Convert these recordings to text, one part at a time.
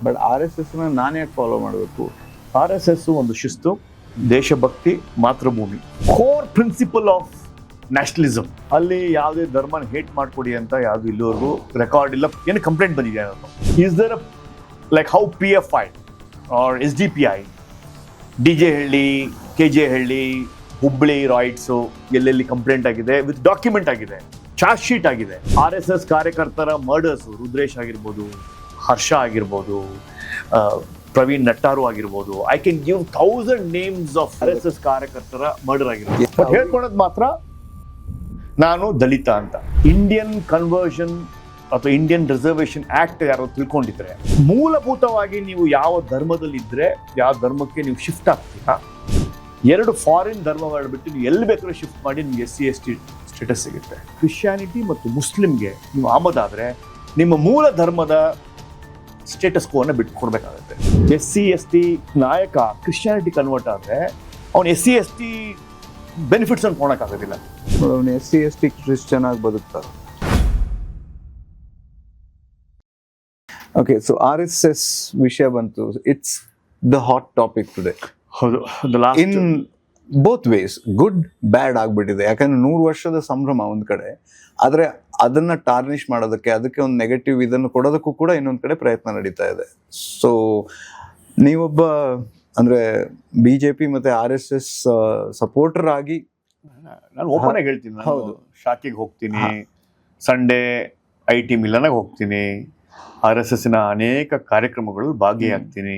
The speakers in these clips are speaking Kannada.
ಬಟ್ RSS ನಾನು ಯಾಕೆ ಫಾಲೋ ಮಾಡಬೇಕು? RSS ಒಂದು ಶಿಸ್ತು, ದೇಶಭಕ್ತಿ, ಮಾತೃಭೂಮಿ, ಕೋರ್ ಪ್ರಿನ್ಸಿಪಲ್ ಆಫ್ ನ್ಯಾಷನಲಿಸಮ್. ಅಲ್ಲಿ ಯಾವುದೇ ಧರ್ಮನ ಹೇಟ್ ಮಾಡ್ಕೊಡಿ ಅಂತ ಯಾವುದು ಇಲ್ಲಿವರೆಗೂ ರೆಕಾರ್ಡ್ ಇಲ್ಲ. ಏನು ಕಂಪ್ಲೇಂಟ್ ಬಂದಿದೆ ಅನ್ನೋದು? Is there like how PFI or SDPI, DJ ಹಳ್ಳಿ, KJ ಹಳ್ಳಿ, ಹುಬ್ಬಳ್ಳಿ ರಾಯ್ಟ್ಸು ಎಲ್ಲೆಲ್ಲಿ ಕಂಪ್ಲೇಂಟ್ ಆಗಿದೆ, ವಿತ್ ಡಾಕ್ಯುಮೆಂಟ್ ಆಗಿದೆ, ಚಾರ್ಜ್ ಶೀಟ್ ಆಗಿದೆ. RSS ಕಾರ್ಯಕರ್ತರ ಮರ್ಡರ್ಸು, ರುದ್ರೇಶ್ ಆಗಿರ್ಬೋದು, ಹರ್ಷ ಆಗಿರ್ಬೋದು, ಪ್ರವೀಣ್ ನಟ್ಟಾರು ಆಗಿರ್ಬೋದು, I can give 1000 names of RSS ಕಾರ್ಯಕರ್ತರ ಮರ್ಡರ್ ಆಗಿರ್ಬೋದು. ಬಟ್ ಹೇಳ್ಕೊಳೋದು ಮಾತ್ರ ನಾನು ದಲಿತ ಅಂತ. ಇಂಡಿಯನ್ ಕನ್ವರ್ಷನ್ ಅಥವಾ ಇಂಡಿಯನ್ ರಿಸರ್ವೇಷನ್ ಆಕ್ಟ್ ಯಾರು ತಿಳ್ಕೊಂಡಿದ್ರೆ, ಮೂಲಭೂತವಾಗಿ ನೀವು ಯಾವ ಧರ್ಮದಲ್ಲಿದ್ದರೆ ಯಾವ ಧರ್ಮಕ್ಕೆ ನೀವು ಶಿಫ್ಟ್ ಆಗ್ತೀರಾ, 2 ಫಾರಿನ್ ಧರ್ಮಗಳು ಬಿಟ್ಟು ನೀವು ಎಲ್ಲಿ ಬೇಕಾದ್ರೂ ಶಿಫ್ಟ್ ಮಾಡಿ ನಿಮ್ಗೆ SC ST ಸ್ಟೇಟಸ್ ಸಿಗುತ್ತೆ. ಕ್ರಿಶ್ಚಿಯಾನಿಟಿ ಮತ್ತು ಮುಸ್ಲಿಮ್ಗೆ ನೀವು ಆಮದಾದರೆ ನಿಮ್ಮ ಮೂಲ ಧರ್ಮದ ಸ್ಟೇಟಸ್ ಕೋವನ್ನು ಬಿಟ್ಟು ಕೊಡಬೇಕಾಗುತ್ತೆ. SC ST ನಾಯಕ ಕ್ರಿಶ್ಚಿಯಾನಿಟಿ ಕನ್ವರ್ಟ್ ಆದರೆ ಅವ್ನು SC ST ಬೆನಿಫಿಟ್ಸ್ ಅನ್ನು ಕೊಡೋಕ್ಕಾಗೋದಿಲ್ಲ. ಅವನು SC ST ಕ್ರಿಶ್ಚಿಯನ್ ಆಗಿ ಬದುಕ್ತಾರೆ. ಓಕೆ, ಸೊ RSS ವಿಷಯ ಬಂತು. It's the hot topic today. ಹೌದು, in both ways, good bad ಆಗ್ಬಿಟ್ಟಿದೆ. ಯಾಕಂದ್ರೆ 100 ವರ್ಷದ ಸಂಭ್ರಮ ಒಂದ್ ಕಡೆ, ಆದ್ರೆ ಅದನ್ನ ಟಾರ್ನಿಷ್ ಮಾಡೋದಕ್ಕೆ, ಅದಕ್ಕೆ ಒಂದು ನೆಗೆಟಿವ್ ಇದನ್ನು ಕೊಡೋದಕ್ಕೂ ಕೂಡ ಇನ್ನೊಂದ್ ಕಡೆ ಪ್ರಯತ್ನ ನಡೀತಾ ಇದೆ. ಸೊ ನೀವೊಬ್ಬ ಅಂದ್ರೆ BJP ಮತ್ತೆ RSS ಸಪೋರ್ಟರ್ ಆಗಿ, ನಾನು ಓಪನ್ ಆಗಿ ಹೇಳ್ತೀನಿ, ಹೌದು, ಶಾಖೆಗೆ ಹೋಗ್ತೀನಿ, ಸಂಡೇ IT ಮಿಲನಾಗ ಹೋಗ್ತೀನಿ, RSSನ ಅನೇಕ ಕಾರ್ಯಕ್ರಮಗಳು ಭಾಗಿಯಾಗ್ತೀನಿ.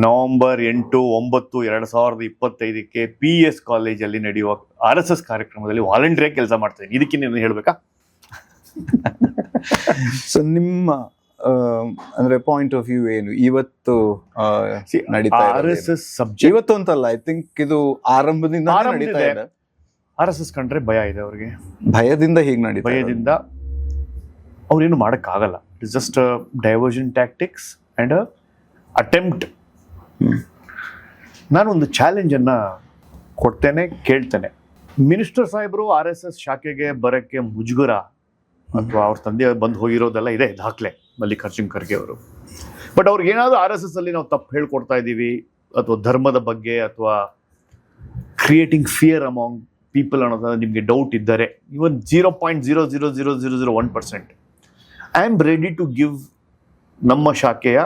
ನವೆಂಬರ್ 8, 9, 2025 PS ಕಾಲೇಜಲ್ಲಿ ನಡೆಯುವ RSS ಕಾರ್ಯಕ್ರಮದಲ್ಲಿ ವಾಲಂಟಿಯರ್ ಕೆಲಸ ಮಾಡ್ತೀನಿ. ಇದಕ್ಕೆ ನೀನು ಹೇಳ್ಬೇಕಾ? ಸೊ ನಿಮ್ಮ ಅಂದ್ರೆ ಪಾಯಿಂಟ್ ಆಫ್ ವ್ಯೂ ಏನು ಇವತ್ತು ನಡೀತಾ ಇದೆ? RSS ಸಬ್ಜೆಕ್ಟ್ ಇವತ್ತು ಅಂತಲ್ಲ, ಐ ಥಿಂಕ್ ಇದು ಆರಂಭದಿಂದ ನಡೀತಾ ಇದೆ. RSS ಕಂಡ್ರೆ ಭಯ ಇದೆ ಅವ್ರಿಗೆ. ಭಯದಿಂದ ಹೀಗೆ ನಡೀತಾ, ಭಯದಿಂದ ಅವ್ರೇನು ಮಾಡೋಕ್ಕಾಗಲ್ಲ. It's just diversion tactics and attempt. ನಾನೊಂದು ಚಾಲೆಂಜನ್ನು ಕೊಡ್ತೇನೆ, ಕೇಳ್ತೇನೆ. ಮಿನಿಸ್ಟರ್ ಸಾಹೇಬರು RSS ಶಾಖೆಗೆ ಬರೋಕ್ಕೆ ಮುಜುಗರ ಅಥವಾ ಅವ್ರ ತಂದೆ ಬಂದು ಹೋಗಿರೋದೆಲ್ಲ ಇದೆ ದಾಖಲೆ, ಮಲ್ಲಿಕಾರ್ಜುನ್ ಖರ್ಗೆ ಅವರು. ಬಟ್ ಅವ್ರಿಗೇನಾದರೂ RSS ಅಲ್ಲಿ ನಾವು ತಪ್ಪು ಹೇಳ್ಕೊಡ್ತಾ ಇದ್ದೀವಿ ಅಥವಾ ಧರ್ಮದ ಬಗ್ಗೆ ಅಥವಾ ಕ್ರಿಯೇಟಿಂಗ್ ಫಿಯರ್ ಅಮಾಂಗ್ ಪೀಪಲ್ ಅನ್ನೋದು ನಿಮಗೆ ಡೌಟ್ ಇದ್ದರೆ, even 0.0000001%, I am ready to give ನಮ್ಮ ಶಾಖೆಯ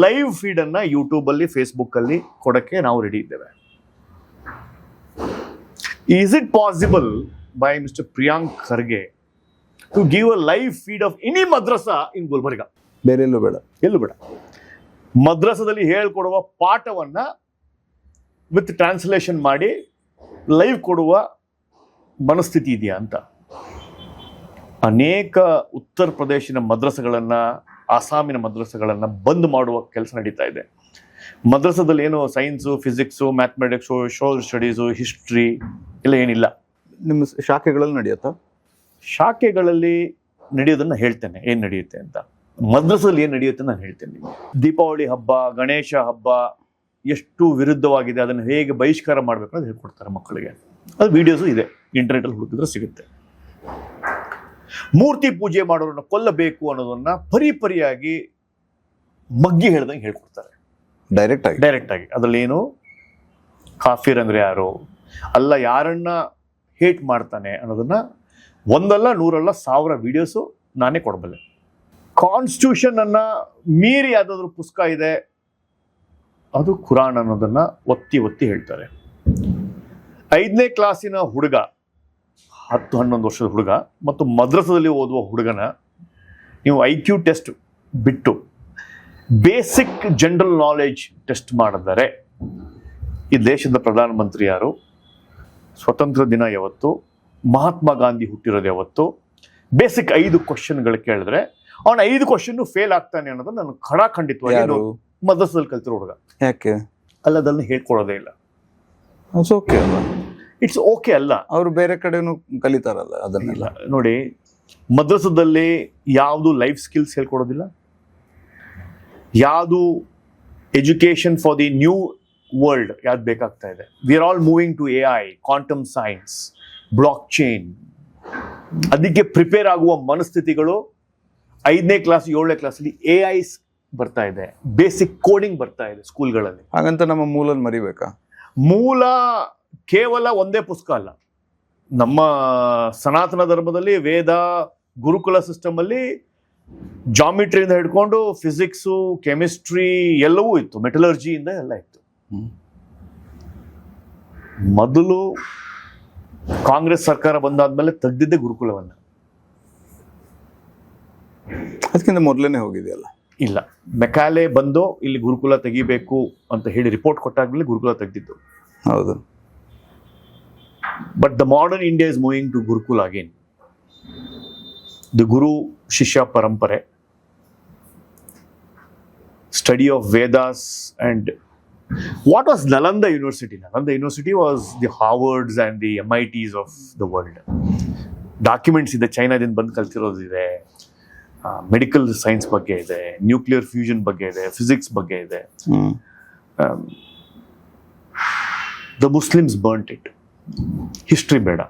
ಲೈವ್ ಫೀಡನ್ನು ಯೂಟ್ಯೂಬಲ್ಲಿ, ಫೇಸ್ಬುಕ್ಕಲ್ಲಿ ಕೊಡೋಕ್ಕೆ ನಾವು ರೆಡಿ ಇದ್ದೇವೆ. Is it possible by mister Priyank Kharge to give a live feed of any madrasa in Gulbarga? ಬೇರೆ ಎಲ್ಲೂ ಬೇಡ, ಎಲ್ಲೂ ಬೇಡ. ಮದ್ರಸಾದಲ್ಲಿ ಹೇಳ್ಕೊಡುವ ಪಾಠವನ್ನ ವಿತ್ ಟ್ರಾನ್ಸ್ಲೇಷನ್ ಮಾಡಿ ಲೈವ್ ಕೊಡುವ ಮನಸ್ಥಿತಿ ಇದೆಯಾ ಅಂತ. ಅನೇಕ ಉತ್ತರ ಪ್ರದೇಶಿನ ಮದ್ರಸೆಗಳನ್ನು, ಅಸ್ಸಾಮಿನ ಮದ್ರಸೆಗಳನ್ನು ಬಂದ್ ಮಾಡುವ ಕೆಲಸ ನಡೀತಾ ಇದೆ. ಮದ್ರಸದಲ್ಲಿ ಏನು science, physics, mathematics, social studies, history ಎಲ್ಲ ಏನಿಲ್ಲ. ನಿಮ್ಮ ಶಾಖೆಗಳಲ್ಲಿ ನಡೆಯುತ್ತಾ? ಶಾಖೆಗಳಲ್ಲಿ ನಡೆಯೋದನ್ನ ಹೇಳ್ತೇನೆ, ಏನು ನಡೆಯುತ್ತೆ ಅಂತ. ಮದ್ರಸದಲ್ಲಿ ಏನು ನಡೆಯುತ್ತೆ ನಾನು ಹೇಳ್ತೇನೆ ನಿಮಗೆ. ದೀಪಾವಳಿ ಹಬ್ಬ, ಗಣೇಶ ಹಬ್ಬ ಎಷ್ಟು ವಿರುದ್ಧವಾಗಿದೆ, ಅದನ್ನು ಹೇಗೆ ಬಹಿಷ್ಕಾರ ಮಾಡಬೇಕು ಅಂತ ಹೇಳ್ಕೊಡ್ತಾರೆ ಮಕ್ಕಳಿಗೆ. ಅದು ವಿಡಿಯೋಸು ಇದೆ, ಇಂಟರ್ನೆಟಲ್ಲಿ ಹುಡುಕಿದ್ರೆ ಸಿಗುತ್ತೆ. ಮೂರ್ತಿ ಪೂಜೆ ಮಾಡೋರನ್ನ ಕೊಲ್ಲಬೇಕು ಅನ್ನೋದನ್ನ ಪರಿಯಾಗಿ ಮಗ್ಗಿ ಹೇಳ್ದಂಗೆ ಹೇಳ್ಕೊಡ್ತಾರೆ, ಡೈರೆಕ್ಟ್ ಆಗಿ. ಅದರಲ್ಲಿ ಏನು ಕಾಫಿರ್ ಅಂದ್ರೆ ಯಾರು, ಅಲ್ಲ ಯಾರನ್ನ ಹೇಟ್ ಮಾಡ್ತಾನೆ ಅನ್ನೋದನ್ನ ಒಂದಲ್ಲ, 100 ಅಲ್ಲ, 1000 ವಿಡಿಯೋಸು ನಾನೇ ಕೊಡಬಲ್ಲೆ. ಕಾನ್ಸ್ಟಿಟ್ಯೂಷನ್ ಅನ್ನ ಮೀರಿ ಯಾವ್ದಾದ್ರು ಪುಸ್ತಕ ಇದೆ, ಅದು ಕುರಾನ್ ಅನ್ನೋದನ್ನ ಒತ್ತಿ ಹೇಳ್ತಾರೆ. 5ನೇ ಕ್ಲಾಸಿನ ಹುಡುಗ, 10-11 ವರ್ಷದ ಹುಡುಗ ಮತ್ತು ಮದ್ರಸದಲ್ಲಿ ಓದುವ ಹುಡುಗನ ನೀವು IQ ಟೆಸ್ಟ್ ಬಿಟ್ಟು ಬೇಸಿಕ್ ಜನರಲ್ ನಾಲೆಡ್ಜ್ ಟೆಸ್ಟ್ ಮಾಡಿದರೆ, ಈ ದೇಶದ ಪ್ರಧಾನಮಂತ್ರಿ ಯಾರು, ಸ್ವತಂತ್ರ ದಿನ ಯಾವತ್ತು, ಮಹಾತ್ಮ ಗಾಂಧಿ ಹುಟ್ಟಿರೋದು ಯಾವತ್ತು, ಬೇಸಿಕ್ 5 ಕ್ವಶನ್ಗಳು ಕೇಳಿದ್ರೆ ಅವನ 5 ಕ್ವಶನ್ ಫೇಲ್ ಆಗ್ತಾನೆ ಅನ್ನೋದನ್ನ ನಾನು ಖಂಡಿತವಾಗಿ ಮದ್ರಸದಲ್ಲಿ ಕಲ್ತಿರೋ ಹುಡುಗ. ಯಾಕೆ ಅಲ್ಲ, ಅದನ್ನು ಹೇಳ್ಕೊಡೋದೇ ಇಲ್ಲ. ಇಟ್ಸ್ ಓಕೆ ಅಲ್ಲ, ಅವರು ಬೇರೆ ಕಡೆನೂ ಕಲಿತಾರಲ್ಲ ಅದನ್ನೆಲ್ಲ. ನೋಡಿ, ಮದ್ರಸದಲ್ಲಿ ಯಾವುದು ಲೈಫ್ ಸ್ಕಿಲ್ಸ್ ಹೇಳ್ಕೊಡೋದಿಲ್ಲ, ಯಾವುದು education for the new world ಯಾವ್ದು ಬೇಕಾಗ್ತಾ ಇದೆ. We are all moving to AI, quantum science, blockchain. ಅದಕ್ಕೆ ಪ್ರಿಪೇರ್ ಆಗುವ ಮನಸ್ಥಿತಿಗಳು 5ನೇ ಕ್ಲಾಸ್ 7ನೇ ಕ್ಲಾಸಲ್ಲಿ AI ಬರ್ತಾ ಇದೆ, ಬೇಸಿಕ್ ಕೋಡಿಂಗ್ ಬರ್ತಾ ಇದೆ ಸ್ಕೂಲ್ಗಳಲ್ಲಿ. ಹಾಗಂತ ನಮ್ಮ ಮೂಲನ ಮರಿಬೇಕಾ? ಮೂಲ ಕೇವಲ ಒಂದೇ ಪುಸ್ತಕ ಅಲ್ಲ. ನಮ್ಮ ಸನಾತನ ಧರ್ಮದಲ್ಲಿ ವೇದ ಗುರುಕುಲ ಸಿಸ್ಟಮ್ ಅಲ್ಲಿ ಜಾಮಿಟ್ರಿಯಿಂದ ಹಿಡ್ಕೊಂಡು ಫಿಸಿಕ್ಸು, ಕೆಮಿಸ್ಟ್ರಿ ಎಲ್ಲವೂ ಇತ್ತು, ಮೆಟಲರ್ಜಿಯಿಂದ ಎಲ್ಲ ಇತ್ತು. ಮೊದಲು ಕಾಂಗ್ರೆಸ್ ಸರ್ಕಾರ ಬಂದಾದ್ಮೇಲೆ ತೆಗ್ದಿದ್ದೆ ಗುರುಕುಲವನ್ನ. ಅದಕ್ಕಿಂತ ಮೊದಲನೇ ಹೋಗಿದೆಯಲ್ಲ. ಇಲ್ಲ, ಮೆಕಾಲೆ ಬಂದು ಇಲ್ಲಿ ಗುರುಕುಲ ತೆಗಿಬೇಕು ಅಂತ ಹೇಳಿ ರಿಪೋರ್ಟ್ ಕೊಟ್ಟಾದ್ಮೇಲೆ ಗುರುಕುಲ ತೆಗ್ದಿದ್ದು. ಹೌದು. But the modern India is moving to gurukul again. The guru shishya parampara, study of Vedas and what was Nalanda University? Nalanda University was the Harvards and the MITs of the world. Documents ಇದೆ, ಚೈನಾದಿಂದ ಬಂದು ಕಲ್ತಿರೋದಿದೆ, ಮೆಡಿಕಲ್ ಸೈನ್ಸ್ ಬಗ್ಗೆ ಇದೆ, ನ್ಯೂಕ್ಲಿಯರ್ ಫ್ಯೂಷನ್ ಬಗ್ಗೆ ಇದೆ, ಫಿಸಿಕ್ಸ್ ಬಗ್ಗೆ ಇದೆ. The Muslims burnt it. History ಬೇಡ.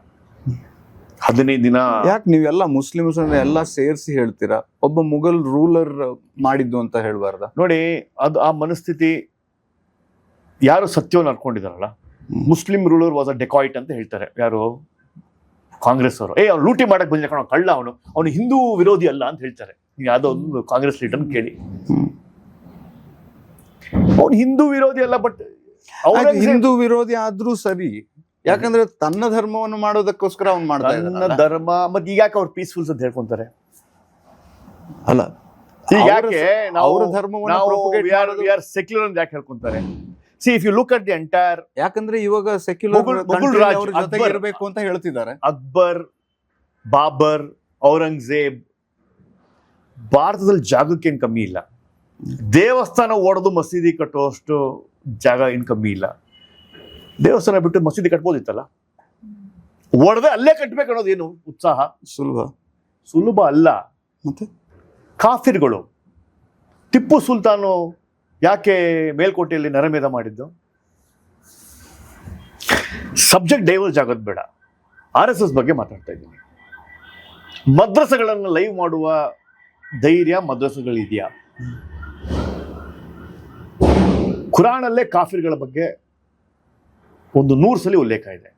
15 ದಿನ ಯಾಕೆ ನೀವೆಲ್ಲ ಮುಸ್ಲಿಮ್ಸ್ ಅಂದ್ರೆ ಎಲ್ಲ ಸೇರಿಸಿ ಹೇಳ್ತೀರಾ? ಒಬ್ಬ ಮುಘಲ್ ರೂಲರ್ ಮಾಡಿದ್ದು ಅಂತ ಹೇಳ್ಬಾರ್ದ? ನೋಡಿ, ಅದು ಆ ಮನಸ್ಥಿತಿ ಯಾರು ಸತ್ಯವನ್ನು ಅನ್ಕೊಂಡಿದಾರಲ್ಲ, ಮುಸ್ಲಿಂ ರೂಲರ್ ವಾಸ್ ಅ ಡೆಕಾಯ್ಟ್ ಅಂತ ಹೇಳ್ತಾರೆ ಯಾರು, ಕಾಂಗ್ರೆಸ್ ಅವರು. ಅವ್ನು ಲೂಟಿ ಮಾಡಕ್ ಬಂದಿಲ್ಲ ಕಣ, ಕಳ್ಳ ಅವನು ಹಿಂದೂ ವಿರೋಧಿ ಅಲ್ಲ ಅಂತ ಹೇಳ್ತಾರೆ. ಯಾವ್ದೋ ಒಂದು ಕಾಂಗ್ರೆಸ್ ಲೀಡರ್ ಕೇಳಿ, ಅವನು ಹಿಂದೂ ವಿರೋಧಿ ಅಲ್ಲ, ಬಟ್ ಹಿಂದೂ ವಿರೋಧಿ ಆದ್ರೂ ಸರಿ, ಯಾಕಂದ್ರೆ ತನ್ನ ಧರ್ಮವನ್ನು ಮಾಡೋದಕ್ಕೋಸ್ಕರ ಅವ್ನು ಮಾಡ್ತಾ ಇದ್ದಾನೆ. ಧರ್ಮ ಮತ್ತೆ ಈಗ ಯಾಕೆ ಅವ್ರು ಪೀಸ್ಫುಲ್ಸ್ ಅಂತ ಹೇಳ್ಕೊಂತಾರೆ? ಅಲ್ಲ, ಈಗ ಯಾಕೆ ಅವರ ಧರ್ಮವನ್ನು ಸೆಕ್ಯುಲರ್ ಅಂತ ಯಾಕೆ ಹೇಳ್ಕೊಂತಾರೆ? See, if you look at the entire, ಯಾಕಂದ್ರೆ ಇವಾಗ ಸೆಕ್ಯುಲರ್ ಜೊತೆಗೆ ಇರಬೇಕು ಅಂತ ಹೇಳ್ತಿದ್ದಾರೆ. ಅಕ್ಬರ್, ಬಾಬರ್, ಔರಂಗಜೇಬ್, ಭಾರತದಲ್ಲಿ ಜಾಗಕ್ಕೆ ಏನ್ ಕಮ್ಮಿ ಇಲ್ಲ. ದೇವಸ್ಥಾನ ಒಡೆದು ಮಸೀದಿ ಕಟ್ಟುವಷ್ಟು ಜಾಗ ಏನ್ ಕಮ್ಮಿ ಇಲ್ಲ. ದೇವಸ್ಥಾನ ಬಿಟ್ಟು ಮಸೀದಿ ಕಟ್ಬೋದಿತ್ತಲ್ಲ, ಒಡೆದೆ ಅಲ್ಲೇ ಕಟ್ಬೇಕು ಅನ್ನೋದೇನು ಉತ್ಸಾಹ? ಸುಲಭ ಅಲ್ಲ. ಮತ್ತೆ ಕಾಫಿರ್ಗಳು, ಟಿಪ್ಪು ಸುಲ್ತಾನು ಯಾಕೆ ಮೇಲ್ಕೋಟೆಯಲ್ಲಿ ನರಮೇಧ ಮಾಡಿದ್ದು? ಸಬ್ಜೆಕ್ಟ್ ಡೈವರ್ಜ್ ಆಗೋದು ಬೇಡ. RSS ಬಗ್ಗೆ ಮಾತಾಡ್ತಾ ಇದ್ದೀನಿ. ಮದ್ರಸೆಗಳನ್ನು ಲೈವ್ ಮಾಡುವ ಧೈರ್ಯ ಮದ್ರಸೆಗಳಿದೆಯಾ? ಕುರಾನಲ್ಲೇ ಕಾಫಿರ್ಗಳ ಬಗ್ಗೆ ಒಂದು 100 ಸಲ ಉಲ್ಲೇಖ ಇದೆ.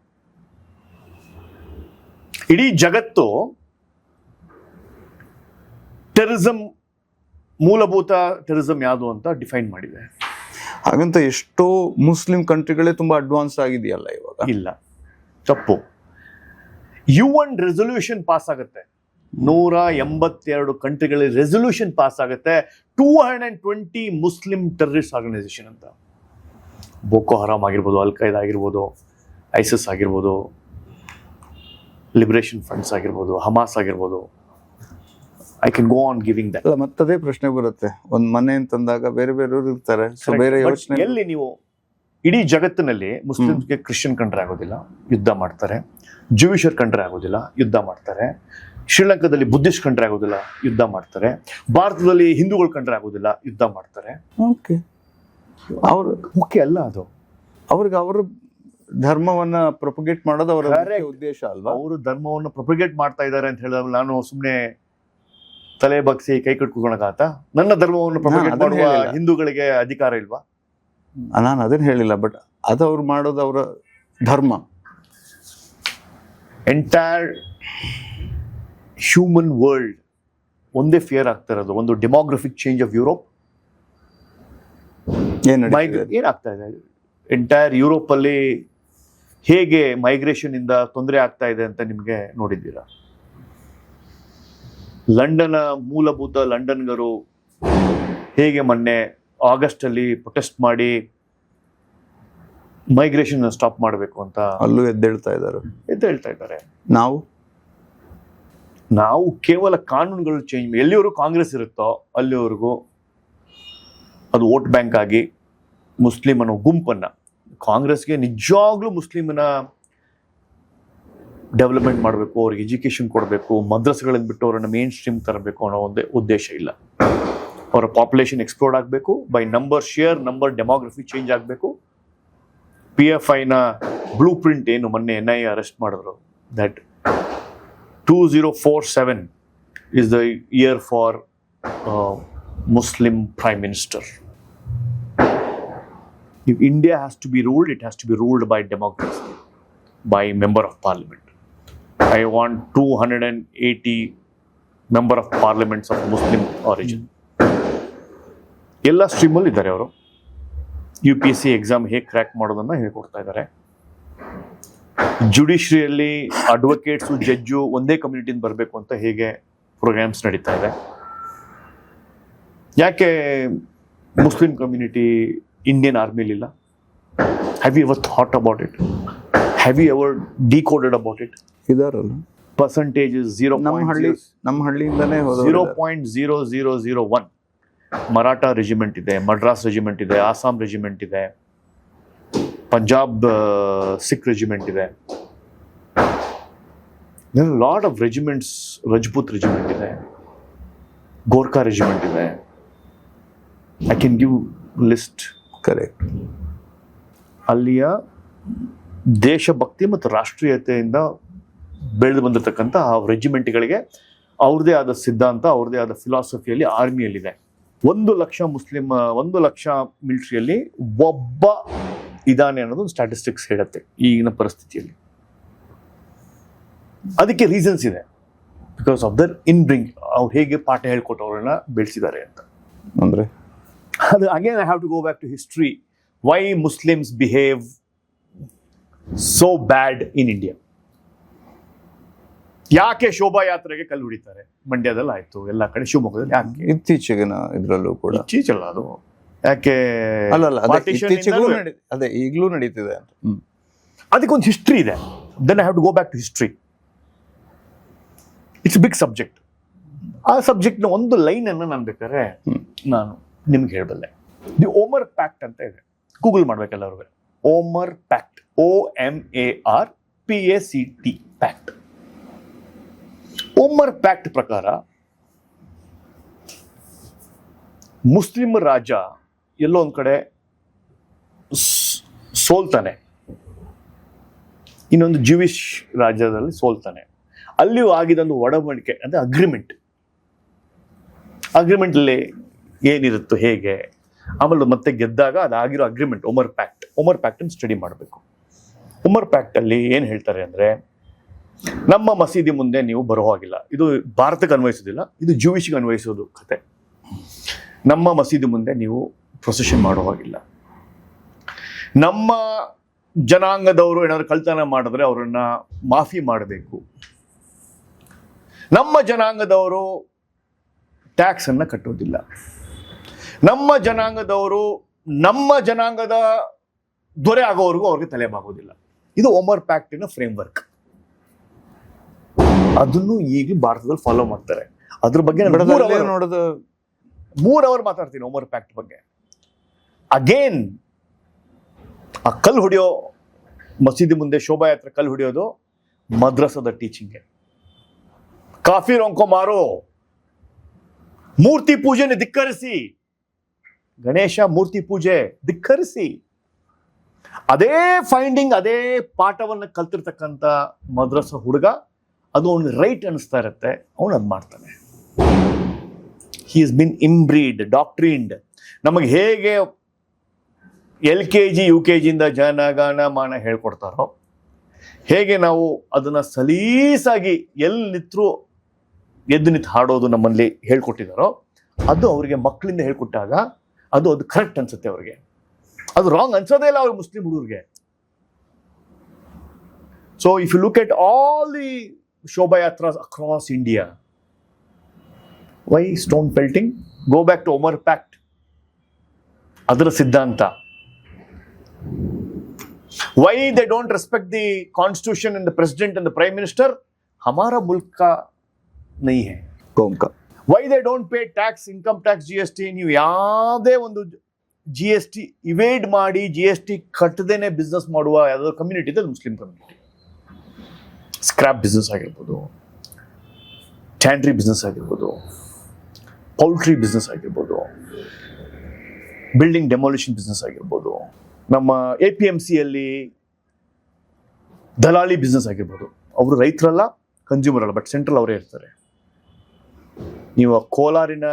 ಇಡೀ ಜಗತ್ತು ಟೆರರಿಸಂ, ಮೂಲಭೂತ ಟೆರರಿಸಂ ಯಾವುದು ಅಂತ ಡಿಫೈನ್ ಮಾಡಿದೆ. ಹಾಗಂತ ಎಷ್ಟೋ ಮುಸ್ಲಿಂ ಕಂಟ್ರಿಗಳೇ ತುಂಬಾ ಅಡ್ವಾನ್ಸ್ ಆಗಿದೆಯಲ್ಲ ಇವಾಗ. ಇಲ್ಲ, ತಪ್ಪು. UN ರೆಸೊಲ್ಯೂಷನ್ ಪಾಸ್ ಆಗುತ್ತೆ, 182 ಕಂಟ್ರಿಗಳಲ್ಲಿ ರೆಸೊಲ್ಯೂಷನ್ ಪಾಸ್ ಆಗುತ್ತೆ. 220 ಮುಸ್ಲಿಂ ಟೆರರಿಸ್ಟ್ ಆರ್ಗನೈಸೇಷನ್ ಅಂತ. ಬೋಕೋ ಹರಾಮ್ ಆಗಿರ್ಬೋದು, ಅಲ್ ಖೈದಾ ಆಗಿರ್ಬೋದು, ಐಸಿಸ್ ಆಗಿರ್ಬೋದು, ಲಿಬರೇಷನ್ ಫ್ರಂಟ್ಸ್ ಆಗಿರ್ಬೋದು, ಹಮಾಸ್ ಆಗಿರ್ಬೋದು. I can go on giving that. ಅಲ್ಲ, ಮತ್ತದೇ ಪ್ರಶ್ನೆ ಬರುತ್ತೆ, ಒಂದ್ ಮನೆ ಅಂತಂದಾಗ ಬೇರೆ ಬೇರೆಯವರು ಇರ್ತಾರೆ. ಸೊ ಬೇರೆ ಯೋಚನೆ ಎಲ್ಲಿ ನೀವು ಇಡೀ ಜಗತ್ತಿನಲ್ಲಿ ಮುಸ್ಲಿಮ್ಸ್ಗೆ ಕ್ರಿಶ್ಚಿಯನ್ ಕಂಟ್ರಿ ಆಗೋದಿಲ್ಲ, ಯುದ್ಧ ಮಾಡ್ತಾರೆ. ಜೂಯಿಷರ್ ಕಂಟ್ರಿ ಆಗೋದಿಲ್ಲ, ಯುದ್ಧ ಮಾಡ್ತಾರೆ. ಶ್ರೀಲಂಕಾದಲ್ಲಿ ಬುದ್ಧಿಸ್ಟ್ ಕಂಟ್ರಿ ಆಗೋದಿಲ್ಲ, ಯುದ್ಧ ಮಾಡ್ತಾರೆ. ಭಾರತದಲ್ಲಿ ಹಿಂದೂಗಳ ಕಂಟ್ರಿ ಆಗೋದಿಲ್ಲ, ಯುದ್ಧ ಮಾಡ್ತಾರೆ. ಮುಖ್ಯ ಅಲ್ಲ ಅದು. ಅವ್ರಿಗೆ ಅವ್ರ ಧರ್ಮವನ್ನ ಪ್ರೊಪಗೇಟ್ ಮಾಡೋದು ಅವರ ಉದ್ದೇಶ ಅಲ್ವಾ? ಅವರು ಧರ್ಮವನ್ನು ಪ್ರೊಪಗೇಟ್ ಮಾಡ್ತಾ ಇದ್ದಾರೆ ಅಂತ ಹೇಳಿದಾಗ ನಾನು ಸುಮ್ಮನೆ ತಲೆ ಬಗ್ಸಿ ಕೈ ಕಟ್ಕೊಳಕಾತ? ನನ್ನ ಧರ್ಮವನ್ನು ಪ್ರೊಪಗೇಟ್ ಮಾಡುವ ಹಿಂದೂಗಳಿಗೆ ಅಧಿಕಾರ ಇಲ್ವಾ? ನಾನು ಅದನ್ನ ಹೇಳಿಲ್ಲ, ಬಟ್ ಅದು ಅವ್ರು ಮಾಡೋದು ಅವರ ಧರ್ಮ. ಎಂಟೈರ್ ಹ್ಯೂಮನ್ ವರ್ಲ್ಡ್ ಒಂದೇ ಫಿಯರ್ ಆಗ್ತಾ ಇರೋದು, ಒಂದು ಡೆಮೋಗ್ರಫಿಕ್ ಚೇಂಜ್ ಆಫ್ ಯುರೋಪ್. ಏನಾಗ್ತಾ ಇದೆ ಎಂಟೈರ್ ಯುರೋಪ್ ಅಲ್ಲಿ, ಹೇಗೆ ಮೈಗ್ರೇಷನ್ ಇಂದ ತೊಂದರೆ ಆಗ್ತಾ ಇದೆ ಅಂತ ನಿಮ್ಗೆ ನೋಡಿದ್ದೀರಾ? ಲಂಡನ್ ಮೂಲಭೂತ ಲಂಡನ್ಗರು ಹೇಗೆ ಮೊನ್ನೆ ಆಗಸ್ಟ್ ಅಲ್ಲಿ ಪ್ರೊಟೆಸ್ಟ್ ಮಾಡಿ ಮೈಗ್ರೇಷನ್ ಸ್ಟಾಪ್ ಮಾಡಬೇಕು ಅಂತ ಅಲ್ಲೂ ಎದ್ದೇಳ್ತಾ ಇದ್ದಾರೆ. ನಾವು ಕೇವಲ ಕಾನೂನುಗಳು ಚೇಂಜ್, ಎಲ್ಲಿವರೆಗೂ ಕಾಂಗ್ರೆಸ್ ಇರುತ್ತೋ ಅಲ್ಲಿವರೆಗೂ ಅದು ವೋಟ್ ಬ್ಯಾಂಕ್ ಆಗಿ ಮುಸ್ಲಿಂ ಅನ್ನೋ ಗುಂಪನ್ನ, ಕಾಂಗ್ರೆಸ್ಗೆ ನಿಜವಾಗ್ಲೂ ಮುಸ್ಲಿಮನ ಡೆವಲಪ್ಮೆಂಟ್ ಮಾಡಬೇಕು, ಅವ್ರಿಗೆ ಎಜುಕೇಶನ್ ಕೊಡಬೇಕು, ಮದ್ರಸೆಗಳನ್ನು ಬಿಟ್ಟು ಅವರನ್ನು ಮೇನ್ ಸ್ಟ್ರೀಮ್ ತರಬೇಕು ಅನ್ನೋ ಒಂದೇ ಉದ್ದೇಶ ಇಲ್ಲ. ಅವರ ಪಾಪ್ಯುಲೇಷನ್ ಎಕ್ಸ್ಪ್ಲೋರ್ಡ್ ಆಗಬೇಕು, by number, shear number, demography change ಆಗಬೇಕು. PFI ನ ಬ್ಲೂ ಪ್ರಿಂಟ್ ಏನು ಮೊನ್ನೆ NIA ಅರೆಸ್ಟ್ ಮಾಡಿದ್ರು, that 2047 is the year for Muslim Prime Minister. If India has to be ruled, it has to be ruled by democracy, by member of parliament. I want 280 member of parliaments of Muslim origin. ಎಲ್ಲ ಸ್ಟ್ರೀಮಲ್ಲಿ ಇದ್ದಾರೆ ಅವರು. UPSC ಎಕ್ಸಾಮ್ ಹೇಗೆ ಕ್ರ್ಯಾಕ್ ಮಾಡೋದನ್ನ ಹೇಳ್ಕೊಡ್ತಾ ಇದ್ದಾರೆ. ಜುಡಿಷರಿಯಲ್ಲಿ ಅಡ್ವೊಕೇಟ್ಸು ಜಡ್ಜು ಒಂದೇ ಕಮ್ಯುನಿಟಿಯಿಂದ ಬರಬೇಕು ಅಂತ ಹೇಗೆ ಪ್ರೋಗ್ರಾಮ್ಸ್ ನಡೀತಾ ಇದೆ. ಯಾಕೆ ಮುಸ್ಲಿಂ ಕಮ್ಯುನಿಟಿ ಇಂಡಿಯನ್ ಆರ್ಮಿಲಿಲ್ಲ? Have you ever thought about it? Have you ever decoded about it? ಇದಾರಲ್ಲ ಪರ್ಸೆಂಟೇಜ್ ನಮ್ಮ ಹಳ್ಳಿಯಿಂದನೇ 0.0001 ಮರಾಠ ರೆಜಿಮೆಂಟ್ ಇದೆ, ಮಡ್ರಾಸ್ ರೆಜಿಮೆಂಟ್ ಇದೆ, ಆಸಾಂ ರೆಜಿಮೆಂಟ್ ಇದೆ, ಪಂಜಾಬ್ ಸಿಖ್ ರೆಜಿಮೆಂಟ್ ಇದೆ. Lot of regiments. Rajput regiment ಇದೆ, ಗೋರ್ಖಾ ರೆಜಿಮೆಂಟ್ ಇದೆ. I can give list. Correct. ಅಲ್ಲಿಯ ದೇಶಭಕ್ತಿ ಮತ್ತು ರಾಷ್ಟ್ರೀಯತೆಯಿಂದ ಬೆಳೆದು ಬಂದಿರತಕ್ಕಂಥ ಆ ರೆಜಿಮೆಂಟ್ಗಳಿಗೆ ಅವ್ರದ್ದೇ ಆದ ಸಿದ್ಧಾಂತ, ಅವ್ರದ್ದೇ ಆದ ಫಿಲಾಸಫಿಯಲ್ಲಿ ಆರ್ಮಿಯಲ್ಲಿದೆ. 1 ಲಕ್ಷ ಮುಸ್ಲಿಂ, 1 ಲಕ್ಷ ಮಿಲಿಟರಿಯಲ್ಲಿ ಒಬ್ಬ ಇದಾನೆ ಅನ್ನೋದು ಒಂದು ಸ್ಟ್ಯಾಟಿಸ್ಟಿಕ್ಸ್ ಹೇಳುತ್ತೆ ಈಗಿನ ಪರಿಸ್ಥಿತಿಯಲ್ಲಿ. ಅದಕ್ಕೆ ರೀಸನ್ಸ್ ಇದೆ. ಬಿಕಾಸ್ ಆಫ್ ದರ್ ಇನ್ಬ್ರಿಂಗ್, ಅವ್ರು ಹೇಗೆ ಪಾಠ ಹೇಳ್ಕೊಟ್ಟು ಅವ್ರನ್ನ ಬೆಳೆಸಿದ್ದಾರೆ ಅಂತ. ಅಂದ್ರೆ ಅದು again I have to go back to history. Why Muslims behave so bad in India? ಯಾಕೆ ಶೋಭಾಯಾತ್ರೆಗೆ ಕಲ್ಲು ಹೊಡಿತಾರೆ? ಮಂಡ್ಯದಲ್ಲಿ ಆಯ್ತು, ಎಲ್ಲ ಕಡೆ, ಶಿವಮೊಗ್ಗದಲ್ಲಿ ಯಾಕೆ? ಇತ್ತೀಚೆಗಿನ ಇದ್ರಲ್ಲೂ ಕೂಡ ಇತ್ತೀಚೆಲ್ಲ ಅದು ಯಾಕೆ? ಅಲ್ಲಲ್ಲ, ಅದೇ ಈಗಲೂ ನಡೀತಿದೆ ಅಂತ. ಅದಕ್ಕೊಂದು ಹಿಸ್ಟ್ರಿ ಇದೆ. Then I have to go back to history. It's big subject. ಆ ಸಬ್ಜೆಕ್ಟ್ನ ಒಂದು ಲೈನ್ ಅನ್ನು ನಾನು ಬೇಕಾದ್ರೆ ನಾನು ನಿಮ್ಗೆ ಹೇಳಬಲ್ಲೆ. ದಿ ಓಮರ್ ಪ್ಯಾಕ್ಟ್ ಅಂತ ಇದೆ, ಗೂಗಲ್ ಮಾಡ್ಬೇಕೆಲ್ಲರೂ. Omar pact, OMARPACT pact. Omar pact ಪ್ರಕಾರ ಮುಸ್ಲಿಂ ರಾಜ ಎಲ್ಲೋ ಒಂದ್ ಕಡೆ ಸೋಲ್ತಾನೆ, ಇನ್ನೊಂದು ಜೂವಿಶ್ ರಾಜ್ಯದಲ್ಲಿ ಸೋಲ್ತಾನೆ. ಅಲ್ಲಿಯೂ ಆಗಿದೊಂದು ಒಡಂಬಡಿಕೆ ಅಂದ್ರೆ ಅಗ್ರಿಮೆಂಟ್ ಅಲ್ಲಿ ಏನಿರುತ್ತೋ ಹೇಗೆ, ಆಮೇಲೆ ಮತ್ತೆ ಗೆದ್ದಾಗ ಅದಾಗಿರೋ ಅಗ್ರಿಮೆಂಟ್ ಓಮರ್ ಪ್ಯಾಕ್ಟ್ ಅನ್ನು ಸ್ಟಡಿ ಮಾಡಬೇಕು. ಓಮರ್ ಪ್ಯಾಕ್ಟ್ ಅಲ್ಲಿ ಏನ್ ಹೇಳ್ತಾರೆ ಅಂದ್ರೆ, ನಮ್ಮ ಮಸೀದಿ ಮುಂದೆ ನೀವು ಬರೋ ಹಾಗಿಲ್ಲ. ಇದು ಭಾರತಕ್ಕೆ ಅನ್ವಯಿಸೋದಿಲ್ಲ, ಇದು ಜೂವಿಶ್ಗೆ ಅನ್ವಯಿಸೋದು ಕತೆ. ನಮ್ಮ ಮಸೀದಿ ಮುಂದೆ ನೀವು ಪ್ರೊಸೆಷನ್ ಮಾಡೋ ಹಾಗಿಲ್ಲ. ನಮ್ಮ ಜನಾಂಗದವರು ಏನಾದ್ರು ಕಳ್ತನ ಮಾಡಿದ್ರೆ ಅವರನ್ನ ಮಾಫಿ ಮಾಡಬೇಕು. ನಮ್ಮ ಜನಾಂಗದವರು ಟ್ಯಾಕ್ಸ್ ಅನ್ನ ಕಟ್ಟೋದಿಲ್ಲ. ನಮ್ಮ ಜನಾಂಗದ ದೊರೆ ಆಗೋವರೆಗೂ ಅವ್ರಿಗೆ ತಲೆ ಬಾಗೋದಿಲ್ಲ. ಇದು ಓಮರ್ ಪ್ಯಾಕ್ಟಿನ ಫ್ರೇಮ್ವರ್ಕ್. ಅದನ್ನು ಈಗ ಭಾರತದಲ್ಲಿ ಫಾಲೋ ಮಾಡ್ತಾರೆ. ಅದ್ರ ಬಗ್ಗೆ ನೋಡೋದು 3 ಅವರ್ ಮಾತಾಡ್ತೀನಿ ಓಮರ್ ಪ್ಯಾಕ್ಟ್ ಬಗ್ಗೆ. ಅಗೇನ್ ಆ ಕಲ್ಲು ಹೊಡೆಯೋ, ಮಸೀದಿ ಮುಂದೆ ಶೋಭಾಯಾತ್ರೆ ಕಲ್ಲು ಹೊಡೆಯೋದು ಮದ್ರಸದ ಟೀಚಿಂಗ್. ಕಾಫಿ ರೋಂಕೋ ಮಾರೋ, ಮೂರ್ತಿ ಪೂಜೆನ ಧಿಕ್ಕರಿಸಿ, ಗಣೇಶ ಮೂರ್ತಿ ಪೂಜೆ ಧಿಕ್ಕರಿಸಿ. ಅದೇ ಫೈಂಡಿಂಗ್, ಅದೇ ಪಾಠವನ್ನು ಕಲ್ತಿರ್ತಕ್ಕಂಥ ಮದ್ರಸ ಹುಡುಗ ಅದು ಅವ್ನಿಗೆ ರೈಟ್ ಅನಿಸ್ತಾ ಇರುತ್ತೆ, ಅವನು ಅದು ಮಾಡ್ತಾನೆ. He is been inbreed, doctrined. ನಮಗೆ ಹೇಗೆ LKG UKG ಇಂದ ಜನಗಣ ಮಾನ ಹೇಳ್ಕೊಡ್ತಾರೋ, ಹೇಗೆ ನಾವು ಅದನ್ನ ಸಲೀಸಾಗಿ ಎಲ್ಲಿ ನಿಂತರೂ ಎದ್ದು ನಿಂತು ಹಾಡೋದು ನಮ್ಮಲ್ಲಿ ಹೇಳ್ಕೊಟ್ಟಿದ್ದಾರೋ, ಅದು ಅವರಿಗೆ ಮಕ್ಕಳಿಂದ ಹೇಳ್ಕೊಟ್ಟಾಗ ಅದು ಕರೆಕ್ಟ್ ಅನ್ಸುತ್ತೆ ಅವ್ರಿಗೆ. ಅದು ರಾಂಗ್ ಅನ್ಸೋದೇ ಇಲ್ಲ ಅವ್ರಿಗೆ, ಮುಸ್ಲಿಂ ಹುಡುಗರಿಗೆ. So if you look at all the ಶೋಭಾಯಾತ್ರಾಸ್ across India, why stone pelting? Go back to Omar pact, ಅದರ ಸಿದ್ಧಾಂತ. Why they don't respect the constitution and the president and the prime minister? हमारा मुल्क का नहीं है. कौन का? Why they don't pay tax, income tax, GST? ನೀವು ಯಾವುದೇ ಒಂದು GST ಇವೇಡ್ ಮಾಡಿ GST ಕಟ್ಟದೇನೆ ಬಿಸ್ನೆಸ್ ಮಾಡುವ ಯಾವುದೋ ಕಮ್ಯುನಿಟಿ ಇದೆ, ಮುಸ್ಲಿಂ ಕಮ್ಯುನಿಟಿ. ಸ್ಕ್ರಾಪ್ ಬಿಸ್ನೆಸ್ ಆಗಿರ್ಬೋದು, ಟ್ಯಾಂಟ್ರಿ ಬಿಸ್ನೆಸ್ ಆಗಿರ್ಬೋದು, ಪೌಲ್ಟ್ರಿ ಬಿಸ್ನೆಸ್ ಆಗಿರ್ಬೋದು, ಬಿಲ್ಡಿಂಗ್ ಡೆಮಾಲಿಷನ್ ಬಿಸ್ನೆಸ್ ಆಗಿರ್ಬೋದು, ನಮ್ಮ APMCಯಲ್ಲಿ ದಲಾಳಿ ಬಿಸ್ನೆಸ್ ಆಗಿರ್ಬೋದು. ಅವರು ರೈತರಲ್ಲ, ಕನ್ಸ್ಯೂಮರ್ ಅಲ್ಲ, ಬಟ್ ಸೆಂಟ್ರಲ್ ಅವರೇ ಇರ್ತಾರೆ. ನೀವು ಕೋಲಾರಿನ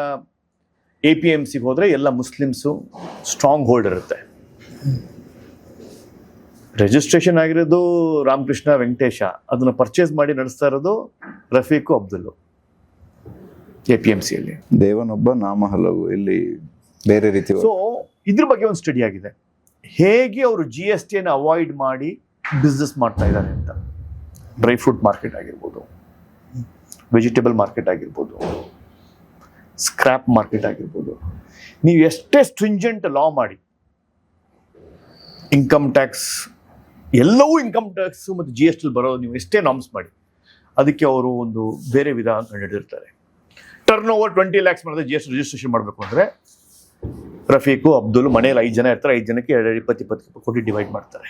APMCಗೆ ಹೋದ್ರೆ ಎಲ್ಲ ಮುಸ್ಲಿಮ್ಸು ಸ್ಟ್ರಾಂಗ್ ಹೋಲ್ಡ್ ಇರುತ್ತೆ. ರಿಜಿಸ್ಟ್ರೇಷನ್ ಆಗಿರೋದು ರಾಮಕೃಷ್ಣ ವೆಂಕಟೇಶ, ಅದನ್ನ ಪರ್ಚೇಸ್ ಮಾಡಿ ನಡೆಸ್ತಾ ಇರೋದು ರಫೀಕು ಅಬ್ದುಲ್ಲು APMCಯಲ್ಲಿ. ದೇವನೊಬ್ಬ ನಾಮ ಹಲವು, ಇಲ್ಲಿ ಬೇರೆ ರೀತಿ. ಸೊ ಇದ್ರ ಬಗ್ಗೆ ಒಂದು ಸ್ಟಡಿ ಆಗಿದೆ, ಹೇಗೆ ಅವರು GST ಅವಾಯ್ಡ್ ಮಾಡಿ ಬಿಸ್ನೆಸ್ ಮಾಡ್ತಾ ಇದ್ದಾರೆ ಅಂತ. ಡ್ರೈ ಫ್ರೂಟ್ ಮಾರ್ಕೆಟ್ ಆಗಿರ್ಬೋದು, ವೆಜಿಟೇಬಲ್ ಮಾರ್ಕೆಟ್ ಆಗಿರ್ಬೋದು, ಸ್ಕ್ರಾಪ್ ಮಾರ್ಕೆಟ್ ಆಗಿರ್ಬೋದು. ನೀವು ಎಷ್ಟೇ ಸ್ಟ್ರಿಂಜೆಂಟ್ ಲಾ ಮಾಡಿ, ಇನ್ಕಮ್ ಟ್ಯಾಕ್ಸ್ ಎಲ್ಲವೂ ಇನ್ಕಮ್ ಟ್ಯಾಕ್ಸ್ ಮತ್ತು GST ಬರೋದು ನೀವು ಎಷ್ಟೇ ನಾಮ್ಸ್ ಮಾಡಿ, ಅದಕ್ಕೆ ಅವರು ಒಂದು ಬೇರೆ ವಿಧಾನ ಕಂಡುಹಿಡಿದಿರ್ತಾರೆ. ಟರ್ನ್ ಓವರ್ 20 lakhs ಮಾಡಿದ್ರೆ GST ರಿಜಿಸ್ಟ್ರೇಷನ್ ಮಾಡಬೇಕು ಅಂದರೆ ರಫೀಕು ಅಬ್ದುಲ್ ಮನೇಲಿ 5 ಜನ ಇರ್ತಾರೆ, 5 ಜನಕ್ಕೆ 20 ಕೋಟಿ ಡಿವೈಡ್ ಮಾಡ್ತಾರೆ.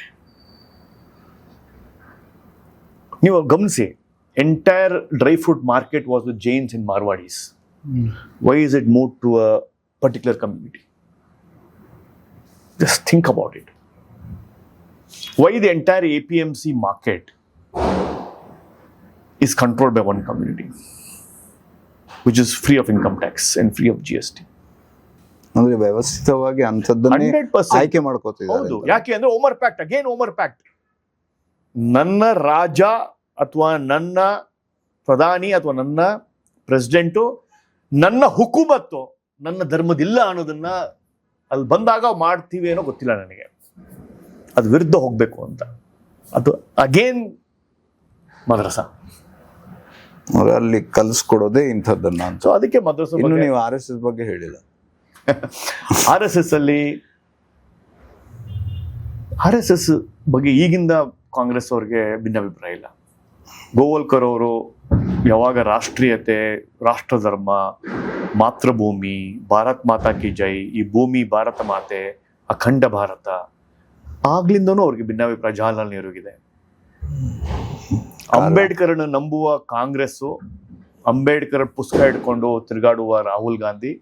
ನೀವು ಗಮನಿಸಿ, entire dry fruit market was with Jains in Marwadis. Why is it moved to a particular community? Just think about it. Why the entire APMC market is controlled by one community, which is free of income tax and free of GST? ಅಂದ್ರೆ ವ್ಯವಸ್ಥಿತವಾಗಿ ಅಂಥದ್ದನ್ನೇ 100% ಆಯ್ಕೆ ಮಾಡ್ಕೋತಿದ್ದಾರೆ. ಹೌದು. ಯಾಕೆ ಅಂದ್ರೆ Omar pact, again Omar pact. ನನ್ನ ರಾಜ ಅಥವಾ ನನ್ನ ಪ್ರಧಾನಿ ಅಥವಾ ನನ್ನ ಪ್ರೆಸಿಡೆಂಟು ನನ್ನ ಹುಕುಮತ್ತು ನನ್ನ ಧರ್ಮದಿಲ್ಲ ಅನ್ನೋದನ್ನ ಅಲ್ಲಿ ಬಂದಾಗ ಮಾಡ್ತೀವಿ ಏನೋ ಗೊತ್ತಿಲ್ಲ ನನಗೆ, ಅದು ವಿರುದ್ಧ ಹೋಗ್ಬೇಕು ಅಂತ. ಅದು ಅಗೇನ್ ಮದ್ರಸ ಅಲ್ಲಿ ಕಲಿಸ್ಕೊಡೋದೇ ಇಂಥದ್ದನ್ನ ಅಂತ. ಸೊ ಅದಕ್ಕೆ ಮದ್ರಸ. ಇನ್ನು ನೀವು RSS ಬಗ್ಗೆ ಹೇಳಿಲ್ಲ. RSS ಅಲ್ಲಿ RSS ಬಗ್ಗೆ ಈಗಿಂದ ಕಾಂಗ್ರೆಸ್ ಅವ್ರಿಗೆ ಭಿನ್ನಾಭಿಪ್ರಾಯ ಇಲ್ಲ. ಗೋವಲ್ಕರ್ ಅವರು ಯಾವಾಗ ರಾಷ್ಟ್ರೀಯತೆ, ರಾಷ್ಟ್ರ ಧರ್ಮ, ಮಾತೃಭೂಮಿ, ಭಾರತ್ ಮಾತಾ ಕಿ ಜೈ, ಈ ಭೂಮಿ ಭಾರತ ಮಾತೆ, ಅಖಂಡ ಭಾರತ, ಆಗ್ಲಿಂದನೂ ಅವ್ರಿಗೆ ಭಿನ್ನಾಭಿಪ್ರಾಯ ಜವಾಹರ್ಲಾಲ್ ನೆಹರುಗಿದೆ. ಅಂಬೇಡ್ಕರ್ನ ನಂಬುವ ಕಾಂಗ್ರೆಸ್ಸು, ಅಂಬೇಡ್ಕರ್ ಪುಸ್ತಕ ಇಟ್ಕೊಂಡು ತಿರುಗಾಡುವ ರಾಹುಲ್ ಗಾಂಧಿ,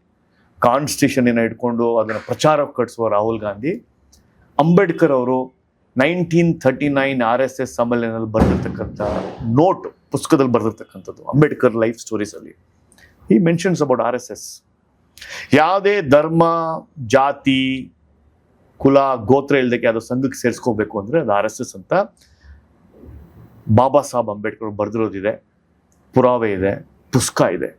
ಕಾನ್ಸ್ಟಿಟ್ಯೂಷನ್ ಇಟ್ಕೊಂಡು ಅದನ್ನು ಪ್ರಚಾರಕ್ಕೆ ಕಟ್ಟಿಸುವ ರಾಹುಲ್ ಗಾಂಧಿ, ಅಂಬೇಡ್ಕರ್ ಅವರು 1939 RSS ಸಮ್ಮೇಳನದಲ್ಲಿ ಬರೆದಿರ್ತಕ್ಕಂಥ ನೋಟ್ ಪುಸ್ತಕದಲ್ಲಿ ಬರೆದಿರ್ತಕ್ಕಂಥದ್ದು, ಅಂಬೇಡ್ಕರ್ ಲೈಫ್ ಸ್ಟೋರೀಸ್ ಅಲ್ಲಿ ಈ ಮೆನ್ಷನ್ಸ್ ಅಬೌಟ್ RSS. ಯಾವುದೇ ಧರ್ಮ, ಜಾತಿ, ಕುಲ, ಗೋತ್ರ ಇಲ್ದಕ್ಕೆ ಅದು ಸಂಘಕ್ಕೆ ಸೇರಿಸ್ಕೋಬೇಕು ಅಂದ್ರೆ ಅದು RSS ಅಂತ ಬಾಬಾ ಸಾಹೇಬ್ ಅಂಬೇಡ್ಕರ್ ಬರೆದಿರೋದಿದೆ, ಪುರಾವೆ ಇದೆ, ಪುಸ್ತಕ ಇದೆ.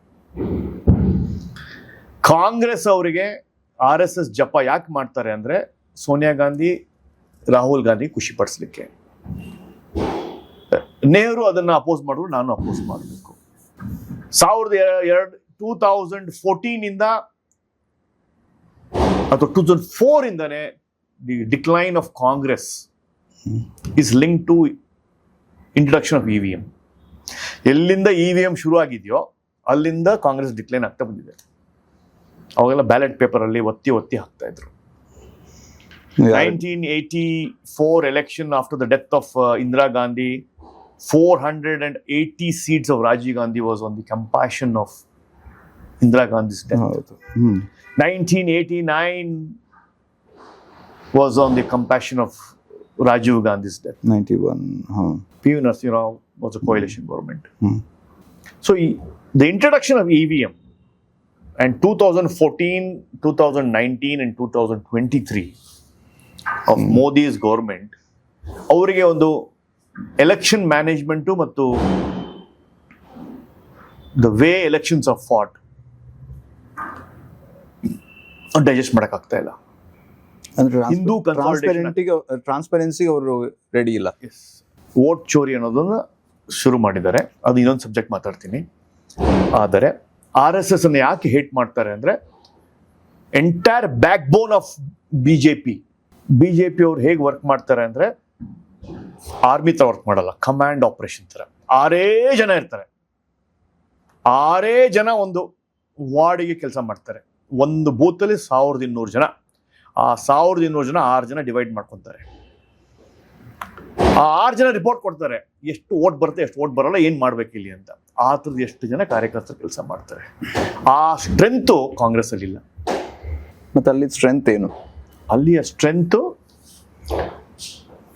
ಕಾಂಗ್ರೆಸ್ ಅವರಿಗೆ RSS ಜಪ ಯಾಕೆ ಮಾಡ್ತಾರೆ ಅಂದ್ರೆ ಸೋನಿಯಾ ಗಾಂಧಿ, ರಾಹುಲ್ ಗಾಂಧಿ ಖುಷಿ ಪಡಿಸ್ಲಿಕ್ಕೆ. ನೆಹರು ಅದನ್ನ ಅಪೋಸ್ ಮಾಡಿದ್ರು, ನಾನು ಅಪೋಸ್ ಮಾಡಬೇಕು. 2014 ಇಂದ ಅಥವಾ 2004 ಇಂದಾನೆ the decline of Congress is link to introduction of EVM. ಎಲ್ಲಿಂದ EVM ಶುರು ಆಗಿದೆಯೋ ಅಲ್ಲಿಂದ ಕಾಂಗ್ರೆಸ್ ಡಿಕ್ಲೈನ್ ಆಗ್ತಾ ಬಂದಿದೆ. ಅವಾಗೆಲ್ಲ ಬ್ಯಾಲೆಟ್ ಪೇಪರ್ ಅಲ್ಲಿ ಒತ್ತಿ ಹಾಕ್ತಾ ಇದ್ರು. 1984 election, after the death of Indira Gandhi, 480 seats of Rajiv Gandhi was on the compassion of Indira Gandhi's death. 1989 was on the compassion of Rajiv Gandhi's death. 91. PV Narasimha Rao was a coalition government. So the introduction of EVM and 2014, 2019 and 2023 of Modi's government, ಅವರಿಗೆ ಒಂದು ಎಲೆಕ್ಷನ್ ಮ್ಯಾನೇಜ್ಮೆಂಟು ಮತ್ತು the way elections of fought digest ಮಾಡೋಕ್ಕಾಗ್ತಾ ಇಲ್ಲ. ಅಂದ್ರೆ ಹಿಂದೂ ಟ್ರಾನ್ಸ್ಪರೆನ್ಸಿ ಅವರು ರೆಡಿ ಇಲ್ಲ. ವೋಟ್ ಚೋರಿ ಅನ್ನೋದನ್ನ ಶುರು ಮಾಡಿದ್ದಾರೆ, ಅದು ಇನ್ನೊಂದು ಸಬ್ಜೆಕ್ಟ್ ಮಾತಾಡ್ತೀನಿ. ಆದರೆ RSS ಅನ್ನು ಯಾಕೆ ಹೇಟ್ ಮಾಡ್ತಾರೆ ಅಂದ್ರೆ entire back bone of BJP ಅವ್ರು ಹೇಗೆ ವರ್ಕ್ ಮಾಡ್ತಾರೆ ಅಂದ್ರೆ ಆರ್ಮಿ ತರ ವರ್ಕ್ ಮಾಡಲ್ಲ, ಕಮಾಂಡ್ ಆಪರೇಷನ್ ತರ. 6 ಜನ ಇರ್ತಾರೆ, 6 ಜನ ಒಂದು ವಾರ್ಡಿಗೆ ಕೆಲಸ ಮಾಡ್ತಾರೆ. ಒಂದು ಬೂತಲ್ಲಿ 1200 ಜನ. ಆ 1200 ಜನ 6 ಜನ ಡಿವೈಡ್ ಮಾಡ್ಕೊತಾರೆ. ಆ 6 ಜನ ರಿಪೋರ್ಟ್ ಕೊಡ್ತಾರೆ, ಎಷ್ಟು ಓಟ್ ಬರುತ್ತೆ, ಎಷ್ಟು ಓಟ್ ಬರಲ್ಲ, ಏನ್ ಮಾಡ್ಬೇಕು ಇಲ್ಲಿ ಅಂತ. ಆ ಥರದ ಎಷ್ಟು ಜನ ಕಾರ್ಯಕರ್ತರು ಕೆಲಸ ಮಾಡ್ತಾರೆ. ಆ ಸ್ಟ್ರೆಂತ್ ಕಾಂಗ್ರೆಸ್ ಅಲ್ಲಿ ಇಲ್ಲ. ಮತ್ತೆ ಅಲ್ಲಿ ಸ್ಟ್ರೆಂತ್ ಏನು? ಅಲ್ಲಿಯ strength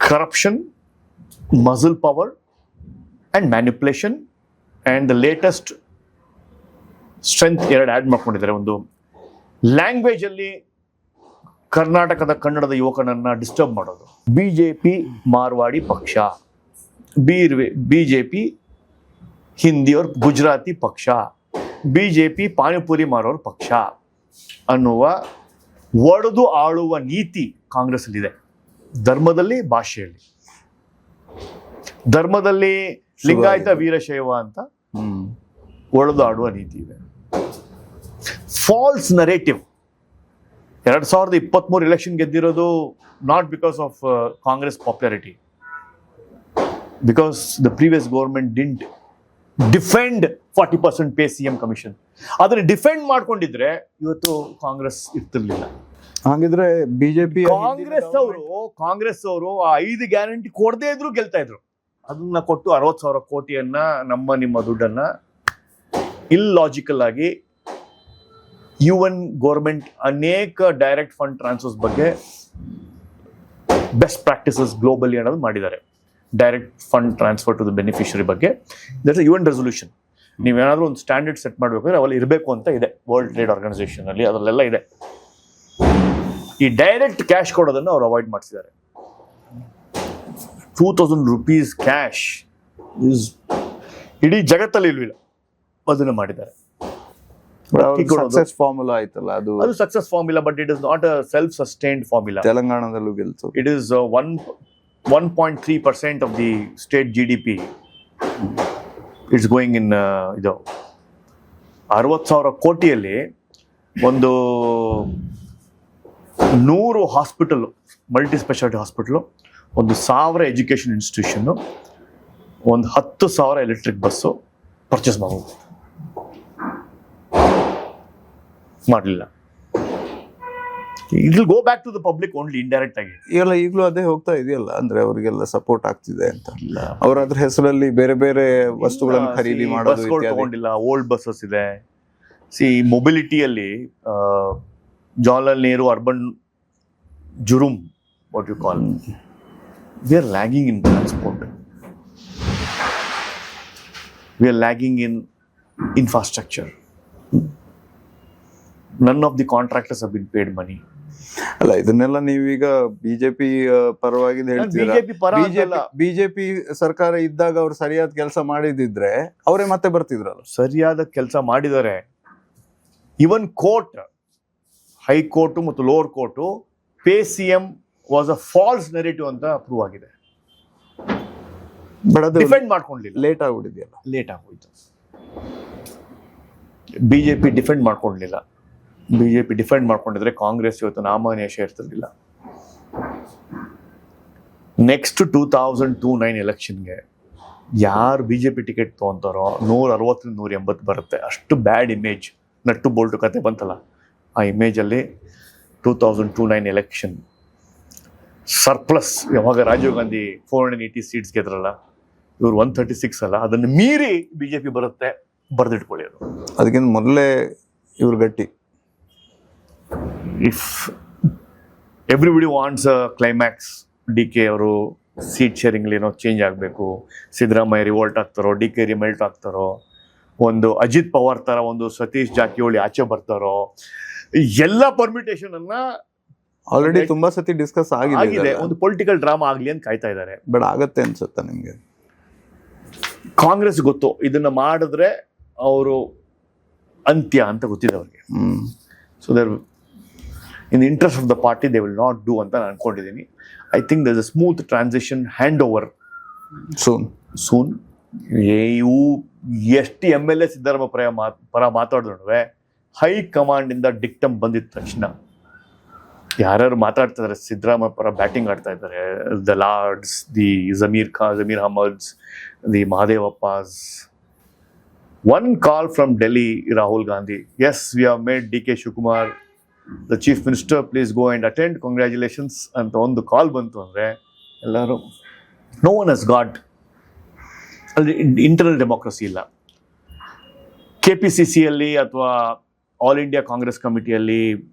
corruption, muscle power and manipulation and the latest strength 2 add ಮಾಡ್ಕೊಂಡಿದ್ದಾರೆ. ಒಂದು ಲ್ಯಾಂಗ್ವೇಜ್ ಅಲ್ಲಿ ಕರ್ನಾಟಕದ ಕನ್ನಡದ ಯುವಕನನ್ನ ಡಿಸ್ಟರ್ಬ್ ಮಾಡೋದು. ಬಿಜೆಪಿ ಮಾರ್ವಾಡಿ ಪಕ್ಷ, ಬಿಜೆಪಿ ಹಿಂದಿ और ಗುಜರಾತಿ ಪಕ್ಷ, ಬಿಜೆಪಿ ಪಾನಿಪುರಿ ಮಾರೋರ್ ಪಕ್ಷ ಅನ್ನುವ ಒಡೆದು ಆಳುವ ನೀತಿ ಕಾಂಗ್ರೆಸ್ ಇದೆ. ಧರ್ಮದಲ್ಲಿ, ಭಾಷೆಯಲ್ಲಿ. ಧರ್ಮದಲ್ಲಿ ಲಿಂಗಾಯತ ವೀರಶೈವ ಅಂತ ಒಡೆದು ಆಡುವ ನೀತಿ ಇದೆ. False narrative. 2023 ಎಲೆಕ್ಷನ್ ಗೆದ್ದಿರೋದು not because of Congress popularity, because the previous government didn't defend 40% pay CM commission. ಅದನ್ನ ಡಿಫೆಂಡ್ ಮಾಡ್ಕೊಂಡಿದ್ರೆ ಇವತ್ತು ಕಾಂಗ್ರೆಸ್ ಇರ್ತಿರ್ಲಿಲ್ಲ. ಹಾಗಿದ್ರೆ ಬಿಜೆಪಿ ಕಾಂಗ್ರೆಸ್ ಅವರು ಆ 5 ಗ್ಯಾರಂಟಿ ಕೊಡದೇ ಇದ್ರು ಗೆಲ್ತಾ ಇದ್ರು. ಅದನ್ನ ಕೊಟ್ಟು 60,000 ಕೋಟಿಯನ್ನ ನಿಮ್ಮ ದುಡ್ಡನ್ನ ಇಲ್ಲಾಜಿಕಲ್ ಆಗಿ UN ಗೌರ್ಮೆಂಟ್ ಅನೇಕ ಡೈರೆಕ್ಟ್ ಫಂಡ್ ಟ್ರಾನ್ಸ್ಫರ್ಸ್ ಬಗ್ಗೆ ಬೆಸ್ಟ್ ಪ್ರಾಕ್ಟೀಸಸ್ ಗ್ಲೋಬಲಿ ಅನ್ನೋದು ಮಾಡಿದ್ದಾರೆ. Direct fund transfer to the beneficiary ಬಗ್ಗೆ ದಟ್ಸ್ UN ರೆಸೊಲ್ಯೂಷನ್. ನೀವೇನಾದ್ರೂ ಒಂದು ಸ್ಟ್ಯಾಂಡರ್ಡ್ ಸೆಟ್ ಮಾಡ್ಬೇಕಾದ್ರೆ ಅವಲ್ಲಿ ಇರಬೇಕು ಅಂತ ಇದೆ ವರ್ಲ್ಡ್ ಟ್ರೇಡ್ ಆರ್ಗನೈಸೇಷನ್ ಅಲ್ಲಿ, ಅದರಲ್ಲೆಲ್ಲ ಇದೆ. ಈ ಡೈರೆಕ್ಟ್ ಕ್ಯಾಶ್ ಕೊಡೋದನ್ನು ಅವ್ರು ಅವಾಯ್ಡ್ ಮಾಡಿಸಿದ್ದಾರೆ. 2,000 rupees ಕ್ಯಾಶ್ ಇಡೀ ಜಗತ್ತಲ್ಲಿ ಇಲ್ವಿಲ್ಲ, ಅದನ್ನ ಮಾಡಿದ್ದಾರೆ. ಸಕ್ಸಸ್ ಫಾರ್ಮುಲಾ ಆಯ್ತಲ್ಲ, ಅದು success formula, but it is not a self sustained formula. ತೆಲಂಗಾಣದಲ್ಲೂ ಗೆಲ್ತು. It is 1.3% of the state GDP. It's going in ಇದು 60,000 ಕೋಟಿಯಲ್ಲಿ ಒಂದು 100 hospital, multi specialty hospital, 1,000 education institution, 10,000 electric bus purchase ಮಾಡಬಹುದು. ಮಾಡಲಿಲ್ಲ. It will go back to the public only indirect ಆಗಿ. ಈಗಲೂ ಅದೇ ಹೋಗ್ತಾ ಇದೆಯಲ್ಲ, ಅಂದ್ರೆ ಅವರಿಗೆಲ್ಲ ಸಪೋರ್ಟ್ ಆಗ್ತಿದೆ ಅಂತ. ಅವ್ರ ಅದ್ರ ಹೆಸರಲ್ಲಿ ಬೇರೆ ಬೇರೆ ವಸ್ತುಗಳನ್ನು ಖರೀದಿ ಮಾಡೋದು ತಗೊಂಡಿಲ್ಲ. ಓಲ್ಡ್ ಬಸ್ಸಸ್ ಇದೆ. ಮೊಬಿಲಿಟಿಯಲ್ಲಿ ಜವಾಹರ್ಲಾಲ್ ನೆಹರು ಅರ್ಬನ್ ಜುರುಮ್, what you call, we are lagging in transport, we are lagging in infrastructure. None of the contractors have been paid money. ಅಲ್ಲ, ಇದನ್ನೆಲ್ಲ ನೀವೀಗ ಬಿಜೆಪಿ ಪರವಾಗಿ ಹೇಳ್ತೀರಾ. ಬಿಜೆಪಿ ಸರ್ಕಾರ ಇದ್ದಾಗ ಅವ್ರು ಸರಿಯಾದ ಕೆಲಸ ಮಾಡಿದಿದ್ರೆ ಅವರೇ ಮತ್ತೆ ಬರ್ತಿದ್ರಲ್ಲ. ಸರಿಯಾದ ಕೆಲಸ ಮಾಡಿದ್ದಾರೆ. ಇವನ್ ಕೋರ್ಟ್, ಹೈಕೋರ್ಟ್ ಮತ್ತು lower court pay CM was a false narrative ಅಂತ ಪ್ರೂವ್ ಆಗಿದೆ. ಬಟ್ ಅದು ಡಿಫೆಂಡ್ ಮಾಡ್ಕೊಂಡಿಲ್ಲ. ಲೇಟ್ ಆಗೋಯ್ತು. ಬಿಜೆಪಿ ಡಿಫೆಂಡ್ ಮಾಡ್ಕೊಂಡಿಲ್ಲ. ಬಿಜೆಪಿ ಡಿಫೆಂಡ್ ಮಾಡ್ಕೊಂಡಿದ್ರೆ ಕಾಂಗ್ರೆಸ್ ಇವತ್ತು ನಾಮನೇಷ ಇರ್ತಿರ್ಲಿಲ್ಲ. ನೆಕ್ಸ್ಟ್ 2029 ಎಲೆಕ್ಷನ್ಗೆ ಯಾರು ಬಿಜೆಪಿ ಟಿಕೆಟ್ ತಗೊಂತಾರೋ 160-180 ಬರುತ್ತೆ. ಅಷ್ಟು ಬ್ಯಾಡ್ ಇಮೇಜ್, ನಟ್ಟು ಬೋಲ್ಟು ಕತೆ ಬಂತಲ್ಲ, ಆ ಇಮೇಜಲ್ಲಿ 2029 ಎಲೆಕ್ಷನ್ ಸರ್ಪ್ಲಸ್. ಯಾವಾಗ ರಾಜೀವ್ ಗಾಂಧಿ 480 ಸೀಟ್ಸ್ ಗೆದ್ರಲ್ಲ, ಇವ್ರು 136 ಅಲ್ಲ, ಅದನ್ನು ಮೀರಿ ಬಿಜೆಪಿ ಬರುತ್ತೆ. ಬರೆದಿಟ್ಕೊಳ್ಳಿ. ಅದು ಅದಕ್ಕಿಂತ ಮೊದಲೇ ಇವ್ರು ಗಟ್ಟಿ. If everybody wants a climax, DK ಅವರು ಸೀಟ್ ಶೇರಿಂಗ್ಲಿ ಏನೋ ಚೇಂಜ್ ಆಗಬೇಕು, ಸಿದ್ದರಾಮಯ್ಯ ರಿವೋಲ್ಟ್ ಆಗ್ತಾರೋ, DK ರಿಮೆಲ್ಟ್ ಆಗ್ತಾರೋ, ಒಂದು ಅಜಿತ್ ಪವಾರ್ ತರ ಒಂದು ಸತೀಶ್ ಜಾರಕಿಹೊಳಿ ಆಚೆ ಬರ್ತಾರೋ, ಎಲ್ಲ ಪರ್ಮಿಟೇಷನ್ ಅನ್ನ ಆಲ್ರೆಡಿ ತುಂಬಾ ಸತಿ ಡಿಸ್ಕಸ್ ಆಗಿದೆ. ಒಂದು ಪೊಲಿಟಿಕಲ್ ಡ್ರಾಮಾ ಆಗ್ಲಿ ಅಂತ ಕಾಯ್ತಾ ಇದ್ದಾರೆ. ಬಟ್ ಆಗತ್ತೆ ಅನ್ಸುತ್ತಾ ನಿಮ್ಗೆ? ಕಾಂಗ್ರೆಸ್ ಗೊತ್ತು ಇದನ್ನ ಮಾಡಿದ್ರೆ ಅವರು ಅಂತ್ಯ ಅಂತ ಗೊತ್ತಿದೆ ಅವ್ರಿಗೆ. So there in the interest of the party they will not do ಅಂತ ನಾನು ಅನ್ಕೊಂಡಿದ್ದೀನಿ. I think there is a smooth transition hand over soon. ಇವು ಎಷ್ಟು MLA ಸಿದ್ದರಾಮಯ್ಯ ಪರ ಮಾತಾಡಿದ್ರು ಹೈಕಮಾಂಡ್ ಇಂದ ಡಿಕ್ಟಮ್ ಬಂದಿದ ತಕ್ಷಣ ಯಾರ್ಯಾರು ಮಾತಾಡ್ತಾ ಇದಾರೆ, ಸಿದ್ದರಾಮಯ್ಯ ಪರ ಬ್ಯಾಟಿಂಗ್ ಆಡ್ತಾ ಇದ್ದಾರೆ. The lords, the Zameer Ahmeds, the Mahadevappas. One call from Delhi, Rahul Gandhi. Yes, we have made DK Shivakumar the chief minister. Please go and attend. Congratulations. And on the call bantu andre ellaru, no one has got internal democracy illa. KPCC alli athwa All India Congress Committee alli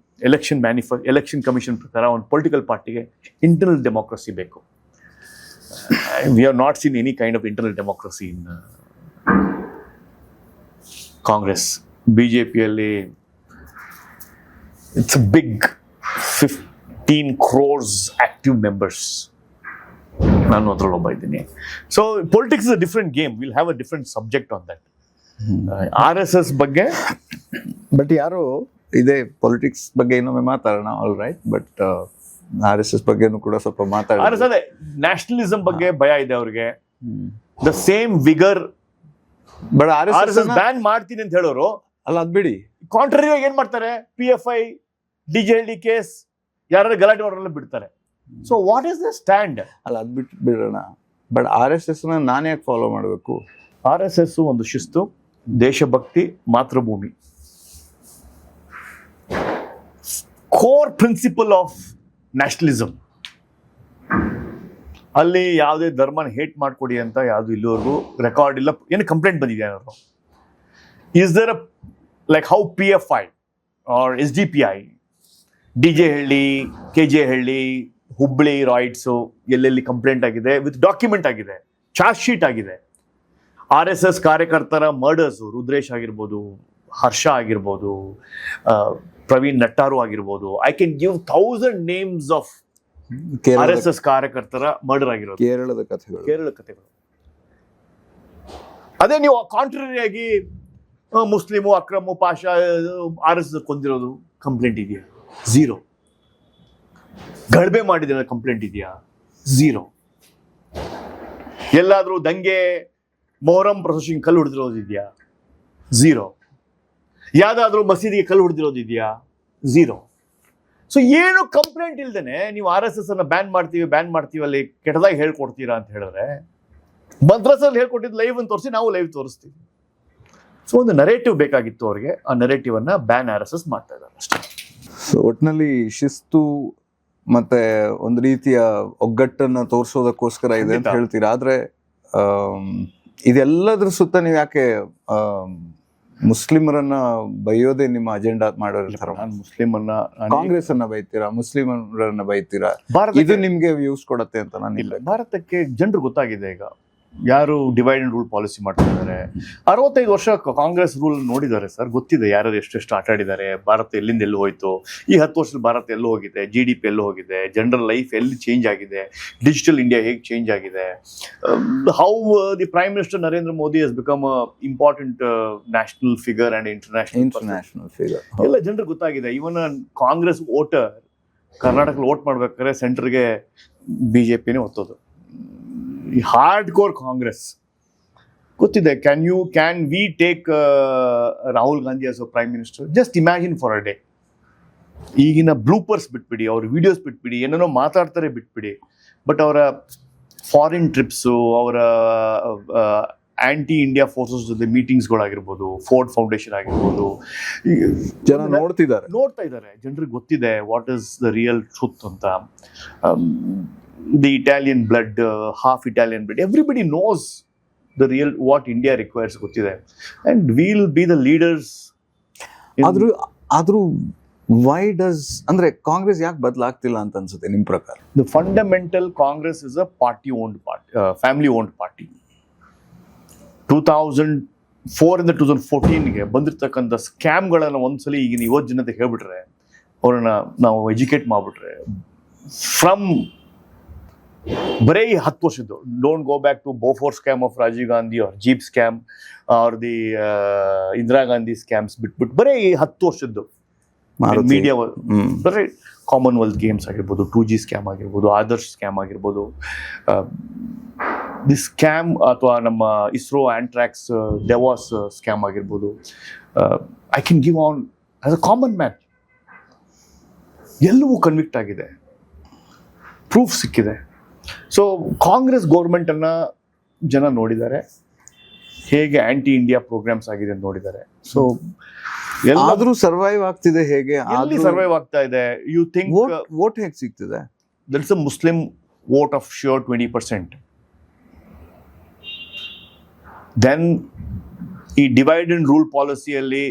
election commission prakara one political party ge internal democracy beku. We have not seen any kind of internal democracy in Congress. ಬಿಜೆಪಿಯಲ್ಲಿ It's a big 15 crores active members. ನಾನು ಅದ್ರಲ್ಲಿ ಒಬ್ಬ ಇದ್ದೀನಿ. So politics is a different game. Will have a different subject on that. RSS ಬಗ್ಗೆ ಬಟ್ ಯಾರು ಇದೇ ಪೊಲಿಟಿಕ್ಸ್ ಬಗ್ಗೆ ಇನ್ನೊಮ್ಮೆ ಮಾತಾಡೋಣ, ಆಲ್ ರೈಟ್. ಬಟ್ RSS ಬಗ್ಗೆನೂ ಕೂಡ ಸ್ವಲ್ಪ RSS ಅದೇ ನ್ಯಾಷನಲಿಸಂ ಬಗ್ಗೆ ಭಯ ಇದೆ ಅವ್ರಿಗೆ. The same vigour but RSS ban ಮಾಡ್ತೀನಿ ಅಂತ ಹೇಳೋರು ಅಲ್ಲ, ಅದ್ ಬಿಡಿ. ಕಾಂಟ್ರರಿ ಏನ್ ಮಾಡ್ತಾರೆ, PFI DJLD ಕೇಸ್ ಯಾರು ಗಲಾಟೆ ಮಾಡೋರೆಲ್ಲ ಬಿಡ್ತಾರೆ. So what is the stand? ಅಲ್ಲ, ಅದ್ ಬಿಟ್ಟು ಬಿಡೋಣ. ಬಟ್ RSS ನ ನಾನು ಯಾಕೆ ಫಾಲೋ ಮಾಡಬೇಕು? RSS ಒಂದು ಶಿಸ್ತು, ದೇಶಭಕ್ತಿ, ಮಾತೃಭೂಮಿ. Core principle of nationalism. ಅಲ್ಲಿ ಯಾವುದೇ ಧರ್ಮನ ಹೇಟ್ ಮಾಡ್ಕೊಡಿ ಅಂತ ಯಾವುದು ಇಲ್ಲಿವರೆಗೂ ರೆಕಾರ್ಡ್ ಇಲ್ಲ. ಏನು ಕಂಪ್ಲೇಂಟ್ ಬಂದಿದೆ ಅವರು? Is there like how PFI or SDPI, DJ ಹಳ್ಳಿ, KJ ಹಳ್ಳಿ, ಹುಬ್ಳಿ ರಾಯ್ಡ್ಸು ಎಲ್ಲೆಲ್ಲಿ ಕಂಪ್ಲೇಂಟ್ ಆಗಿದೆ, ವಿತ್ ಡಾಕ್ಯುಮೆಂಟ್ ಆಗಿದೆ, ಚಾರ್ಜ್ ಶೀಟ್ ಆಗಿದೆ. RSS ಕಾರ್ಯಕರ್ತರ ಮರ್ಡರ್ಸು, ರುದ್ರೇಶ್ ಆಗಿರ್ಬೋದು, ಹರ್ಷ ಆಗಿರ್ಬೋದು, ಪ್ರವೀಣ್ ನಟ್ಟಾರು ಆಗಿರ್ಬೋದು. I can give 1000 names of RSS ಕಾರ್ಯಕರ್ತರ ಮರ್ಡರ್ ಆಗಿರೋದು. ಕೇರಳದ ಕಥೆಗಳು. ಅದೇ ನೀವು ಕಾಂಟ್ರರಿ ಆಗಿ ಮುಸ್ಲಿಮು, ಅಕ್ರಮು, ಪಾಷಾ, RSS ಕೊಂದಿರೋದು ಕಂಪ್ಲೇಂಟ್ ಇದೆಯಾ? ಝೀರೋ. ಗಡ್ಬೆ ಮಾಡಿದ ಕಂಪ್ಲೇಂಟ್ ಇದೆಯಾ? ಝೀರೋ. ಎಲ್ಲಾದ್ರೂ ದಂಗೆ, ಮೊಹರಂ ಪ್ರೊಸೆಷನ್ ಕಲ್ಲು ಹೊಡೆದಿರೋದು ಇದೆಯಾ? ಝೀರೋ. ಯಾವ್ದಾದ್ರೂ ಮಸೀದಿಗೆ ಕಲ್ಲು ಹೊಡೆದಿರೋದು ಇದೆಯಾ? ಝೀರೋ. ಸೊ ಏನು ಕಂಪ್ಲೇಂಟ್ ಇಲ್ದೇನೆ ನೀವು RSS ಅನ್ನ ಬ್ಯಾನ್ ಮಾಡ್ತೀವಿ ಅಲ್ಲಿ ಕೆಟ್ಟದಾಗಿ ಹೇಳ್ಕೊಡ್ತೀರಾ ಅಂತ ಹೇಳಿದ್ರೆ, ಮದ್ರಸಲ್ಲಿ ಹೇಳ್ಕೊಟ್ಟಿದ್ದು ಲೈವ್ ಅಂತ ತೋರಿಸಿ ನಾವು ಲೈವ್ ತೋರಿಸ್ತೀವಿ. ಸೊ ಒಂದು ನರೇಟಿವ್ ಬೇಕಾಗಿತ್ತು ಅವ್ರಿಗೆ. ಆ ನರೇಟಿವ್ ಅನ್ನ ಬ್ಯಾನ್ RSS ಮಾಡ್ತಾ ಇದ್ದಾರೆ ಅಷ್ಟೇ. ಸೊ ಒಟ್ಟಿನಲ್ಲಿ ಶಿಸ್ತು ಮತ್ತೆ ಒಂದು ರೀತಿಯ ಒಗ್ಗಟ್ಟನ್ನ ತೋರಿಸೋದಕ್ಕೋಸ್ಕರ ಇದೆ ಅಂತ ಹೇಳ್ತೀರಾ. ಆದ್ರೆ ಇದೆಲ್ಲದ್ರ ಸುತ್ತ ನೀವು ಯಾಕೆ ಮುಸ್ಲಿಮರನ್ನ ಬೈಯೋದೇ ನಿಮ್ಮ ಅಜೆಂಡಾ ಮಾಡೋರಿರ್ತಾರ? ನಾನು ಮುಸ್ಲಿಮನ್ನ, ಕಾಂಗ್ರೆಸ್ ಅನ್ನ ಬೈತೀರಾ, ಮುಸ್ಲಿಮರನ್ನ ಬೈತೀರಾ, ಇದು ನಿಮ್ಗೆ ವ್ಯೂಸ್ ಕೊಡತ್ತೆ ಅಂತ ನಾನು ಇಲ್ಲ. ಭಾರತಕ್ಕೆ ಜನರು ಗೊತ್ತಾಗಿದೆ ಈಗ ಯಾರು ಡಿವೈಡ್ ಅಂಡ್ ರೂಲ್ ಪಾಲಿಸಿ ಮಾಡ್ತಾ ಇದ್ದಾರೆ. 65 ವರ್ಷ ಕಾಂಗ್ರೆಸ್ ರೂಲ್ ನೋಡಿದ್ದಾರೆ ಸರ್, ಗೊತ್ತಿದೆ ಯಾರು ಎಷ್ಟೆಷ್ಟು ಆಟ ಆಡಿದ್ದಾರೆ, ಭಾರತ ಎಲ್ಲಿಂದ ಎಲ್ಲೂ ಹೋಯ್ತು, ಈ 10 ವರ್ಷದಲ್ಲಿ ಭಾರತ ಎಲ್ಲೂ ಹೋಗಿದೆ, GDP ಎಲ್ಲೂ ಹೋಗಿದೆ, ಜನರಲ್ ಲೈಫ್ ಎಲ್ಲಿ ಚೇಂಜ್ ಆಗಿದೆ, ಡಿಜಿಟಲ್ ಇಂಡಿಯಾ ಹೇಗೆ ಚೇಂಜ್ ಆಗಿದೆ, how the prime minister Narendra Modi has become a important national figure and international figure. ಎಲ್ಲ ಜನರಿಗೆ ಗೊತ್ತಾಗಿದೆ. ಇವನ್ ಕಾಂಗ್ರೆಸ್ ವೋಟರ್ ಕರ್ನಾಟಕದಲ್ಲಿ ವೋಟ್ ಮಾಡ್ಬೇಕಾದ್ರೆ ಸೆಂಟರ್ಗೆ BJPನೇ ಒತ್ತೋದು. ಹಾರ್ಡ್ ಕೋರ್ ಕಾಂಗ್ರೆಸ್ ಗೊತ್ತಿದೆ. Can we take Rahul Gandhi as a prime minister? Just imagine for a day. ಈಗಿನ ಬ್ಲೂಪರ್ಸ್ ಬಿಟ್ಬಿಡಿ, ಅವ್ರ ವಿಡಿಯೋಸ್ ಬಿಟ್ಬಿಡಿ, ಏನೇನೋ ಮಾತಾಡ್ತಾರೆ ಬಿಟ್ಬಿಡಿ, ಬಟ್ ಅವರ ಫಾರಿನ್ ಟ್ರಿಪ್ಸು, ಅವರ ಆಂಟಿ ಇಂಡಿಯಾ ಫೋರ್ಸಸ್ ಜೊತೆ ಮೀಟಿಂಗ್ಸ್ಗಳಾಗಿರ್ಬೋದು, ಫೋರ್ಡ್ ಫೌಂಡೇಶನ್ ಆಗಿರ್ಬೋದು, ಜನ ನೋಡ್ತಾ ಇದ್ದಾರೆ. ಜನರಿಗೆ ಗೊತ್ತಿದೆ what is the real truth ಅಂತ. The Italian blood, half Italian blood, everybody knows the real what India requires ಗೊತ್ತಿದೆ. And we'll be the leaders. ಆದ್ರೂ why does ಅಂದ್ರೆ ಕಾಂಗ್ರೆಸ್ ಯಾಕೆ ಬದಲಾಗ್ತಿಲ್ಲ ಅಂತ ಅನ್ಸುತ್ತೆ ನಿಮ್ ಪ್ರಕಾರ? The fundamental Congress is a party owned party, family owned party. 2004 ಇಂದ 2014ಗೆ ಬಂದಿರತಕ್ಕಂಥ ಸ್ಕ್ಯಾಮ್ಗಳನ್ನ ಒಂದ್ಸಲಿ ಈಗಿನ ಯುವ ಜನತೆ ಹೇಳ್ಬಿಟ್ರೆ, ಅವ್ರನ್ನ ನಾವು ಎಜುಕೇಟ್ ಮಾಡ್ಬಿಟ್ರೆ, ಫ್ರಮ್ ಬರೀ 10 ವರ್ಷದ್ದು, don't go back to Bofors scam of Rajiv Gandhi or jeep scam or the Indira Gandhi scams ಬಿಟ್ಬಿಟ್ಟು ಬರೀ 10 ವರ್ಷದ್ದು ಮೀಡಿಯಾ, ಬರೀ ಕಾಮನ್ವೆಲ್ತ್ ಗೇಮ್ಸ್ ಆಗಿರ್ಬೋದು, 2G ಸ್ಕ್ಯಾಮ್ ಆಗಿರ್ಬೋದು, ಆದರ್ಶ್ ಸ್ಕ್ಯಾಮ್ ಆಗಿರ್ಬೋದು, ದಿ ಸ್ಕ್ಯಾಮ್ ಅಥವಾ ನಮ್ಮ ಇಸ್ರೋ ಆಂಟ್ರಾಕ್ಸ್ ಡೆವಾಸ್ ಸ್ಕ್ಯಾಮ್ ಆಗಿರ್ಬೋದು. I can give on as a common man. ಎಲ್ಲವೂ ಕನ್ವಿಕ್ಟ್ ಆಗಿದೆ, ಪ್ರೂಫ್ ಸಿಕ್ಕಿದೆ. ಸೊ ಕಾಂಗ್ರೆಸ್ ಗೌರ್ಮೆಂಟ್ ಅನ್ನ ಜನ ನೋಡಿದ್ದಾರೆ, ಹೇಗೆ ಆಂಟಿ ಇಂಡಿಯಾ ಪ್ರೋಗ್ರಾಮ್ಸ್ ಆಗಿದೆ ಅಂತ ನೋಡಿದ್ದಾರೆ. ಸೊ ಎಲ್ಲಾದ್ರೂ ಸರ್ವೈವ್ ಆಗ್ತಿದೆ. ಹೇಗೆ ಸರ್ವೈವ್ ಆಗ್ತಾ ಇದೆ? ಯು ಥಿಂಕ್ ವೋಟ್ ಹೇಗೆ ಸಿಗ್ತಿದೆ? That's a Muslim vote of sure 20%. Then ಈ ಡಿವೈಡ್ ಅಂಡ್ ರೂಲ್ ಪಾಲಿಸಿಯಲ್ಲಿ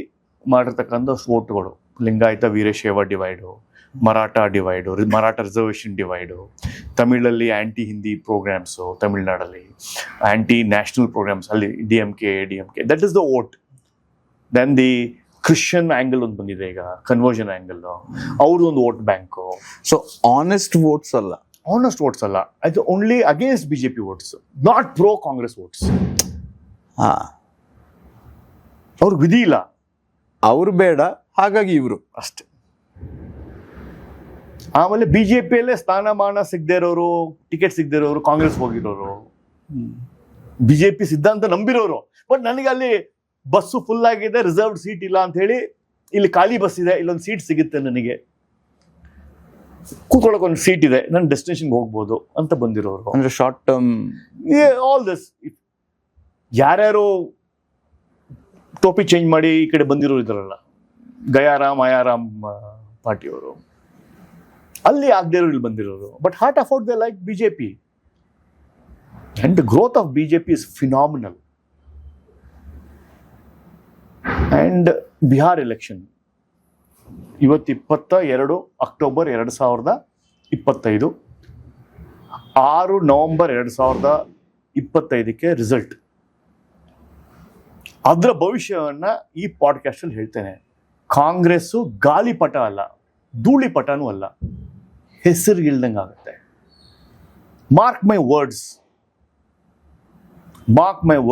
ಮಾಡಿರ್ತಕ್ಕಂಥ ವೋಟ್ಗಳು, Lingayat Veerashaiva divide, Maratha divide, Maratha reservation divide, ತಮಿಳಲ್ಲಿ ಆಂಟಿ ಹಿಂದಿ ಪ್ರೋಗ್ರಾಮ್ಸು, ತಮಿಳ್ನಾಡಲ್ಲಿ ಆಂಟಿ ನ್ಯಾಷನಲ್ ಪ್ರೋಗ್ರಾಮ್ಸ್, ಅಲ್ಲಿ DMK, that is the vote. Then the Christian angle ಒಂದು ಬಂದಿದೆ ಈಗ, ಕನ್ವರ್ಷನ್ ಆಂಗಲ್, ಅವ್ರದ್ದು ಒಂದು vote bank. So honest votes ಅಲ್ಲ, ಆನೆಸ್ಟ್ ವೋಟ್ಸ್ ಅಲ್ಲ, ಅದು only against BJP votes, not pro Congress votes. ಹಾ, ಅವ್ರಿಗೆ ವಿಧಿ ಇಲ್ಲ, ಅವ್ರು ಬೇಡ, ಹಾಗಾಗಿ ಇವರು ಅಷ್ಟೇ. ಆಮೇಲೆ ಬಿಜೆಪಿಯಲ್ಲೇ ಸ್ಥಾನಮಾನ ಸಿಗದೆ ಇರೋರು, ಟಿಕೆಟ್ ಸಿಗದೆ ಇರೋರು, ಕಾಂಗ್ರೆಸ್ ಹೋಗಿರೋರು, ಬಿಜೆಪಿ ಸಿದ್ಧಾಂತ ನಂಬಿರೋರು. ಬಟ್ ನನಗೆ ಅಲ್ಲಿ ಬಸ್ಸು ಫುಲ್ ಆಗಿದೆ, ರಿಸರ್ವ್ಡ್ ಸೀಟ್ ಇಲ್ಲ ಅಂತ ಹೇಳಿ, ಇಲ್ಲಿ ಖಾಲಿ ಬಸ್ ಇದೆ, ಇಲ್ಲೊಂದು ಸೀಟ್ ಸಿಗುತ್ತೆ ನನಗೆ, ಕೂತ್ಕೊಳ್ಳೋಕೆ ಒಂದು ಸೀಟ್ ಇದೆ, ನನ್ನ ಡೆಸ್ಟಿನೇಷನ್ಗೆ ಹೋಗ್ಬೋದು ಅಂತ ಬಂದಿರೋರು. ಅಂದ್ರೆ ಶಾರ್ಟ್ ಟರ್ಮ್ ಆಲ್ ದಿಸ್. ಯಾರ್ಯಾರು ಟೋಪಿ ಚೇಂಜ್ ಮಾಡಿ ಈ ಕಡೆ ಬಂದಿರೋರು ಇದ್ರಲ್ಲ, ಗಯಾರಾಮ್ ಅಯಾರಾಮ್ ಪಾರ್ಟಿಯವರು, ಅಲ್ಲಿ ಆಗದೆ ಇರೋ ಇಲ್ಲಿ ಬಂದಿರೋರು. But heart of out they like BJP and the growth of BJP is phenomenal. And Bihar election ಇವತ್ತು 22 ಅಕ್ಟೋಬರ್ 2025, 6 ನವೆಂಬರ್ 2025ಕ್ಕೆ ರಿಸಲ್ಟ್. ಅದರ ಭವಿಷ್ಯವನ್ನ ಈ ಪಾಡ್ಕಾಸ್ಟ್ ಅಲ್ಲಿ ಹೇಳ್ತೇನೆ. ಕಾಂಗ್ರೆಸ್ಸು ಗಾಳಿಪಟ ಅಲ್ಲ, ಧೂಳಿಪಟನೂ ಅಲ್ಲ, ಹೆಸರಿಗಿಲ್ದಂಗೆ ಆಗುತ್ತೆ. Mark my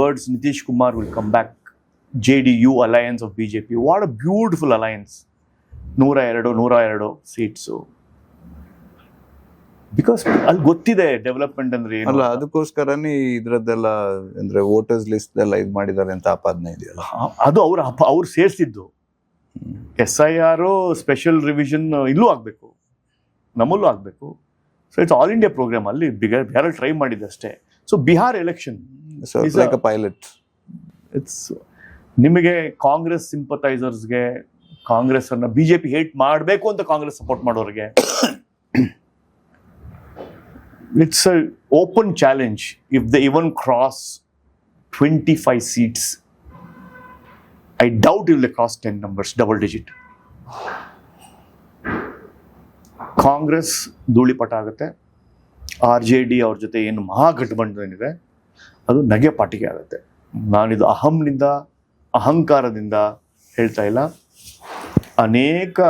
words, Nitish Kumar will come back. JDU alliance of BJP, what a beautiful alliance. 102 seats. Because ಅಲ್ಲಿ ಗೊತ್ತಿದೆ ಡೆವಲಪ್ಮೆಂಟ್ ಅಂದ್ರೆ ಏನು. ಅಲ್ಲ, ಅದಕ್ಕೋಸ್ಕರನೇ ಇದ್ರದ್ದೆಲ್ಲ ಅಂದ್ರೆ ವೋಟರ್ಸ್ ಲಿಸ್ಟ್ ಎಲ್ಲ ಇದು ಮಾಡಿದ್ದಾರೆ ಅಂತ ಆಪಾದನೆ ಇದೆಯಲ್ಲ. ಅದು ಅವ್ರು ಸೇರಿಸಿದ್ದು. SIR ಸ್ಪೆಷಲ್ ರಿವಿಷನ್ ಇಲ್ಲೂ ಆಗ್ಬೇಕು, ನಮ್ಮಲ್ಲೂ ಆಗ್ಬೇಕು. So it's all India programme. ಅಲ್ಲಿ ಬಿಹಾರಲ್ಲಿ ಟ್ರೈ ಮಾಡಿದೆ ಅಷ್ಟೇ. So Bihar election like a pilot. It's ನಿಮಗೆ ಕಾಂಗ್ರೆಸ್ ಸಿಂಪಥೈಸರ್ಸ್ಗೆ, ಕಾಂಗ್ರೆಸ್ ಅನ್ನ ಬಿಜೆಪಿ ಹೇಟ್ ಮಾಡಬೇಕು ಅಂತ ಕಾಂಗ್ರೆಸ್ ಸಪೋರ್ಟ್ ಮಾಡೋರಿಗೆ, it's a open challenge. If they even cross 25 seats, I doubt will they cross 10 numbers, double digit. Congress ಧೂಳಿಪಟ ಆಗುತ್ತೆ. RJD ಅವ್ರ ಜೊತೆ ಏನು ಮಹಾಗಠಬಂಧನ ಏನಿದೆ ಅದು ನಗೆ ಪಾಟಿಗೆ ಆಗುತ್ತೆ. ನಾನಿದು ಅಹಂಕಾರದಿಂದ ಹೇಳ್ತಾ ಇಲ್ಲ. ಅನೇಕ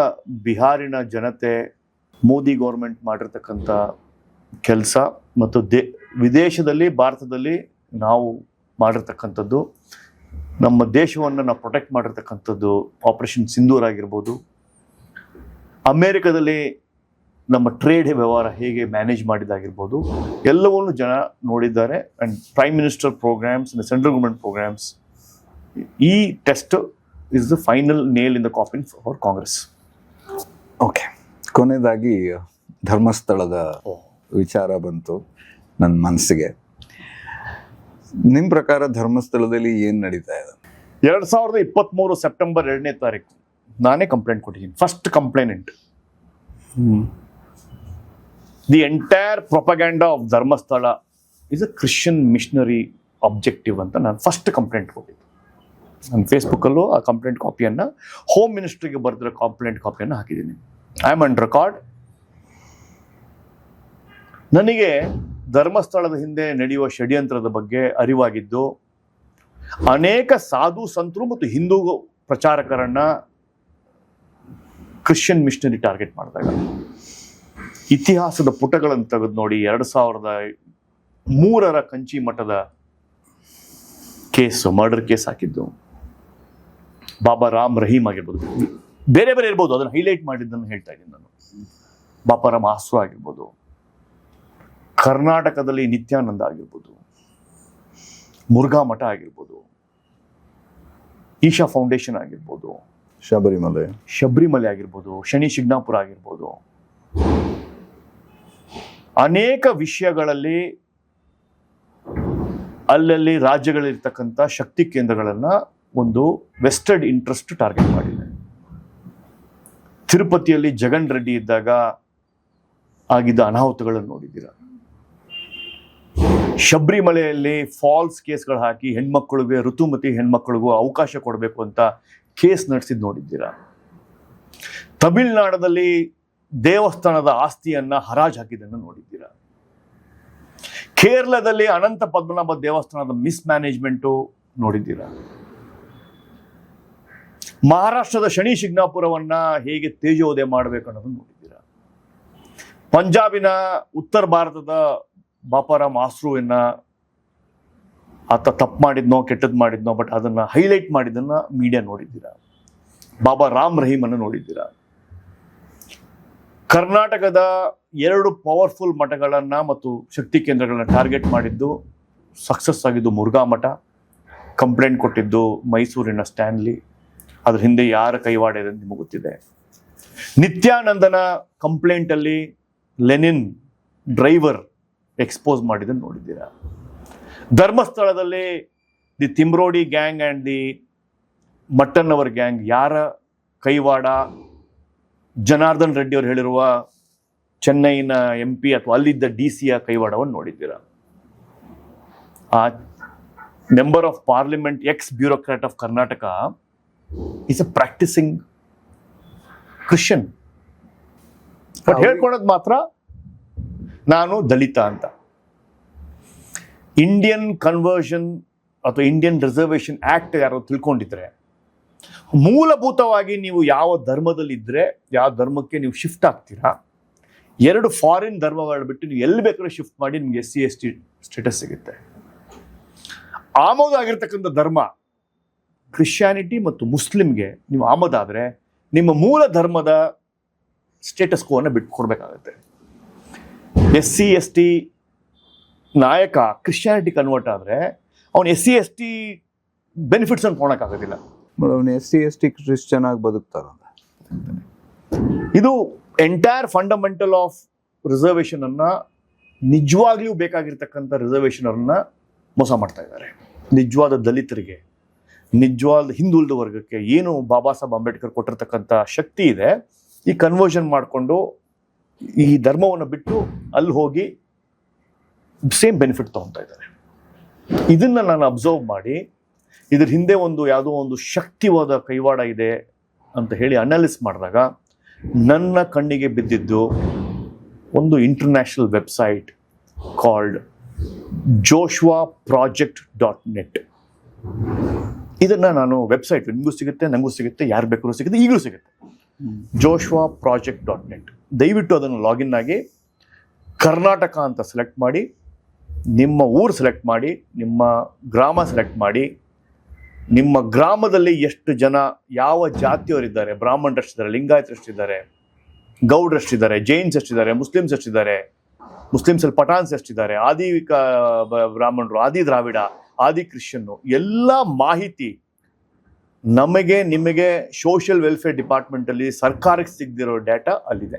ಬಿಹಾರಿನ ಜನತೆ ಮೋದಿ ಗೌರ್ಮೆಂಟ್ ಮಾಡಿರ್ತಕ್ಕಂಥ ಕೆಲಸ ಮತ್ತು ವಿದೇಶದಲ್ಲಿ, ಭಾರತದಲ್ಲಿ ನಾವು ಮಾಡಿರ್ತಕ್ಕಂಥದ್ದು, ನಮ್ಮ ದೇಶವನ್ನು ನಾವು ಪ್ರೊಟೆಕ್ಟ್ ಮಾಡಿರ್ತಕ್ಕಂಥದ್ದು, ಆಪರೇಷನ್ ಸಿಂಧೂರ್ ಆಗಿರ್ಬೋದು, ಅಮೇರಿಕದಲ್ಲಿ ನಮ್ಮ ಟ್ರೇಡ್ ವ್ಯವಹಾರ ಹೇಗೆ ಮ್ಯಾನೇಜ್ ಮಾಡಿದಾಗಿರ್ಬೋದು, ಎಲ್ಲವನ್ನೂ ಜನ ನೋಡಿದ್ದಾರೆ. And prime minister programmes and central government programmes, ಈ test is the final nail in the coffin for Congress. Okay, ಕೊನೆಯದಾಗಿ ಧರ್ಮಸ್ಥಳದ ವಿಚಾರ ಬಂತು ನನ್ನ ಮನಸ್ಸಿಗೆ. ನಿಮ್ಮ ಪ್ರಕಾರ ಧರ್ಮಸ್ಥಳದಲ್ಲಿ ಏನು ನಡೀತಾ ಇದೆ? 2023 ಸೆಪ್ಟೆಂಬರ್ 2ನೇ ತಾರೀಕು ನಾನೇ ಕಂಪ್ಲೇಂಟ್ ಕೊಟ್ಟಿದ್ದೀನಿ. First complainant. The entire propaganda of Dharmasthala is a Christian missionary objective ಅಂತ ನಾನು ಫಸ್ಟ್ ಕಂಪ್ಲೇಂಟ್ ಕೊಟ್ಟಿದ್ದು. ನನ್ನ ಫೇಸ್ಬುಕ್ಕಲ್ಲೂ ಆ ಕಂಪ್ಲೇಂಟ್ ಕಾಪಿಯನ್ನು, ಹೋಮ್ ಮಿನಿಸ್ಟ್ರಿಗೆ ಬರೆದಿರೋ ಕಂಪ್ಲೇಂಟ್ ಕಾಪಿಯನ್ನು ಹಾಕಿದ್ದೀನಿ. I am on record. ನನಗೆ ಧರ್ಮಸ್ಥಳದ ಹಿಂದೆ ನಡೆಯುವ ಷಡ್ಯಂತ್ರದ ಬಗ್ಗೆ ಅರಿವಾಗಿದ್ದು, ಅನೇಕ ಸಾಧು ಸಂತರು ಮತ್ತು ಹಿಂದೂ ಪ್ರಚಾರಕರನ್ನ ಕ್ರಿಶ್ಚಿಯನ್ ಮಿಷನರಿ ಟಾರ್ಗೆಟ್ ಮಾಡಿದಾಗ ಇತಿಹಾಸದ ಪುಟಗಳನ್ನು ತೆಗೆದು ನೋಡಿ 2003 ಕಂಚಿ ಮಠದ ಕೇಸು, ಮರ್ಡರ್ ಕೇಸ್ ಹಾಕಿದ್ದು, ಬಾಬಾ ರಾಮ್ ರಹೀಮ್ ಆಗಿರ್ಬೋದು, ಬೇರೆ ಬೇರೆ ಇರ್ಬೋದು, ಅದನ್ನು ಹೈಲೈಟ್ ಮಾಡಿದ್ದನ್ನು ಹೇಳ್ತಾ ಇದ್ದೀನಿ ನಾನು. ಬಾಪಾರಾಮ್ ಆಸ್ರು ಆಗಿರ್ಬೋದು, ಕರ್ನಾಟಕದಲ್ಲಿ ನಿತ್ಯಾನಂದ ಆಗಿರ್ಬೋದು, ಮುರುಘಾ ಮಠ ಆಗಿರ್ಬೋದು, ಈಶಾ ಫೌಂಡೇಶನ್ ಆಗಿರ್ಬೋದು, ಶಬರಿಮಲೆ ಆಗಿರ್ಬೋದು, ಶನಿ ಶಿಗ್ನಾಪುರ ಆಗಿರ್ಬೋದು, ಅನೇಕ ವಿಷಯಗಳಲ್ಲಿ ಅಲ್ಲಲ್ಲಿ ರಾಜ್ಯಗಳಿರ್ತಕ್ಕಂಥ ಶಕ್ತಿ ಕೇಂದ್ರಗಳನ್ನ ಒಂದು ವೆಸ್ಟೆಡ್ ಇಂಟ್ರೆಸ್ಟ್ ಟಾರ್ಗೆಟ್ ಮಾಡಿದೆ. ತಿರುಪತಿಯಲ್ಲಿ ಜಗನ್ ರೆಡ್ಡಿ ಇದ್ದಾಗ ಆಗಿದ್ದ ಅನಾಹುತಗಳನ್ನು ನೋಡಿದ್ದೀರಾ. ಶಬರಿಮಲೆಯಲ್ಲಿ ಫಾಲ್ಸ್ ಕೇಸ್ಗಳು ಹಾಕಿ ಹೆಣ್ಮಕ್ಳಿಗೆ, ಋತುಮತಿ ಹೆಣ್ಮಕ್ಳಿಗೂ ಅವಕಾಶ ಕೊಡಬೇಕು ಅಂತ ಕೇಸ್ ನಡೆಸಿದ್ ನೋಡಿದ್ದೀರಾ. ತಮಿಳುನಾಡಲ್ಲಿ ದೇವಸ್ಥಾನದ ಆಸ್ತಿಯನ್ನ ಹರಾಜು ಹಾಕಿದ್ದನ್ನು ನೋಡಿದ್ದೀರಾ. ಕೇರಳದಲ್ಲಿ ಅನಂತ ಪದ್ಮನಾಭ ದೇವಸ್ಥಾನದ ಮಿಸ್ ಮ್ಯಾನೇಜ್ಮೆಂಟು ನೋಡಿದ್ದೀರಾ. ಮಹಾರಾಷ್ಟ್ರದ ಶನಿ ಶಿಗ್ನಾಪುರವನ್ನ ಹೇಗೆ ತೇಜೋದಯ ಮಾಡಬೇಕು ಅನ್ನೋದನ್ನು ನೋಡಿದ್ದೀರಾ. ಪಂಜಾಬಿನ ಉತ್ತರ ಭಾರತದ ಬಾಪಾರಾಮ್ ಆಸ್ರುವನ್ನ ಆತ ತಪ್ಪು ಮಾಡಿದ್ನೋ ಕೆಟ್ಟದ್ದು ಮಾಡಿದ್ನೋ ಬಟ್ ಅದನ್ನ ಹೈಲೈಟ್ ಮಾಡಿದ್ದನ್ನ ಮೀಡಿಯಾ ನೋಡಿದ್ದೀರಾ. ಬಾಬಾ ರಾಮ್ ರಹೀಮ್ ಅನ್ನು ನೋಡಿದ್ದೀರಾ. ಕರ್ನಾಟಕದ 2 ಪವರ್ಫುಲ್ ಮಠಗಳನ್ನ ಮತ್ತು ಶಕ್ತಿ ಕೇಂದ್ರಗಳನ್ನ ಟಾರ್ಗೆಟ್ ಮಾಡಿದ್ದು ಸಕ್ಸಸ್ ಆಗಿದ್ದು ಮುರುಘಾ ಮಠ, ಕಂಪ್ಲೇಂಟ್ ಕೊಟ್ಟಿದ್ದು ಮೈಸೂರಿನ ಸ್ಟ್ಯಾನ್ಲಿ. ಅದ್ರ ಹಿಂದೆ ಯಾರ ಕೈವಾಡ ಇದೆ ಅಂತ ನಿಮಗೆ ಗೊತ್ತಿದೆ. ನಿತ್ಯಾನಂದನ ಕಂಪ್ಲೇಂಟ್ ಅಲ್ಲಿ ಲೆನಿನ್ ಡ್ರೈವರ್ ಎಕ್ಸ್ಪೋಸ್ ಮಾಡಿದ್ದನ್ನು ನೋಡಿದ್ದೀರಾ. ಧರ್ಮಸ್ಥಳದಲ್ಲಿ the Timarodi gang and the Mattannavar gang ಯಾರ ಕೈವಾಡ, ಜನಾರ್ದನ್ ರೆಡ್ಡಿ ಅವರು ಹೇಳಿರುವ ಚೆನ್ನೈನ MP ಅಥವಾ ಅಲ್ಲಿದ್ದ DC ಕೈವಾಡವನ್ನು ನೋಡಿದ್ದೀರಾ. A member of parliament ex bureaucrat of Karnataka is a practising Christian, but ಹೇಳ್ಕೊಳೋದು ಮಾತ್ರ ನಾನು ದಲಿತ ಅಂತ. ಇಂಡಿಯನ್ ಕನ್ವರ್ಷನ್ ಅಥವಾ ಇಂಡಿಯನ್ ರಿಸರ್ವೇಷನ್ ಆಕ್ಟ್ ಯಾರೋ ತಿಳ್ಕೊಂಡಿದ್ರೆ, ಮೂಲಭೂತವಾಗಿ ನೀವು ಯಾವ ಧರ್ಮದಲ್ಲಿ ಇದ್ರೆ ಯಾವ ಧರ್ಮಕ್ಕೆ ನೀವು ಶಿಫ್ಟ್ ಆಗ್ತೀರಾ, 2 ಫಾರಿನ್ ಧರ್ಮಗಳು ಬಿಟ್ಟು ನೀವು ಎಲ್ಲಿ ಬೇಕಾದ್ರೂ ಶಿಫ್ಟ್ ಮಾಡಿ ನಿಮ್ಗೆ SC ST ಸ್ಟೇಟಸ್ ಸಿಗುತ್ತೆ. ಆಮದಾಗಿರ್ತಕ್ಕಂಥ ಧರ್ಮ ಕ್ರಿಶ್ಚಿಯಾನಿಟಿ ಮತ್ತು ಮುಸ್ಲಿಮ್ಗೆ ನೀವು ಆಮದಾದ್ರೆ ನಿಮ್ಮ ಮೂಲ ಧರ್ಮದ ಸ್ಟೇಟಸ್ ಕೋವನ್ನು ಬಿಟ್ಟು ಕೊಡ್ಬೇಕಾಗತ್ತೆ. SC ST ನಾಯಕ ಕ್ರಿಶ್ಚಿಯಾನಿಟಿ ಕನ್ವರ್ಟ್ ಆದ್ರೆ ಅವನು SC ST ಬೆನಿಫಿಟ್ಸ್ ಅನ್ನು ಕೊಡೋಕ್ಕಾಗೋದಿಲ್ಲ. ಅವನು SC ST ಕ್ರಿಶ್ಚಿಯನ್ ಆಗಿ ಬದುಕ್ತಾರ. ಇದು ಎಂಟೈರ್ ಫಂಡಮೆಂಟಲ್ ಆಫ್ ರಿಸರ್ವೇಷನ್ ಅನ್ನ ನಿಜವಾಗ್ಲೂ ಬೇಕಾಗಿರ್ತಕ್ಕಂಥ ರಿಸರ್ವೇಷನ್ ಅವ್ರನ್ನ ಮೋಸ ಮಾಡ್ತಾ ಇದ್ದಾರೆ. ನಿಜವಾದ ದಲಿತರಿಗೆ, ನಿಜವಾದ ಹಿಂದುಳಿದ ವರ್ಗಕ್ಕೆ ಏನು ಬಾಬಾ ಸಾಹೇಬ್ ಅಂಬೇಡ್ಕರ್ ಕೊಟ್ಟಿರ್ತಕ್ಕಂಥ ಶಕ್ತಿ ಇದೆ, ಈ ಕನ್ವರ್ಷನ್ ಮಾಡಿಕೊಂಡು ಈ ಧರ್ಮವನ್ನು ಬಿಟ್ಟು ಅಲ್ಲಿ ಹೋಗಿ ಸೇಮ್ ಬೆನಿಫಿಟ್ ತಗೊತಾ ಇದ್ದಾರೆ. ಇದನ್ನ ನಾನು ಅಬ್ಸರ್ವ್ ಮಾಡಿ ಇದ್ರ ಹಿಂದೆ ಯಾವುದೋ ಒಂದು ಶಕ್ತಿವಾದ ಕೈವಾಡ ಇದೆ ಅಂತ ಹೇಳಿ ಅನಾಲಿಸ್ ಮಾಡಿದಾಗ ನನ್ನ ಕಣ್ಣಿಗೆ ಬಿದ್ದಿದ್ದು ಒಂದು ಇಂಟರ್ನ್ಯಾಷನಲ್ ವೆಬ್ಸೈಟ್ ಕಾಲ್ಡ್ joshua.project.net. ಇದನ್ನ ನಾನು ವೆಬ್ಸೈಟ್ ನಿಮಗೂ ಸಿಗುತ್ತೆ, ನನಗೂ ಸಿಗುತ್ತೆ, ಯಾರು ಬೇಕಾದ್ರೂ ಸಿಗುತ್ತೆ, ಈಗಲೂ ಸಿಗುತ್ತೆ. joshua.project.net. ದಯವಿಟ್ಟು ಅದನ್ನು ಲಾಗಿನ್ ಆಗಿ ಕರ್ನಾಟಕ ಅಂತ ಸೆಲೆಕ್ಟ್ ಮಾಡಿ, ನಿಮ್ಮ ಊರು ಸೆಲೆಕ್ಟ್ ಮಾಡಿ, ನಿಮ್ಮ ಗ್ರಾಮ ಸೆಲೆಕ್ಟ್ ಮಾಡಿ, ನಿಮ್ಮ ಗ್ರಾಮದಲ್ಲಿ ಎಷ್ಟು ಜನ ಯಾವ ಜಾತಿಯವರಿದ್ದಾರೆ, ಬ್ರಾಹ್ಮಣರು ಎಷ್ಟಿದ್ದಾರೆ, ಲಿಂಗಾಯತರು ಎಷ್ಟಿದ್ದಾರೆ, ಗೌಡ್ರು ಎಷ್ಟಿದ್ದಾರೆ, ಜೈನ್ಸ್ ಎಷ್ಟಿದ್ದಾರೆ, ಮುಸ್ಲಿಮ್ಸ್ ಎಷ್ಟಿದ್ದಾರೆ, ಮುಸ್ಲಿಮ್ಸಲ್ಲಿ ಪಠಾನ್ಸ್ ಎಷ್ಟಿದ್ದಾರೆ, ಆದಿ ಬ್ರಾಹ್ಮಣರು, ಆದಿ ದ್ರಾವಿಡ, ಆದಿ ಕ್ರಿಶ್ಚಿಯನ್ನು, ಎಲ್ಲ ಮಾಹಿತಿ ನಮಗೆ ನಿಮಗೆ ಸೋಷಿಯಲ್ ವೆಲ್ಫೇರ್ ಡಿಪಾರ್ಟ್ಮೆಂಟ್ ಅಲ್ಲಿ ಸರ್ಕಾರಕ್ಕೆ ಸಿಗದಿರೋ ಡೇಟಾ ಅಲ್ಲಿದೆ.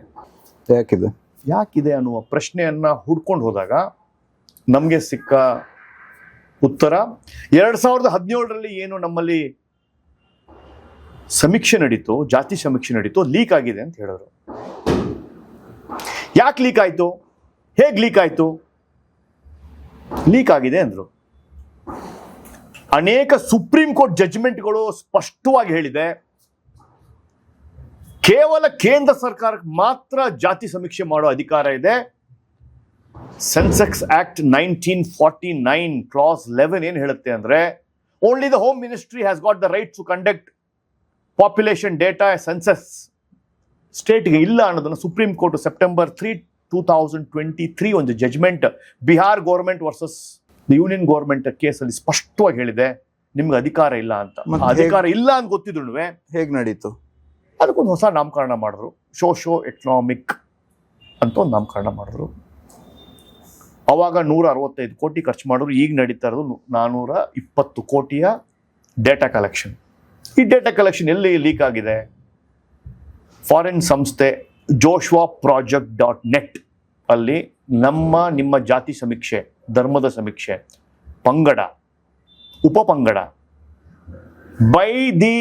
ಯಾಕಿದೆ ಅನ್ನುವ ಪ್ರಶ್ನೆಯನ್ನ ಹುಡ್ಕೊಂಡು ಹೋದಾಗ ನಮಗೆ ಸಿಕ್ಕ ಉತ್ತರ 2017ರಲ್ಲಿ ಏನು ನಮ್ಮಲ್ಲಿ ಸಮೀಕ್ಷೆ ನಡೀತು, ಜಾತಿ ಸಮೀಕ್ಷೆ ನಡೀತು, ಲೀಕ್ ಆಗಿದೆ ಅಂತ ಹೇಳೋರು. ಯಾಕೆ ಲೀಕ್ ಆಯ್ತು, ಹೇಗೆ ಲೀಕ್ ಆಯ್ತು? ಲೀಕ್ ಆಗಿದೆ ಅಂದ್ರು. ಅನೇಕ ಸುಪ್ರೀಂ ಕೋರ್ಟ್ ಜಡ್ಜ್ಮೆಂಟ್ಗಳು ಸ್ಪಷ್ಟವಾಗಿ ಹೇಳಿದೆ, ಕೇವಲ ಕೇಂದ್ರ ಸರ್ಕಾರಕ್ಕೆ ಮಾತ್ರ ಜಾತಿ ಸಮೀಕ್ಷೆ ಮಾಡೋ ಅಧಿಕಾರ ಇದೆ. ಸೆನ್ಸೆಕ್ಸ್ ಆಕ್ಟ್ 1949 ಕ್ಲಾಸ್ 11 ಏನ್ ಹೇಳುತ್ತೆ ಅಂದ್ರೆ, only the home ministry has got the right to conduct population data census. ಸ್ಟೇಟ್ಗೆ ಇಲ್ಲ ಅನ್ನೋದನ್ನ ಸುಪ್ರೀಂ ಕೋರ್ಟ್ ಸೆಪ್ಟೆಂಬರ್ 3, 2023 ಒಂದು judgement Bihar government versus union government ಕೇಸಲ್ಲಿ ಸ್ಪಷ್ಟವಾಗಿ ಹೇಳಿದೆ, ನಿಮ್ಗೆ ಅಧಿಕಾರ ಇಲ್ಲ ಅಂತ. ಅಧಿಕಾರ ಇಲ್ಲ ಅಂತ ಗೊತ್ತಿದ್ರು ಹೇಗೆ ನಡೀತು? ಅದಕ್ಕೊಂದು ಹೊಸ ನಾಮಕರಣ ಮಾಡಿದ್ರು, ಸೋಶೋ ಎಕನಾಮಿಕ್ ಅಂತ ಒಂದು ನಾಮಕರಣ ಮಾಡಿದ್ರು. ಅವಾಗ 165 ಕೋಟಿ ಖರ್ಚು ಮಾಡಿದ್ರು. ಈಗ ನಡೀತಾ ಇರೋದು 420 ಕೋಟಿಯ ಡೇಟಾ ಕಲೆಕ್ಷನ್. ಈ ಡೇಟಾ ಕಲೆಕ್ಷನ್ ಎಲ್ಲಿ ಲೀಕ್ ಆಗಿದೆ? ಫಾರಿನ್ ಸಂಸ್ಥೆ joshua.project.net ಅಲ್ಲಿ ನಿಮ್ಮ ಜಾತಿ ಸಮೀಕ್ಷೆ, ಧರ್ಮದ ಸಮೀಕ್ಷೆ, ಪಂಗಡ, ಉಪಪಂಗಡ ಬೈ ದಿ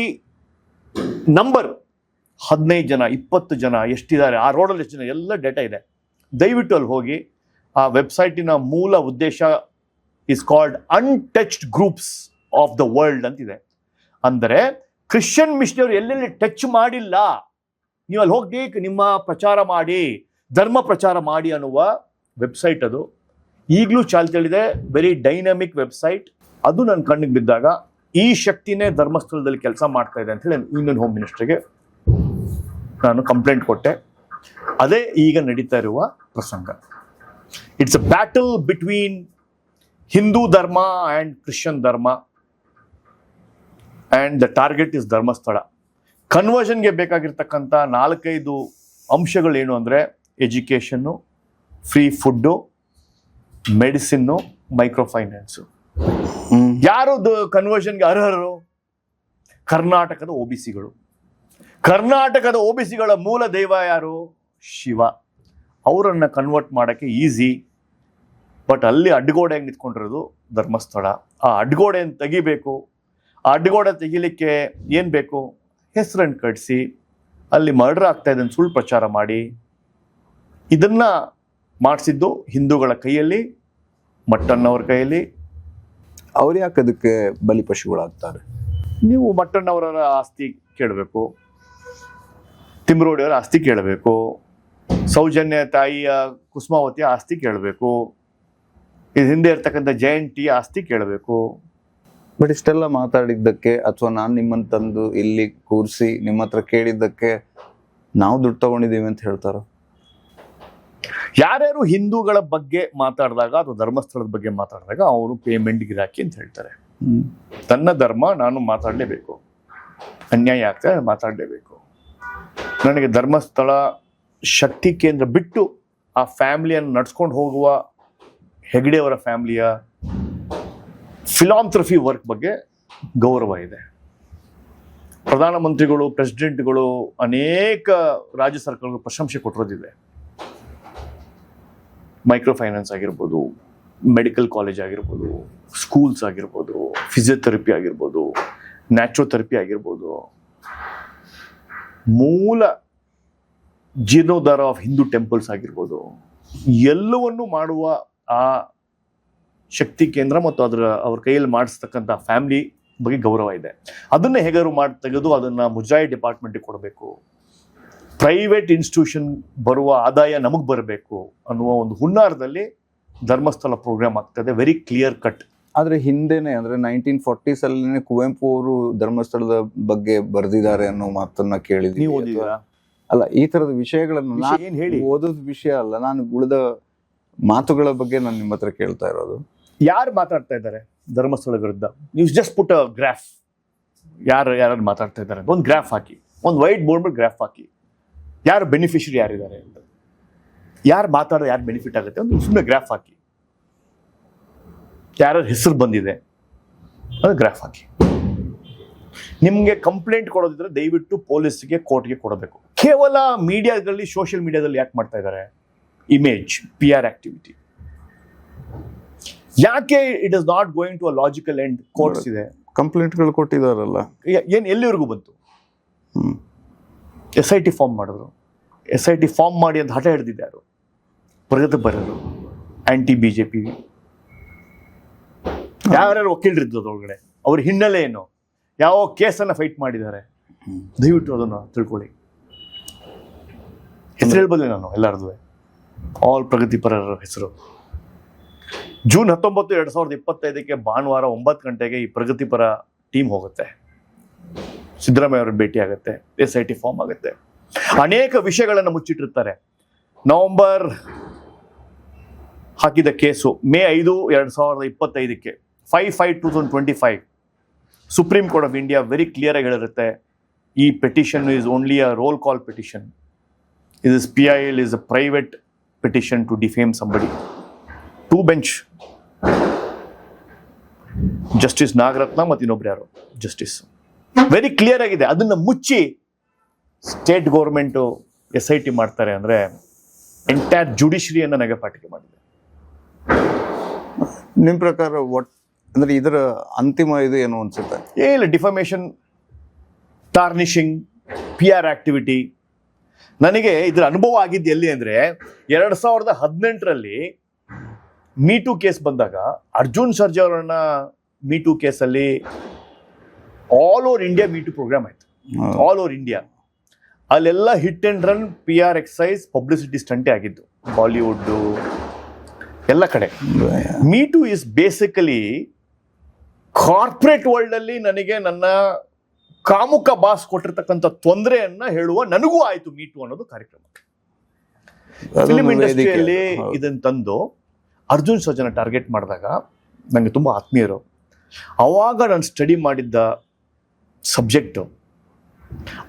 ನಂಬರ್ 15 ಜನ, 20 ಜನ ಎಷ್ಟಿದ್ದಾರೆ, ಆ ರೋಡಲ್ಲಿ ಎಷ್ಟು ಜನ, ಎಲ್ಲ ಡೇಟಾ ಇದೆ. ದಯವಿಟ್ಟು ಅಲ್ಲಿ ಹೋಗಿ. ಆ ವೆಬ್ಸೈಟಿನ ಮೂಲ ಉದ್ದೇಶ is called untouched groups of the world ಅಂತಿದೆ. ಅಂದರೆ ಕ್ರಿಶ್ಚಿಯನ್ ಮಿಷನರಿ ಎಲ್ಲೆಲ್ಲಿ ಟಚ್ ಮಾಡಿಲ್ಲ, ನೀವು ಅಲ್ಲಿ ಹೋಗಿ ನಿಮ್ಮ ಪ್ರಚಾರ ಮಾಡಿ, ಧರ್ಮ ಪ್ರಚಾರ ಮಾಡಿ ಅನ್ನುವ ವೆಬ್ಸೈಟ್ ಅದು. ಈಗಲೂ ಚಾಲ್ತಿಯಲ್ಲಿದೆ. Very dynamic website. ಅದು ನನ್ನ ಕಣ್ಣಿಗೆ ಬಿದ್ದಾಗ ಈ ಶಕ್ತಿನೇ ಧರ್ಮಸ್ಥಳದಲ್ಲಿ ಕೆಲಸ ಮಾಡ್ತಾ ಇದೆ ಅಂತ ಹೇಳಿ ಯೂನಿಯನ್ ಹೋಮ್ ಮಿನಿಸ್ಟರ್ಗೆ ನಾನು ಕಂಪ್ಲೇಂಟ್ ಕೊಟ್ಟೆ. ಅದೇ ಈಗ ನಡೀತಾ ಇರುವ ಪ್ರಸಂಗ. It's a battle between Hindu dharma and Christian dharma, and the target is Dharmasthala. ಕನ್ವರ್ಷನ್ಗೆ ಬೇಕಾಗಿರ್ತಕ್ಕಂಥ 4-5 ಅಂಶಗಳೇನು ಅಂದರೆ education, free food, medicine, micro finance. ಯಾರು ಕನ್ವರ್ಷನ್ಗೆ ಅರ್ಹರು? ಕರ್ನಾಟಕದ OBCಗಳು. ಕರ್ನಾಟಕದ OBCಗಳ ಮೂಲ ದೈವ ಯಾರು? ಶಿವ. ಅವರನ್ನು ಕನ್ವರ್ಟ್ ಮಾಡೋಕ್ಕೆ ಈಸಿ. ಬಟ್ ಅಲ್ಲಿ ಅಡ್ಡಗೋಡೆಯಾಗಿ ನಿಂತ್ಕೊಂಡಿರೋದು ಧರ್ಮಸ್ಥಳ. ಆ ಅಡ್ಡಗೋಡೆಯನ್ನು ತೆಗಿಬೇಕು. ಆ ಅಡ್ಡಗೋಡೆ ತೆಗಿಲಿಕ್ಕೆ ಏನು ಬೇಕು? ಹೆಸರನ್ನು ಕಟ್ಟಿಸಿ ಅಲ್ಲಿ ಮರ್ಡರ್ ಆಗ್ತಾ ಇದೆ ಅಂತ ಸುಳ್ಳು ಪ್ರಚಾರ ಮಾಡಿ, ಇದನ್ನ ಮಾಡಿಸಿದ್ದು ಹಿಂದೂಗಳ ಕೈಯಲ್ಲಿ, ಮಟ್ಟಣ್ಣವ್ರ ಕೈಯಲ್ಲಿ. ಅವ್ರು ಯಾಕೆ ಅದಕ್ಕೆ ಬಲಿಪಶುಗಳಾಗ್ತಾರೆ? ನೀವು ಮಟ್ಟಣ್ಣವರ ಆಸ್ತಿ ಕೇಳಬೇಕು, ತಿಮ್ರೋಡಿಯವರ ಆಸ್ತಿ ಕೇಳಬೇಕು, ಸೌಜನ್ಯ ತಾಯಿಯ ಕುಸುಮಾವತಿಯ ಆಸ್ತಿ ಕೇಳಬೇಕು, ಇದು ಹಿಂದೆ ಇರ್ತಕ್ಕಂಥ ಜಯಂತಿ ಆಸ್ತಿ ಕೇಳಬೇಕು. ಬಟ್ ಇಷ್ಟೆಲ್ಲ ಮಾತಾಡಿದ್ದಕ್ಕೆ ಅಥವಾ ನಾನು ನಿಮ್ಮನ್ನು ತಂದು ಇಲ್ಲಿ ಕೂರಿಸಿ ನಿಮ್ಮ ಹತ್ರ ಕೇಳಿದ್ದಕ್ಕೆ ನಾವು ದುಡ್ಡು ತಗೊಂಡಿದ್ದೀವಿ ಅಂತ ಹೇಳ್ತಾರ? ಯಾರ್ಯಾರು ಹಿಂದೂಗಳ ಬಗ್ಗೆ ಮಾತಾಡಿದಾಗ ಅಥವಾ ಧರ್ಮಸ್ಥಳದ ಬಗ್ಗೆ ಮಾತಾಡಿದಾಗ ಅವರು ಪೇಮೆಂಟ್ ಗಿರಾಕಿ ಅಂತ ಹೇಳ್ತಾರೆ. ತನ್ನ ಧರ್ಮ ನಾನು ಮಾತಾಡಲೇಬೇಕು, ಅನ್ಯಾಯ ಆಗ್ತದೆ ಮಾತಾಡಲೇಬೇಕು. ನನಗೆ ಧರ್ಮಸ್ಥಳ ಶಕ್ತಿ ಕೇಂದ್ರ ಬಿಟ್ಟು ಆ ಫ್ಯಾಮಿಲಿಯನ್ನು ನಡ್ಸ್ಕೊಂಡು ಹೋಗುವ ಹೆಗ್ಡೆಯವರ ಫ್ಯಾಮಿಲಿಯ ಫಿಲಾಂಥ್ರಫಿ ವರ್ಕ್ ಬಗ್ಗೆ ಗೌರವ ಇದೆ. ಪ್ರಧಾನಮಂತ್ರಿಗಳು, ಪ್ರೆಸಿಡೆಂಟ್ಗಳು, ಅನೇಕ ರಾಜ್ಯ ಸರ್ಕಾರಗಳು ಪ್ರಶಂಸೆ ಕೊಟ್ಟಿರೋದಿದೆ. ಮೈಕ್ರೋ ಫೈನಾನ್ಸ್ ಆಗಿರ್ಬೋದು, ಮೆಡಿಕಲ್ ಕಾಲೇಜ್ ಆಗಿರ್ಬೋದು, ಸ್ಕೂಲ್ಸ್ ಆಗಿರ್ಬೋದು, ಫಿಸಿಯೋಥೆರಪಿ ಆಗಿರ್ಬೋದು, ನ್ಯಾಚುರೋಥೆರಪಿ ಆಗಿರ್ಬೋದು, ಮೂಲ ಜೀರ್ಣೋದ್ಧಾರ ಆಫ್ ಹಿಂದೂ ಟೆಂಪಲ್ಸ್ ಆಗಿರ್ಬೋದು, ಎಲ್ಲವನ್ನು ಮಾಡುವ ಆ ಶಕ್ತಿ ಕೇಂದ್ರ ಮತ್ತು ಅವ್ರ ಕೈಯಲ್ಲಿ ಮಾಡಿಸ್ತಕ್ಕಂಥ ಫ್ಯಾಮಿಲಿ ಬಗ್ಗೆ ಗೌರವ ಇದೆ. ಅದನ್ನ ಹೇಗಾದ್ರು ತೆಗೆದು ಅದನ್ನ ಮುಜಾಯಿ ಡಿಪಾರ್ಟ್ಮೆಂಟ್ಗೆ ಕೊಡಬೇಕು, ಪ್ರೈವೇಟ್ ಇನ್ಸ್ಟಿಟ್ಯೂಷನ್ ಬರುವ ಆದಾಯ ನಮಗೆ ಬರಬೇಕು ಅನ್ನುವ ಒಂದು ಹುನ್ನಾರದಲ್ಲಿ ಧರ್ಮಸ್ಥಳ ಪ್ರೋಗ್ರಾಮ್ ಆಗ್ತದೆ. Very clear cut. ಆದ್ರೆ ಹಿಂದೆನೆ ಅಂದ್ರೆ 1940s ಅಲ್ಲಿ ಕುವೆಂಪು ಅವರು ಧರ್ಮಸ್ಥಳದ ಬಗ್ಗೆ ಬರೆದಿದ್ದಾರೆ ಅನ್ನೋ ಮಾತನ್ನ ಕೇಳಿದ್ವಿ. ನೀವು ಓದಿದ್ದೀರಾ? ಅಲ್ಲ, ಈ ತರದ ವಿಷಯಗಳನ್ನು ಏನ್ ಹೇಳಿ? ಓದೋದ್ ವಿಷಯ ಅಲ್ಲ, ನಾನು ಉಳಿದ ಮಾತುಗಳ ಬಗ್ಗೆ ನಾನು ನಿಮ್ಮ ಹತ್ರ ಕೇಳ್ತಾ ಇರೋದು. ಯಾರು ಮಾತಾಡ್ತಾ ಇದ್ದಾರೆ ಧರ್ಮಸ್ಥಳ ವಿರುದ್ಧ? ನೀವು ಜಸ್ಟ್ ಪುಟ್ ಅ ಗ್ರಾಫ್. ಯಾರು ಮಾತಾಡ್ತಾ ಇದ್ದಾರೆ ಒಂದು ಗ್ರಾಫ್ ಹಾಕಿ, ಒಂದು ವೈಟ್ ಬೋರ್ಡ್ ಮೇಲೆ ಗ್ರಾಫ್ ಹಾಕಿ, ಯಾರು ಬೆನಿಫಿಷರಿ ಯಾರಿದ್ದಾರೆ ಅಂತ, ಯಾರು ಮಾತಾಡೋ ಯಾರು ಬೆನಿಫಿಟ್ ಆಗುತ್ತೆ ಒಂದು ಸುಮ್ಮನೆ ಗ್ರಾಫ್ ಹಾಕಿ. ಯಾರ ಹೆಸರು ಬಂದಿದೆ ಅದು ಗ್ರಾಫ್ ಹಾಕಿ. ನಿಮ್ಗೆ ಕಂಪ್ಲೇಂಟ್ ಕೊಡೋದಿದ್ರೆ ದಯವಿಟ್ಟು ಪೊಲೀಸ್ಗೆ, ಕೋರ್ಟ್ಗೆ ಕೊಡಬೇಕು. ಕೇವಲ ಮೀಡಿಯಾದಲ್ಲಿ, ಸೋಷಿಯಲ್ ಮೀಡಿಯಾದಲ್ಲಿ ಯಾಕೆ ಮಾಡ್ತಾ ಇದ್ದಾರೆ? Image, PR activity. ಯಾಕೆ it is not going to a logical end? Courts ಇದೆ, ಕಂಪ್ಲೇಂಟ್ಗಳು ಕೊಟ್ಟಿದಾರಲ್ಲ, ಏನ್ ಎಲ್ಲಿವರೆಗೂ ಬಂತು? SIT ಫಾರ್ಮ್ ಮಾಡಿದ್ರು. SIT ಫಾರ್ಮ್ ಮಾಡಿ ಅಂತ ಹಠ ಹಿಡಿದಿದ್ದಾರೆ ಪ್ರಗತಿಪರರು, ಆಂಟಿ BJP. ಯಾರ್ಯಾರು ವಕೀಲರಿದ್ದು ಅದ್ರೊಳಗಡೆ, ಅವ್ರ ಹಿನ್ನೆಲೆ ಏನು, ಯಾವ ಕೇಸನ್ನ ಫೈಟ್ ಮಾಡಿದ್ದಾರೆ, ದಯವಿಟ್ಟು ಅದನ್ನು ತಿಳ್ಕೊಳ್ಳಿ. ಹೆಸರು ಹೇಳ್ಬೋದೇ ನಾನು ಎಲ್ಲರದು, ಆಲ್ ಪ್ರಗತಿಪರರ ಹೆಸರು. ಜೂನ್ 19, 2025 ಭಾನುವಾರ 9 ಗಂಟೆಗೆ ಈ ಪ್ರಗತಿಪರ ಟೀಮ್ ಹೋಗುತ್ತೆ, ಸಿದ್ದರಾಮಯ್ಯ ಅವ್ರನ್ನ ಭೇಟಿ ಆಗುತ್ತೆ, SIT ಫಾರ್ಮ್ ಆಗುತ್ತೆ. ಅನೇಕ ವಿಷಯಗಳನ್ನು ಮುಚ್ಚಿಟ್ಟಿರ್ತಾರೆ. ನವೆಂಬರ್ ಹಾಕಿದ case May 5, 2025 5/5/2025 Supreme Court of India very clear ಆಗಿ ಹೇಳಿರುತ್ತೆ, ಈ petition is only a roll call petition. This PIL is a private petition to defame somebody. 2 bench justice Nagaratna ಮತ್ತು ಇನ್ನೊಬ್ರು ಯಾರು ಜಸ್ಟಿಸ್ ವೆರಿ ಕ್ಲಿಯರ್ ಆಗಿದೆ. ಅದನ್ನ ಮುಚ್ಚಿ ಸ್ಟೇಟ್ ಗೌರ್ಮೆಂಟು SIT ಮಾಡ್ತಾರೆ ಅಂದ್ರೆ ಎಂಟೈರ್ ಜುಡಿಷರಿಯನ್ನ ನಗೆಪಾಟಿಕೆ ಮಾಡಿದೆ. ನಿಮ್ ಪ್ರಕಾರ ಅಂದ್ರೆ ಇದರ ಅಂತಿಮ ಇದು ಏನು ಅನ್ಸುತ್ತೆ? ಇಲ್ಲ, ಡಿಫಮೇಷನ್, ಟಾರ್ನಿಶಿಂಗ್, PR ಆಕ್ಟಿವಿಟಿ. ನನಗೆ ಇದರ ಅನುಭವ ಆಗಿದ್ದು ಎಲ್ಲಿ ಅಂದ್ರೆ 2018 ಮೀಟು ಕೇಸ್ ಬಂದಾಗ ಅರ್ಜುನ್ ಸರ್ಜಾ ಅವರನ್ನ ಮೀಟು ಕೇಸಲ್ಲಿ all over India me too programme ಆಯ್ತು. ಆಲ್ ಓವರ್ ಇಂಡಿಯಾ ಅಲ್ಲೆಲ್ಲ hit and run PR exercise publicity ಸ್ಟಂಟೇ ಆಗಿದ್ದು, ಬಾಲಿವುಡ್ ಎಲ್ಲ ಕಡೆ. Me too is basically corporate world ಅಲ್ಲಿ ನನಗೆ ನನ್ನ ಕಾಮುಕ ಬಾಸ್ ಕೊಟ್ಟಿರ್ತಕ್ಕಂಥ ತೊಂದರೆಯನ್ನ ಹೇಳುವ ನನಗೂ ಆಯ್ತು ಮೀಟು ಅನ್ನೋದು ಕಾರ್ಯಕ್ರಮ. ಫಿಲ್ಮ್ ಅದೊಂದು ವೇದಿಕೆ ಇಂಡಸ್ಟ್ರಿಯಲ್ಲಿ ಅದು. ಹೌದು. ಇದನ್ನ ತಂದು ಅರ್ಜುನ್ ಸರ್ಜಾನ ಟಾರ್ಗೆಟ್ ಮಾಡಿದಾಗ ನನಗೆ ತುಂಬಾ ಆತ್ಮೀಯರು. ಅವಾಗ ನಾನು ಸ್ಟಡಿ ಮಾಡಿದ್ದ ಸಬ್ಜೆಕ್ಟ್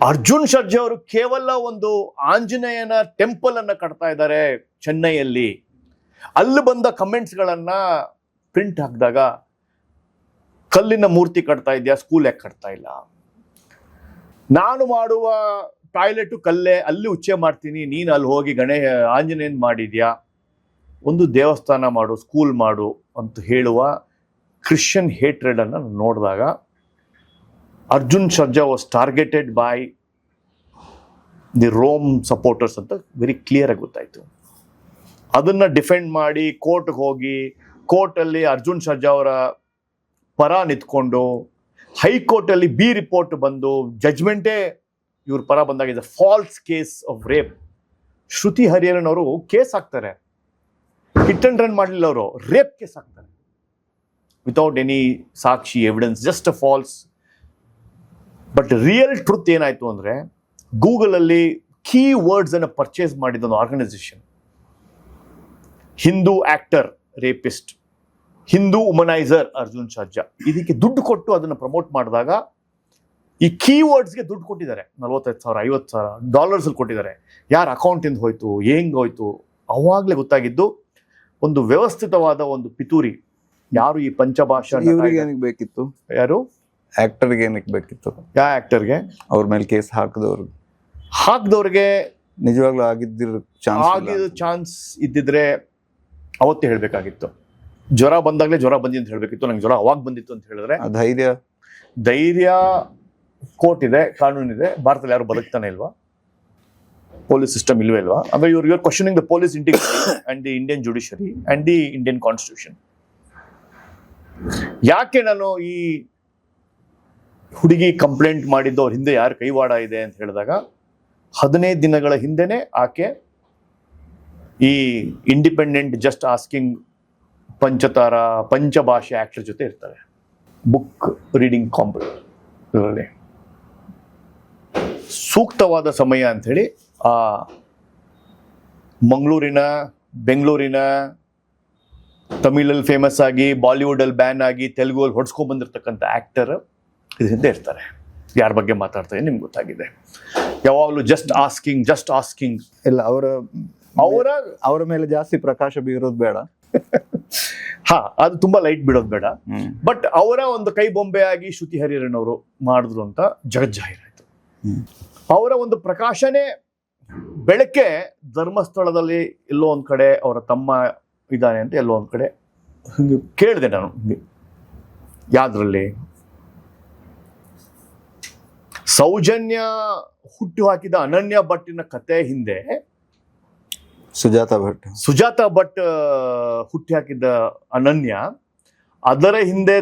ಅರ್ಜುನ್ ಸರ್ಜಾ ಅವರು ಕೇವಲ ಒಂದು ಆಂಜನೇಯನ ಟೆಂಪಲ್ ಅನ್ನ ಕಟ್ತಾ ಇದ್ದಾರೆ ಚೆನ್ನೈಯಲ್ಲಿ. ಅಲ್ಲಿ ಬಂದ ಕಮೆಂಟ್ಸ್ಗಳನ್ನ ಪ್ರಿಂಟ್ ಹಾಕಿದಾಗ ಕಲ್ಲಿನ ಮೂರ್ತಿ ಕಟ್ತಾ ಇದೆಯಾ, ಸ್ಕೂಲ್ ಯಾಕೆ ಕಟ್ತಾ ಇಲ್ಲ, ನಾನು ಮಾಡುವ ಟಾಯ್ಲೆಟ್ ಕಲ್ಲೇ, ಅಲ್ಲಿ ಉಚ್ಚೆ ಮಾಡ್ತೀನಿ, ನೀನು ಅಲ್ಲಿ ಹೋಗಿ ಆಂಜನೇಯನ್ ಮಾಡಿದ್ಯಾ, ಒಂದು ದೇವಸ್ಥಾನ ಮಾಡು, ಸ್ಕೂಲ್ ಮಾಡು ಅಂತ ಹೇಳುವ ಕ್ರಿಶ್ಚಿಯನ್ ಹೇಟ್ರೆಡ್ ಅನ್ನ ನೋಡಿದಾಗ Arjun Sarja was targeted by the Rome supporters ಅಂತ ವೆರಿ ಕ್ಲಿಯರ್ ಆಗಿ ಗೊತ್ತಾಯ್ತು. ಅದನ್ನ ಡಿಫೆಂಡ್ ಮಾಡಿ ಕೋರ್ಟ್ಗೆ ಹೋಗಿ ಕೋರ್ಟಲ್ಲಿ ಅರ್ಜುನ್ ಸರ್ಜಾ ಅವರ ಪರ ನಿಂತ್ಕೊಂಡು ಹೈಕೋರ್ಟ್ ಅಲ್ಲಿ ಬಿ ರಿಪೋರ್ಟ್ ಬಂದು ಜಜ್ಮೆಂಟೇ ಇವ್ರ ಪರ ಬಂದಾಗ ಇದು false case of rape. Shruti Hariharan ಅವರು ಕೇಸ್ ಹಾಕ್ತಾರೆ, ಹಿಟ್ ಅಂಡ್ ರನ್ ಮಾಡಲಿಲ್ಲ, ಅವರು ರೇಪ್ ಕೇಸ್ ಹಾಕ್ತಾರೆ ವಿತೌಟ್ ಎನಿ ಸಾಕ್ಷಿ evidence, just a false. But real truth ಏನಾಯ್ತು ಅಂದ್ರೆ ಗೂಗಲ್ ಅಲ್ಲಿ ಕೀ ವರ್ಡ್ಸ್ ಅನ್ನು ಪರ್ಚೇಸ್ ಮಾಡಿದ ಒಂದು organisation, Hindu actor rapist, Hindu womaniser Arjun Sarja, ಇದಕ್ಕೆ ದುಡ್ಡು ಕೊಟ್ಟು ಅದನ್ನು ಪ್ರಮೋಟ್ ಮಾಡಿದಾಗ ಈ ಕೀವರ್ಡ್ಸ್ಗೆ ದುಡ್ಡು ಕೊಟ್ಟಿದ್ದಾರೆ. 45,000 $50,000 ಅಲ್ಲಿ ಕೊಟ್ಟಿದ್ದಾರೆ. ಯಾರ ಅಕೌಂಟಿಂದ ಹೋಯ್ತು, ಹೆಂಗ್ ಹೋಯ್ತು, ಅವಾಗ್ಲೇ ಗೊತ್ತಾಗಿದ್ದು ಒಂದು ವ್ಯವಸ್ಥಿತವಾದ ಒಂದು ಪಿತೂರಿ. ಯಾರು ಈ ಪಂಚಭಾಷಾ ಇವ್ರಿಗೆ ಏನಕ್ಕೆ ಬೇಕಿತ್ತು, ಯಾರು ಆಕ್ಟರ್ಗೆ ಏನಕ್ಕೆ ಬೇಕಿತ್ತು, ಯಾವ ಆಕ್ಟರ್ಗೆ ಅವ್ರ ಮೇಲೆ ಕೇಸ್ ಹಾಕ್ದವ್ರಿಗೆ ನಿಜವಾಗ್ಲೂ ಆಗಿದ್ದಿರೋ ಆಗಿದ ಚಾನ್ಸ್ ಇದ್ದಿದ್ರೆ ಅವತ್ತೇ ಹೇಳ್ಬೇಕಾಗಿತ್ತು. ಜ್ವರ ಬಂದಾಗಲೇ ಜ್ವರ ಬಂದಿ ಅಂತ ಹೇಳ್ಬೇಕಿತ್ತು. ನಂಗೆ ಜ್ವರ ಅವಾಗ ಬಂದಿತ್ತು ಅಂತ ಹೇಳಿದ್ರೆ ಧೈರ್ಯ ಕೋರ್ಟ್ ಇದೆ, ಕಾನೂನಿದೆ. ಭಾರತದಲ್ಲಿ ಯಾರು ಬದುಕ್ತಾನೆ ಇಲ್ವಾ? ಪೊಲೀಸ್ ಸಿಸ್ಟಮ್ ಇಲ್ವೇ ಇಲ್ವಾ? ಅಂದ್ರೆ you're questioning the police integrity and the Indian judiciary and the Indian constitution. ಯಾಕೆ ನಾನು ಈ ಹುಡುಗಿ ಕಂಪ್ಲೇಂಟ್ ಮಾಡಿದ್ದು ಅವ್ರ ಹಿಂದೆ ಯಾರು ಕೈವಾಡ ಇದೆ ಅಂತ ಹೇಳಿದಾಗ 15 ದಿನಗಳ ಹಿಂದೆನೆ ಆಕೆ ಈ ಇಂಡಿಪೆಂಡೆಂಟ್ ಜಸ್ಟ್ ಆಸ್ಕಿಂಗ್ ಪಂಚಭಾಷೆ ಆಕ್ಟರ್ ಜೊತೆ ಇರ್ತಾರೆ. ಬುಕ್ ರೀಡಿಂಗ್ ಕಾಂಪಿಟೇಷನ್ ಸೂಕ್ತವಾದ ಸಮಯ ಅಂತ ಹೇಳಿ ಆ ಬೆಂಗಳೂರಿನ ತಮಿಳಲ್ಲಿ ಫೇಮಸ್ ಆಗಿ ಬಾಲಿವುಡ್ ಅಲ್ಲಿ ಬ್ಯಾನ್ ಆಗಿ ತೆಲುಗಲ್ಲಿ ಹೊಡ್ಸ್ಕೊಂಡ್ ಬಂದಿರತಕ್ಕಂಥ ಆಕ್ಟರ್ ಇದರಿಂದ ಇರ್ತಾರೆ. ಯಾರ ಬಗ್ಗೆ ಮಾತಾಡ್ತಾರೆ ನಿಮ್ಗೆ ಗೊತ್ತಾಗಿದೆ. ಯಾವಾಗಲೂ ಜಸ್ಟ್ ಆಸ್ಕಿಂಗ್ ಇಲ್ಲ, ಅವರ ಮೇಲೆ ಜಾಸ್ತಿ ಪ್ರಕಾಶ ಬೀರೋದು ಬೇಡ. ಅದು ತುಂಬಾ ಲೈಟ್ ಬಿಡೋದು ಬೇಡ. ಬಟ್ ಅವರ ಒಂದು ಕೈ ಬೊಂಬೆ ಆಗಿ ಶ್ರುತಿ ಹರಿಹರನ್ ಅವರು ಮಾಡಿದ್ರು ಅಂತ ಜಗಜ್ಜಾಹೀರಾಯ್ತು. ಅವರ ಒಂದು ಪ್ರಕಾಶನೇ ಬೆಳಕೆ ಧರ್ಮಸ್ಥಳದಲ್ಲಿ ಎಲ್ಲೋ ಒಂದ್ ಕಡೆ ಅವರ ತಮ್ಮ ಇದ್ದಾನೆ ಅಂತ ಎಲ್ಲೋ ಒಂದ್ ಕಡೆ ಕೇಳಿದೆ ನಾನು. ಯಾವ್ದ್ರಲ್ಲಿ? ಸೌಜನ್ಯ ಹುಟ್ಟು ಹಾಕಿದ ಅನನ್ಯ ಭಟ್ಟಿನ ಕತೆ ಹಿಂದೆ ಸುಜಾತ ಭಟ್ ಹುಟ್ಟಿ ಹಾಕಿದ್ದ ಅನನ್ಯ, ಅದರ ಹಿಂದೆ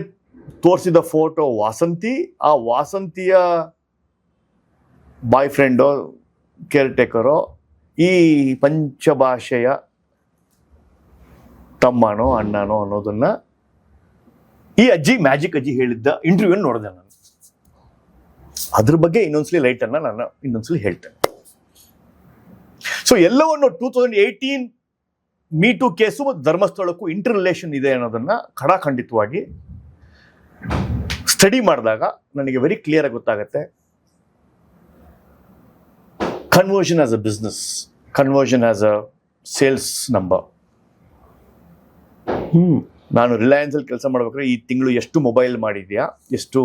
ತೋರಿಸಿದ ಫೋಟೋ ವಾಸಂತಿ, ಆ ವಾಸಂತಿಯ ಬಾಯ್ ಫ್ರೆಂಡೋ ಕೇರ್ ಟೇಕರೋ ಈ ಪಂಚಭಾಷೆಯ ತಮ್ಮನೋ ಅಣ್ಣನೋ ಅನ್ನೋದನ್ನ ಈ ಮ್ಯಾಜಿಕ್ ಅಜ್ಜಿ ಹೇಳಿದ್ದ ಇಂಟರ್ವ್ಯೂ ನೋಡಿದೆ ನಾನು. ಅದ್ರ ಬಗ್ಗೆ ಇನ್ನೊಂದ್ಸಲಿ ಲೈಟ್ ಅನ್ನ ನಾನು ಇನ್ನೊಂದ್ಸಲಿ ಹೇಳ್ತೇನೆ. ಸೊ ಎಲ್ಲವನ್ನು 2018 ಮೀಟು ಕೇಸು ಮತ್ತು ಧರ್ಮಸ್ಥಳಕ್ಕೂ ಇಂಟರ್ ರಿಲೇಷನ್ ಇದೆ ಅನ್ನೋದನ್ನ ಖಡಾಖಂಡಿತವಾಗಿ ಸ್ಟಡಿ ಮಾಡಿದಾಗ ನನಗೆ ವೆರಿ ಕ್ಲಿಯರ್ ಆಗಿ ಗೊತ್ತಾಗತ್ತೆ. Conversion as a business, conversion as a sales number. ನಾನು ರಿಲಯನ್ಸ್ ಅಲ್ಲಿ ಕೆಲಸ ಮಾಡ್ಬೇಕಾದ್ರೆ ಈ ತಿಂಗಳು ಎಷ್ಟು ಮೊಬೈಲ್ ಮಾಡಿದ್ಯಾ, ಎಷ್ಟು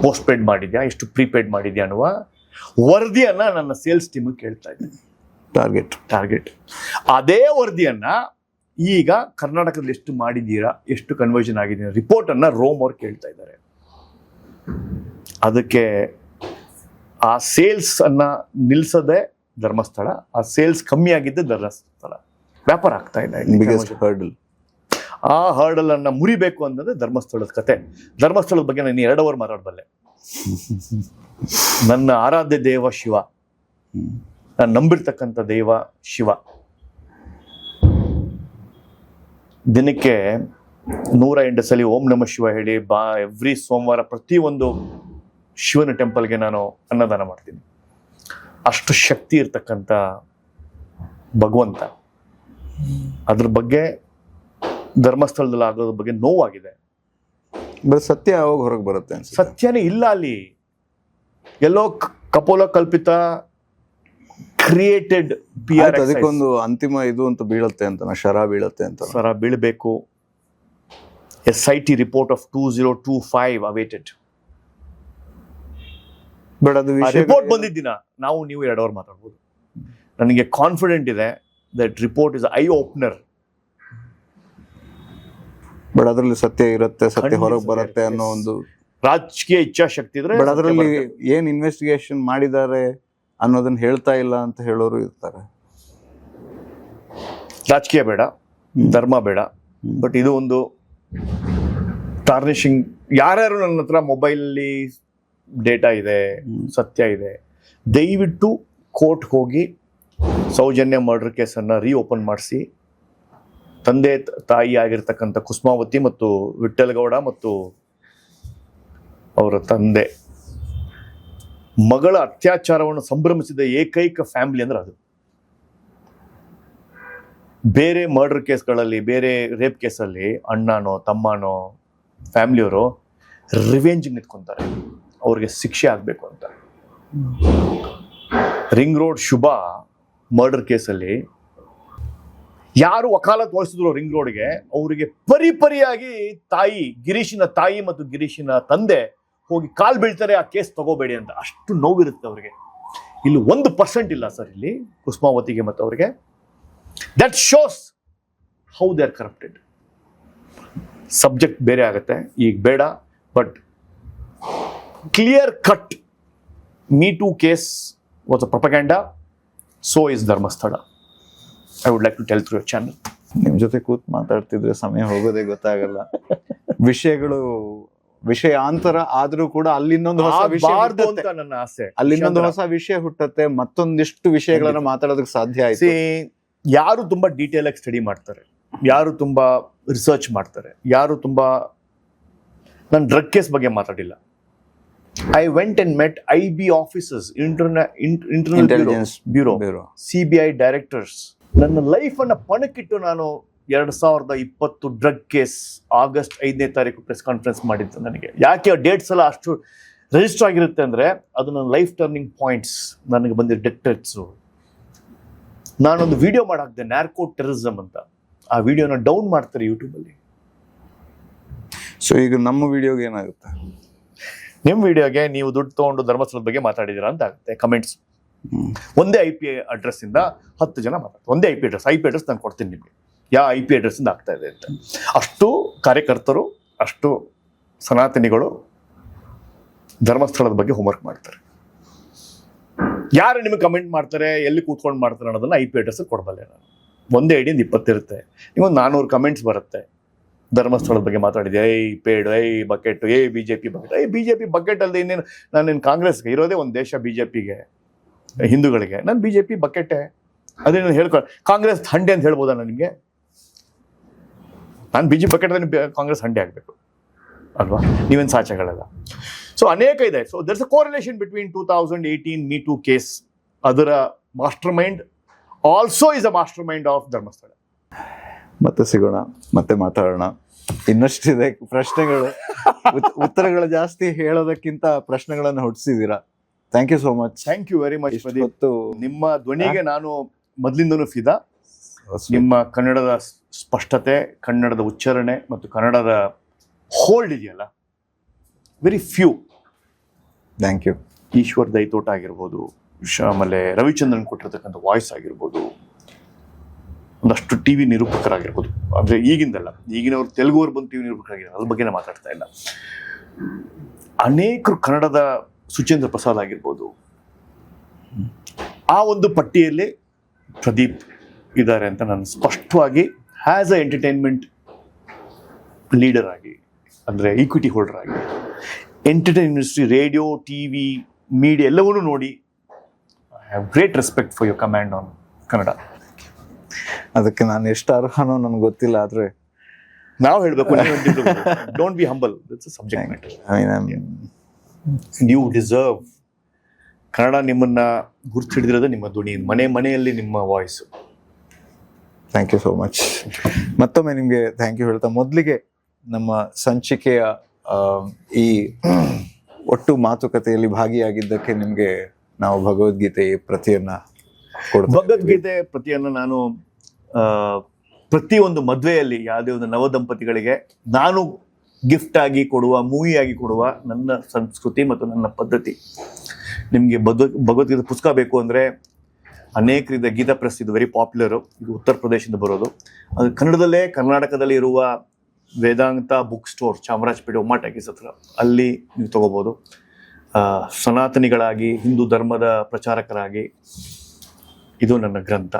ಪೋಸ್ಟ್ ಪೇಡ್ ಮಾಡಿದ್ಯಾ, ಎಷ್ಟು ಪ್ರೀಪೇಡ್ ಮಾಡಿದ್ಯಾ ಅನ್ನುವ ವರದಿಯನ್ನ ನನ್ನ ಸೇಲ್ಸ್ ಟೀಮ್ ಕೇಳ್ತಾ ಇದ್ದೀನಿ. ಟಾರ್ಗೆಟ್ ಅದೇ ವರದಿಯನ್ನ ಈಗ ಕರ್ನಾಟಕದಲ್ಲಿ ಎಷ್ಟು ಮಾಡಿದ್ದೀರಾ, ಎಷ್ಟು ಕನ್ವರ್ಷನ್ ಆಗಿದ್ದೀರಾ ರಿಪೋರ್ಟ್ ಅನ್ನ ರೋಮ್ ಅವ್ರು ಕೇಳ್ತಾ ಇದ್ದಾರೆ. ಅದಕ್ಕೆ ಆ ಸೇಲ್ಸ್ ಅನ್ನ ನಿಲ್ಸದೆ ಧರ್ಮಸ್ಥಳ, ಆ ಸೇಲ್ಸ್ ಕಮ್ಮಿ ಆಗಿದ್ದೆ ಧರ್ಮಸ್ಥಳ, ವ್ಯಾಪಾರ ಆಗ್ತಾ ಇದೆ. ಆ ಹರ್ಡಲ್ ಅನ್ನ ಮುರಿಬೇಕು ಅನ್ನೋದು ಧರ್ಮಸ್ಥಳದ ಕತೆ. ಧರ್ಮಸ್ಥಳದ ಬಗ್ಗೆ ನಾನು 2 ಅವರ್ ಮಾತಾಡಬಲ್ಲೆ. ನನ್ನ ಆರಾಧ್ಯ ದೇವ ಶಿವ, ನಾನು ನಂಬಿರ್ತಕ್ಕಂಥ ದೈವ ಶಿವ. ದಿನಕ್ಕೆ 108 ಸಲ ಓಂ ನಮ ಶಿವ ಹೇಳಿ ಎವ್ರಿ ಸೋಮವಾರ ಪ್ರತಿಯೊಂದು ಶಿವನ ಟೆಂಪಲ್ಗೆ ನಾನು ಅನ್ನದಾನ ಮಾಡ್ತೀನಿ. ಅಷ್ಟು ಶಕ್ತಿ ಇರ್ತಕ್ಕಂಥ ಭಗವಂತ. ಅದ್ರ ಬಗ್ಗೆ ಧರ್ಮಸ್ಥಳದಲ್ಲಿ ಆಗೋದ್ರ ಬಗ್ಗೆ ನೋವಾಗಿದೆ. ಸತ್ಯ ಯಾವಾಗ ಹೊರಗೆ ಬರುತ್ತೆ ಅನ್ಸುತ್ತೆ? ಸತ್ಯನೇ ಇಲ್ಲ ಅಲ್ಲಿ. ಎಲ್ಲೋ ಕಪೋಲ ಕಲ್ಪಿತ ಕ್ರಿಯೇಟೆಡ್ ಅದಕ್ಕೊಂದು ಅಂತಿಮ ಇದು ಅಂತ ಬೀಳುತ್ತೆ ಅಂತ, ಶರ ಬೀಳುತ್ತೆ ಅಂತ. ಸರ ಬೀಳ್ಬೇಕು. SIT report of 2025 awaited. But ಅದು ರಿಪೋರ್ಟ್ ಬಂದಿದ್ದಿನ ನಾವು ನೀವು 2 ಅವರ್ ಮಾತಾಡ್ಬೋದು. ನನಗೆ ಕಾನ್ಫಿಡೆಂಟ್ ಇದೆ that report is I opener. But ಅದರಲ್ಲಿ ಸತ್ಯ ಇರುತ್ತೆ, ಸತ್ಯ ಹೊರಗೆ ಬರುತ್ತೆ ಅನ್ನೋ ಒಂದು ರಾಜಕೀಯ ಇಚ್ಛಾಶಕ್ತಿ ಇದ್ರೆ. ಬಟ್ ಅದರಲ್ಲಿ ಏನ್ ಇನ್ವೆಸ್ಟಿಗೇಷನ್ ಮಾಡಿದ್ದಾರೆ ಅನ್ನೋದನ್ನ ಹೇಳ್ತಾ ಇಲ್ಲ ಅಂತ ಹೇಳೋರು ಇರ್ತಾರೆ. ರಾಜಕೀಯ ಬೇಡ, ಧರ್ಮ ಬೇಡ, ಬಟ್ ಇದು ಒಂದು ಟಾರ್ನಿಶಿಂಗ್. ಯಾರ್ಯಾರು ನನ್ನ ಹತ್ರ ಮೊಬೈಲಲ್ಲಿ ಡೇಟಾ ಇದೆ, ಸತ್ಯ ಇದೆ, ದಯವಿಟ್ಟು ಕೋರ್ಟ್ ಹೋಗಿ ಸೌಜನ್ಯ ಮರ್ಡರ್ ಕೇಸನ್ನು ರೀಓಪನ್ ಮಾಡಿಸಿ ತಂದೆ ತಾಯಿ ಆಗಿರ್ತಕ್ಕಂಥ ಕುಸುಮಾವತಿ ಮತ್ತು ವಿಠ್ಠಲಗೌಡ ಮತ್ತು ಅವರ ತಂದೆ ಮಗಳ ಅತ್ಯಾಚಾರವನ್ನು ಸಂಭ್ರಮಿಸಿದ ಏಕೈಕ ಫ್ಯಾಮಿಲಿ ಅಂದ್ರೆ ಅದು. ಬೇರೆ ಮರ್ಡರ್ ಕೇಸ್ಗಳಲ್ಲಿ, ಬೇರೆ ರೇಪ್ ಕೇಸಲ್ಲಿ ಅಣ್ಣನೋ ತಮ್ಮನೋ ಫ್ಯಾಮಿಲಿಯವರು ರಿವೆಂಜ್ ನಿಂತ್ಕೊಂತಾರೆ, ಅವ್ರಿಗೆ ಶಿಕ್ಷೆ ಆಗಬೇಕು ಅಂತ. ರಿಂಗ್ ರೋಡ್ ಶುಭ ಮರ್ಡರ್ ಕೇಸಲ್ಲಿ ಯಾರು ವಕಾಲತ್ ವಹಿಸಿದ್ರು ರಿಂಗ್ ರೋಡ್ಗೆ, ಅವರಿಗೆ ಪರಿಪರಿಯಾಗಿ ಗಿರೀಶಿನ ತಾಯಿ ಮತ್ತು ಗಿರೀಶಿನ ತಂದೆ ಹೋಗಿ ಕಾಲ್ ಬೀಳ್ತಾರೆ, ಆ ಕೇಸ್ ತಗೋಬೇಡಿ ಅಂತ. ಅಷ್ಟು ನೋವಿರುತ್ತೆ ಅವ್ರಿಗೆ. ಇಲ್ಲಿ 1% ಇಲ್ಲ ಸರ್ ಇಲ್ಲಿ ಕುಸುಮಾವತಿಗೆ ಮತ್ತು ಅವ್ರಿಗೆ. That shows how they are corrupted. Subject ಬೇರೆ ಆಗುತ್ತೆ, ಈಗ ಬೇಡ. But clear cut Me Too case was a propaganda. So is Dharmasthala. I would like to tell through your channel. ನಿಮ್ ಜೊತೆ ಕೂತ್ ಮಾತಾಡ್ತಿದ್ರೆ ಸಮಯ ಹೋಗೋದೇ ಗೊತ್ತಾಗಲ್ಲ. ವಿಷಯಾಂತರ ಆದ್ರೂ ಕೂಡ ಅಲ್ಲಿ ಇನ್ನೊಂದು ಹೊಸ ವಿಷಯ ಅಂತ ನನ್ನ ಆಸೆ. ಅಲ್ಲಿ ಇನ್ನೊಂದು ಹೊಸ ವಿಷಯ ಹುಟ್ಟತ್ತೆ, ಮತ್ತೊಂದಿಷ್ಟು ವಿಷಯಗಳನ್ನ ಮಾತಾಡೋದಕ್ಕೆ ಸಾಧ್ಯ ಆಯ್ತು. ಯಾರು ತುಂಬಾ ಡೀಟೇಲ್ ಆಗಿ ಸ್ಟಡಿ ಮಾಡ್ತಾರೆ, ಯಾರು ತುಂಬಾ ರಿಸರ್ಚ್ ಮಾಡ್ತಾರೆ, ಯಾರು ತುಂಬಾ. ನಾನು ಡ್ರಗ್ ಕೇಸ್ ಬಗ್ಗೆ ಮಾತಾಡಿಲ್ಲ. I went and met IB officers, Internal Intelligence Bureau, CBI directors. ನನ್ನ ಲೈಫ್ ಅನ್ನ ಪಣಕ್ಕಿಟ್ಟು ನಾನು 2020 ಡ್ರಗ್ ಕೇಸ್ ಆಗಸ್ಟ್ 5ನೇ ತಾರೀಕು ಪ್ರೆಸ್ ಕಾನ್ಫರೆನ್ಸ್ ಮಾಡಿದ್ದು. ನನಗೆ ಯಾಕೆ ಡೇಟ್ಸ್ ಎಲ್ಲ ಅಷ್ಟು ರಿಜಿಸ್ಟರ್ ಆಗಿರುತ್ತೆ ಅಂದ್ರೆ ಅದು ನನ್ನ ಲೈಫ್ ಟರ್ನಿಂಗ್ ಪಾಯಿಂಟ್ಸ್. ನನಗೆ ಬಂದಿರೋ ಡೆಟೆಕ್ಟ್ಸು. ನಾನೊಂದು ವಿಡಿಯೋ ಮಾಡಾಕ್ದೆ, ನ್ಯಾರ್ಕೋ ಟೆರರಿಸಮ್ ಅಂತ. ಆ ವಿಡಿಯೋನ ಡೌನ್ ಮಾಡ್ತಾರೆ ಯೂಟ್ಯೂಬಲ್ಲಿ. ಸೊ ಈಗ ನಮ್ಮ ವಿಡಿಯೋಗೆ ಏನಾಗುತ್ತೆ? ನಿಮ್ಮ ವಿಡಿಯೋಗೆ ನೀವು ದುಡ್ಡು ತಗೊಂಡು ಧರ್ಮಸ್ಥಳದ ಬಗ್ಗೆ ಮಾತಾಡಿದಿರಾ ಅಂತ ಆಗುತ್ತೆ ಕಮೆಂಟ್ಸ್. ಒಂದೇ IP ಅಡ್ರೆಸ್ ಇಂದ 10 ಜನ ಮಾತಾಡ್ತಾರೆ. ಒಂದೇ IP ಅಡ್ರೆಸ್ ನಾನು ಕೊಡ್ತೀನಿ ನಿಮಗೆ, ಯಾವ IP ಅಡ್ರೆಸ್ ಇಂದ ಆಗ್ತಾ ಇದೆ ಅಂತ. ಅಷ್ಟು ಕಾರ್ಯಕರ್ತರು, ಅಷ್ಟು ಸನಾತನಿಗಳು ಧರ್ಮಸ್ಥಳದ ಬಗ್ಗೆ ಹೋಮ್ವರ್ಕ್ ಮಾಡ್ತಾರೆ. ಯಾರು ನಿಮಗೆ ಕಮೆಂಟ್ ಮಾಡ್ತಾರೆ, ಎಲ್ಲಿ ಕೂತ್ಕೊಂಡು ಮಾಡ್ತಾರೆ ಅನ್ನೋದನ್ನ IP ಅಡ್ರೆಸ್ ಕೊಡಬಲ್ಲೆ ನಾನು. ಒಂದೇ ಐಡಿಯಿಂದ 20 ಇರುತ್ತೆ. ನಿಮ್ಗೊಂದು 400 ಕಮೆಂಟ್ಸ್ ಬರುತ್ತೆ. ಧರ್ಮಸ್ಥಳದ ಬಗ್ಗೆ ಮಾತಾಡಿದೆ, paid, bucket, BJP bucket. BJP bucket ಅಲ್ಲದೆ ಇನ್ನೇನು? ನಾನೇನು ಕಾಂಗ್ರೆಸ್ಗೆ ಇರೋದೇ ಒಂದು ದೇಶ, BJPಗೆ ಹಿಂದೂಗಳಿಗೆ. ನಾನು BJP ಬಕೆಟೇ. ಅದೇನು ಕಾಂಗ್ರೆಸ್ ಹಂಡೆ ಅಂತ ಹೇಳ್ಬೋದಾ ನಾನು ನಿಮಗೆ? ನಾನು BJP ಬಕೆಟ್ ಕಾಂಗ್ರೆಸ್ ಹಂಡೆ ಆಗಬೇಕು ಅಲ್ವಾ? ನೀವೇನು ಸಾಚೆಗಳೆಲ್ಲ. ಸೊ ಅನೇಕ ಇದೆ. So there's a correlation between 2018 Me Too case. ಅದರ mastermind also is a mastermind of Dharmasthala. ಮತ್ತೆ ಸಿಗೋಣ, ಮತ್ತೆ ಮಾತಾಡೋಣ. ಇನ್ನಷ್ಟಿದೆ ಪ್ರಶ್ನೆಗಳು, ಉತ್ತರಗಳು ಜಾಸ್ತಿ ಹೇಳೋದಕ್ಕಿಂತ ಪ್ರಶ್ನೆಗಳನ್ನು ಹುಟ್ಟಿಸಿದೀರಾ. Thank you so much. Thank you very much Pradeep. ನಿಮ್ಮ ಧ್ವನಿಗೆ ನಾನು ಮೊದಲಿಂದನೂ ಫಿದಾ. ನಿಮ್ಮ ಕನ್ನಡದ ಸ್ಪಷ್ಟತೆ, ಕನ್ನಡದ ಉಚ್ಚಾರಣೆ ಮತ್ತು ಕನ್ನಡದ ಹೋಲ್ಡ್ ಇದೆಯಲ್ಲ, very few. Thank you. Eshwar Daithota ಆಗಿರ್ಬೋದು, ಆಮೇಲೆ ರವಿಚಂದ್ರನ್ ಕೊಟ್ಟಿರ್ತಕ್ಕಂಥ ವಾಯ್ಸ್ ಆಗಿರ್ಬೋದು, ಒಂದಷ್ಟು TV ನಿರೂಪಕರಾಗಿರ್ಬೋದು. ಅಂದರೆ ಈಗಿಂದಲ್ಲ, ಈಗಿನವ್ರು ತೆಲುಗುವ್ರು ಬಂದು TV ನಿರೂಪಕರಾಗಿದ್ದಾರೆ, ಅದ್ರ ಬಗ್ಗೆ ಮಾತಾಡ್ತಾ ಇಲ್ಲ. ಅನೇಕರು ಕನ್ನಡದ ಸುಚೇಂದ್ರ ಪ್ರಸಾದ್ ಆಗಿರ್ಬೋದು, ಆ ಒಂದು ಪಟ್ಟಿಯಲ್ಲಿ ಪ್ರದೀಪ್ ಇದ್ದಾರೆ ಅಂತ ನಾನು ಸ್ಪಷ್ಟವಾಗಿ ಆಸ್ ಅ ಎಂಟರ್ಟೈನ್ಮೆಂಟ್ ಲೀಡರ್ ಆಗಿ, ಅಂದರೆ ಈಕ್ವಿಟಿ ಹೋಲ್ಡರ್ ಆಗಿ, entertain industry, radio, TV, media ಎಲ್ಲವನ್ನೂ ನೋಡಿ I have great respect for your command on. Kannada. ಅದಕ್ಕೆ ನಾನು ಎಷ್ಟು ಅರ್ಹನೋ ನನಗೆ ಗೊತ್ತಿಲ್ಲ, ಆದರೆ ನಾವು ಹೇಳ್ಬೇಕು, don't be humble, it's a subject matter. ನೀವು ಡಿಸರ್ವ್. ಕನ್ನಡ ನಿಮ್ಮನ್ನ ಗುರ್ತು ಹಿಡಿದಿರೋದು ನಿಮ್ಮ ಧ್ವನಿ, ಮನೆಯಲ್ಲಿ ನಿಮ್ಮ voice. Thank you so much. ಮತ್ತೊಮ್ಮೆ ನಿಮಗೆ ಥ್ಯಾಂಕ್ ಯು ಹೇಳ್ತಾ, ಮೊದಲಿಗೆ ನಮ್ಮ ಸಂಚಿಕೆಯ ಈ ಒಟ್ಟು ಮಾತುಕತೆಯಲ್ಲಿ ಭಾಗಿಯಾಗಿದ್ದಕ್ಕೆ ನಿಮಗೆ ನಾವು ಭಗವದ್ಗೀತೆ ಪ್ರತಿಯನ್ನ ಕೊಡ್ತೀವಿ. ಭಗವದ್ಗೀತೆ ಪ್ರತಿಯನ್ನು ನಾನು ಪ್ರತಿಯೊಂದು ಮದುವೆಯಲ್ಲಿ ಯಾವುದೇ ಒಂದು ನವದಂಪತಿಗಳಿಗೆ ನಾನು ಗಿಫ್ಟ್ ಆಗಿ ಕೊಡುವ, ಮೂವಿ ಆಗಿ ಕೊಡುವ ನನ್ನ ಸಂಸ್ಕೃತಿ ಮತ್ತು ನನ್ನ ಪದ್ಧತಿ. ನಿಮಗೆ ಭಗವದ್ಗೀತೆ ಪುಸ್ತಕ ಬೇಕು ಅಂದರೆ ಅನೇಕರಿದೆ. ಗೀತಾ ಪ್ರೆಸ್ ಇದು ವೆರಿ ಪಾಪ್ಯುಲರು, ಇದು ಉತ್ತರ ಪ್ರದೇಶದಿಂದ ಬರೋದು. ಅದು ಕನ್ನಡದಲ್ಲೇ ಕರ್ನಾಟಕದಲ್ಲಿ ಇರುವ ವೇದಾಂತ ಬುಕ್ ಸ್ಟೋರ್, ಚಾಮರಾಜಪೇಟೆ ಒಮ್ಮ ಟಾಕೀಸ್ ಹತ್ರ, ಅಲ್ಲಿ ನೀವು ತಗೋಬೋದು. ಸನಾತನಿಗಳಾಗಿ, ಹಿಂದೂ ಧರ್ಮದ ಪ್ರಚಾರಕರಾಗಿ ಇದು ನನ್ನ ಗ್ರಂಥ.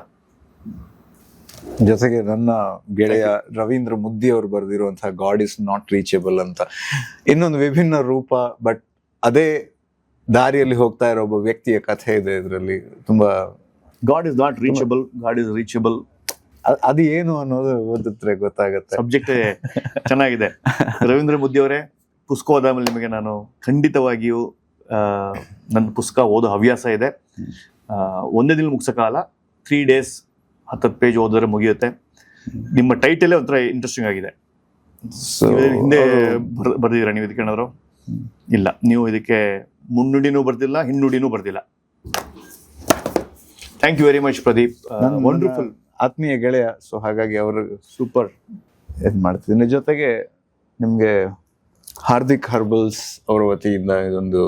ಜೊತೆಗೆ ನನ್ನ ಗೆಳೆಯ ರವೀಂದ್ರ ಮುದ್ದಿ ಅವರು ಬರೆದಿರುವಂತಹ ಗಾಡ್ ಇಸ್ ನಾಟ್ ರೀಚೇಬಲ್ ಅಂತ ಇನ್ನೊಂದು ವಿಭಿನ್ನ ರೂಪ, ಬಟ್ ಅದೇ ದಾರಿಯಲ್ಲಿ ಹೋಗ್ತಾ ಇರೋ ಒಬ್ಬ ವ್ಯಕ್ತಿಯ ಕಥೆ ಇದೆ ಇದರಲ್ಲಿ. ತುಂಬಾ god is not reachable, god is reachable. ಅದು ಏನು ಅನ್ನೋದು ಓದಿದ್ರೆ ಗೊತ್ತಾಗುತ್ತೆ. ಸಬ್ಜೆಕ್ಟ್ ಚೆನ್ನಾಗಿದೆ. ರವೀಂದ್ರ ಮುದ್ದಿ ಅವರೇ, ಪುಸ್ತಕ ಓದ ಮೇಲೆ ನಿಮಗೆ ನಾನು ಖಂಡಿತವಾಗಿಯೂ ನನ್ನ ಪುಸ್ತಕ ಓದೋ ಹವ್ಯಾಸ ಇದೆ. ಒಂದೇ ದಿನ ಮುಗಿಸೋಕ್ಕಾಗಲ್ಲ, 3 days 10 ಪೇಜ್ ಓದಿದ್ರೆ ಮುಗಿಯುತ್ತೆ. ನಿಮ್ಮ ಟೈಟಲೇ ಒಂಥರ ಇಂಟ್ರೆಸ್ಟಿಂಗ್ ಆಗಿದೆ. ಹಿಂದೆ ಬರ್ದಿದ್ದೀರಾ ನೀವು ಇದಕ್ಕೆ ಏನಾದ್ರು? ಇಲ್ಲ, ನೀವು ಇದಕ್ಕೆ ಮುನ್ನುಡಿನೂ ಬರ್ದಿಲ್ಲ, ಹಿನ್ನುಡಿನೂ ಬರ್ದಿಲ್ಲ. Thank you very much Pradeep, wonderful. ಆತ್ಮೀಯ ಗೆಳೆಯ, ಸೊ ಹಾಗಾಗಿ ಅವರು ಸೂಪರ್ ಏನ್ ಮಾಡ್ತಿದ್ದೀನಿ. ಜೊತೆಗೆ ನಿಮ್ಗೆ ಹಾರ್ದಿಕ್ ಹರ್ಬಲ್ಸ್ ಅವರ ವತಿಯಿಂದ ಇದೊಂದು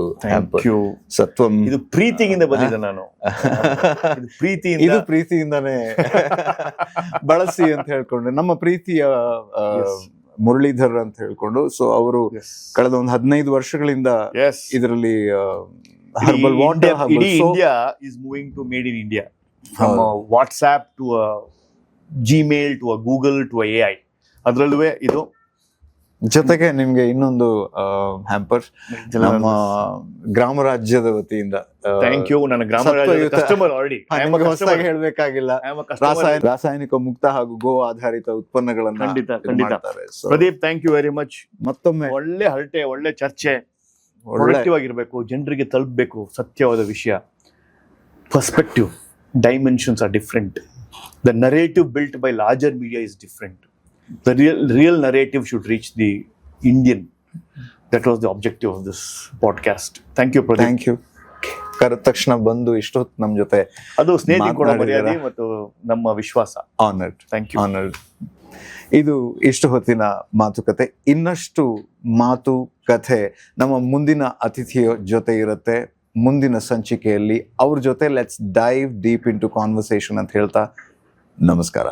ಸತ್ವಂ, ಇದು ಪ್ರೀತಿಯಿಂದ ಬಂದಿದೆ. ನಾನು ಇದು ಪ್ರೀತಿಯಿಂದಾನೇ ಬಳಸಿ ಅಂತ ಹೇಳ್ಕೊಂಡ್ರೆ, ನಮ್ಮ ಪ್ರೀತಿಯ ಮುರಳೀಧರ್ ಅಂತ ಹೇಳ್ಕೊಂಡು, ಸೊ ಅವರು ಕಳೆದ ಒಂದು 15 ವರ್ಷಗಳಿಂದ ಇದರಲ್ಲಿ ಹರ್ಬಲ್ ವಾಟರ್, ಇಡೀ India is moving to made in India, from WhatsApp to Gmail to Google to AI. ಅದರಲ್ಲೂ ಇದು. ಜೊತೆಗೆ ನಿಮ್ಗೆ ಇನ್ನೊಂದು ಹ್ಯಾಂಪರ್ ನಮ್ಮ ಗ್ರಾಮ ರಾಜ್ಯದ ವತಿಯಿಂದ. Thank you. ನನ್ನ ಗ್ರಾಮ ರಾಜ್ಯದ ಕಸ್ಟಮರ್ ಆಲ್ರೆಡಿ, ಹೊಸದಾಗಿ ಹೇಳ್ಬೇಕಾಗಿಲ್ಲ. ರಾಸಾಯನಿಕ ಮುಕ್ತ ಹಾಗೂ ಗೋ ಆಧಾರಿತ ಉತ್ಪನ್ನಗಳನ್ನ ಖಂಡಿತ. Pradeep, thank you very much. ಮತ್ತೊಮ್ಮೆ ಒಳ್ಳೆ ಹರಟೆ, ಒಳ್ಳೆ ಚರ್ಚೆ, ಪ್ರೊಡಕ್ಟಿವ್ ಆಗಿರ್ಬೇಕು, ಜನರಿಗೆ ತಲುಪಬೇಕು ಸತ್ಯವಾದ ವಿಷಯ. Perspective, dimensions are different. The narrative built by larger media is different. The real narrative should reach the Indian. That was the objective of this podcast. Thank you, Pradeep. Thank you. ಕರೆದ ತಕ್ಷಣ ಬಂದು ಇಷ್ಟೊತ್ತು ನಮ್ಮ ಜೊತೆ, ಅದು ಸ್ನೇಹಿತರು ಕೊಡೋ ಮರ್ಯಾದೆ ಮತ್ತು ನಮ್ಮ ವಿಶ್ವಾಸ. ಆನರ್ಡ್. Thank you. ಆನರ್ಡ್. ಇದು ಇಷ್ಟು ಹೊತ್ತಿನ ಮಾತುಕತೆ. ಇನ್ನಷ್ಟು ಮಾತುಕತೆ ನಮ್ಮ ಮುಂದಿನ ಅತಿಥಿಯ ಜೊತೆ ಇರುತ್ತೆ. ಮುಂದಿನ ಸಂಚಿಕೆಯಲ್ಲಿ ಅವ್ರ ಜೊತೆ let's dive deep into conversation ಅಂತ ಹೇಳ್ತಾ ನಮಸ್ಕಾರ.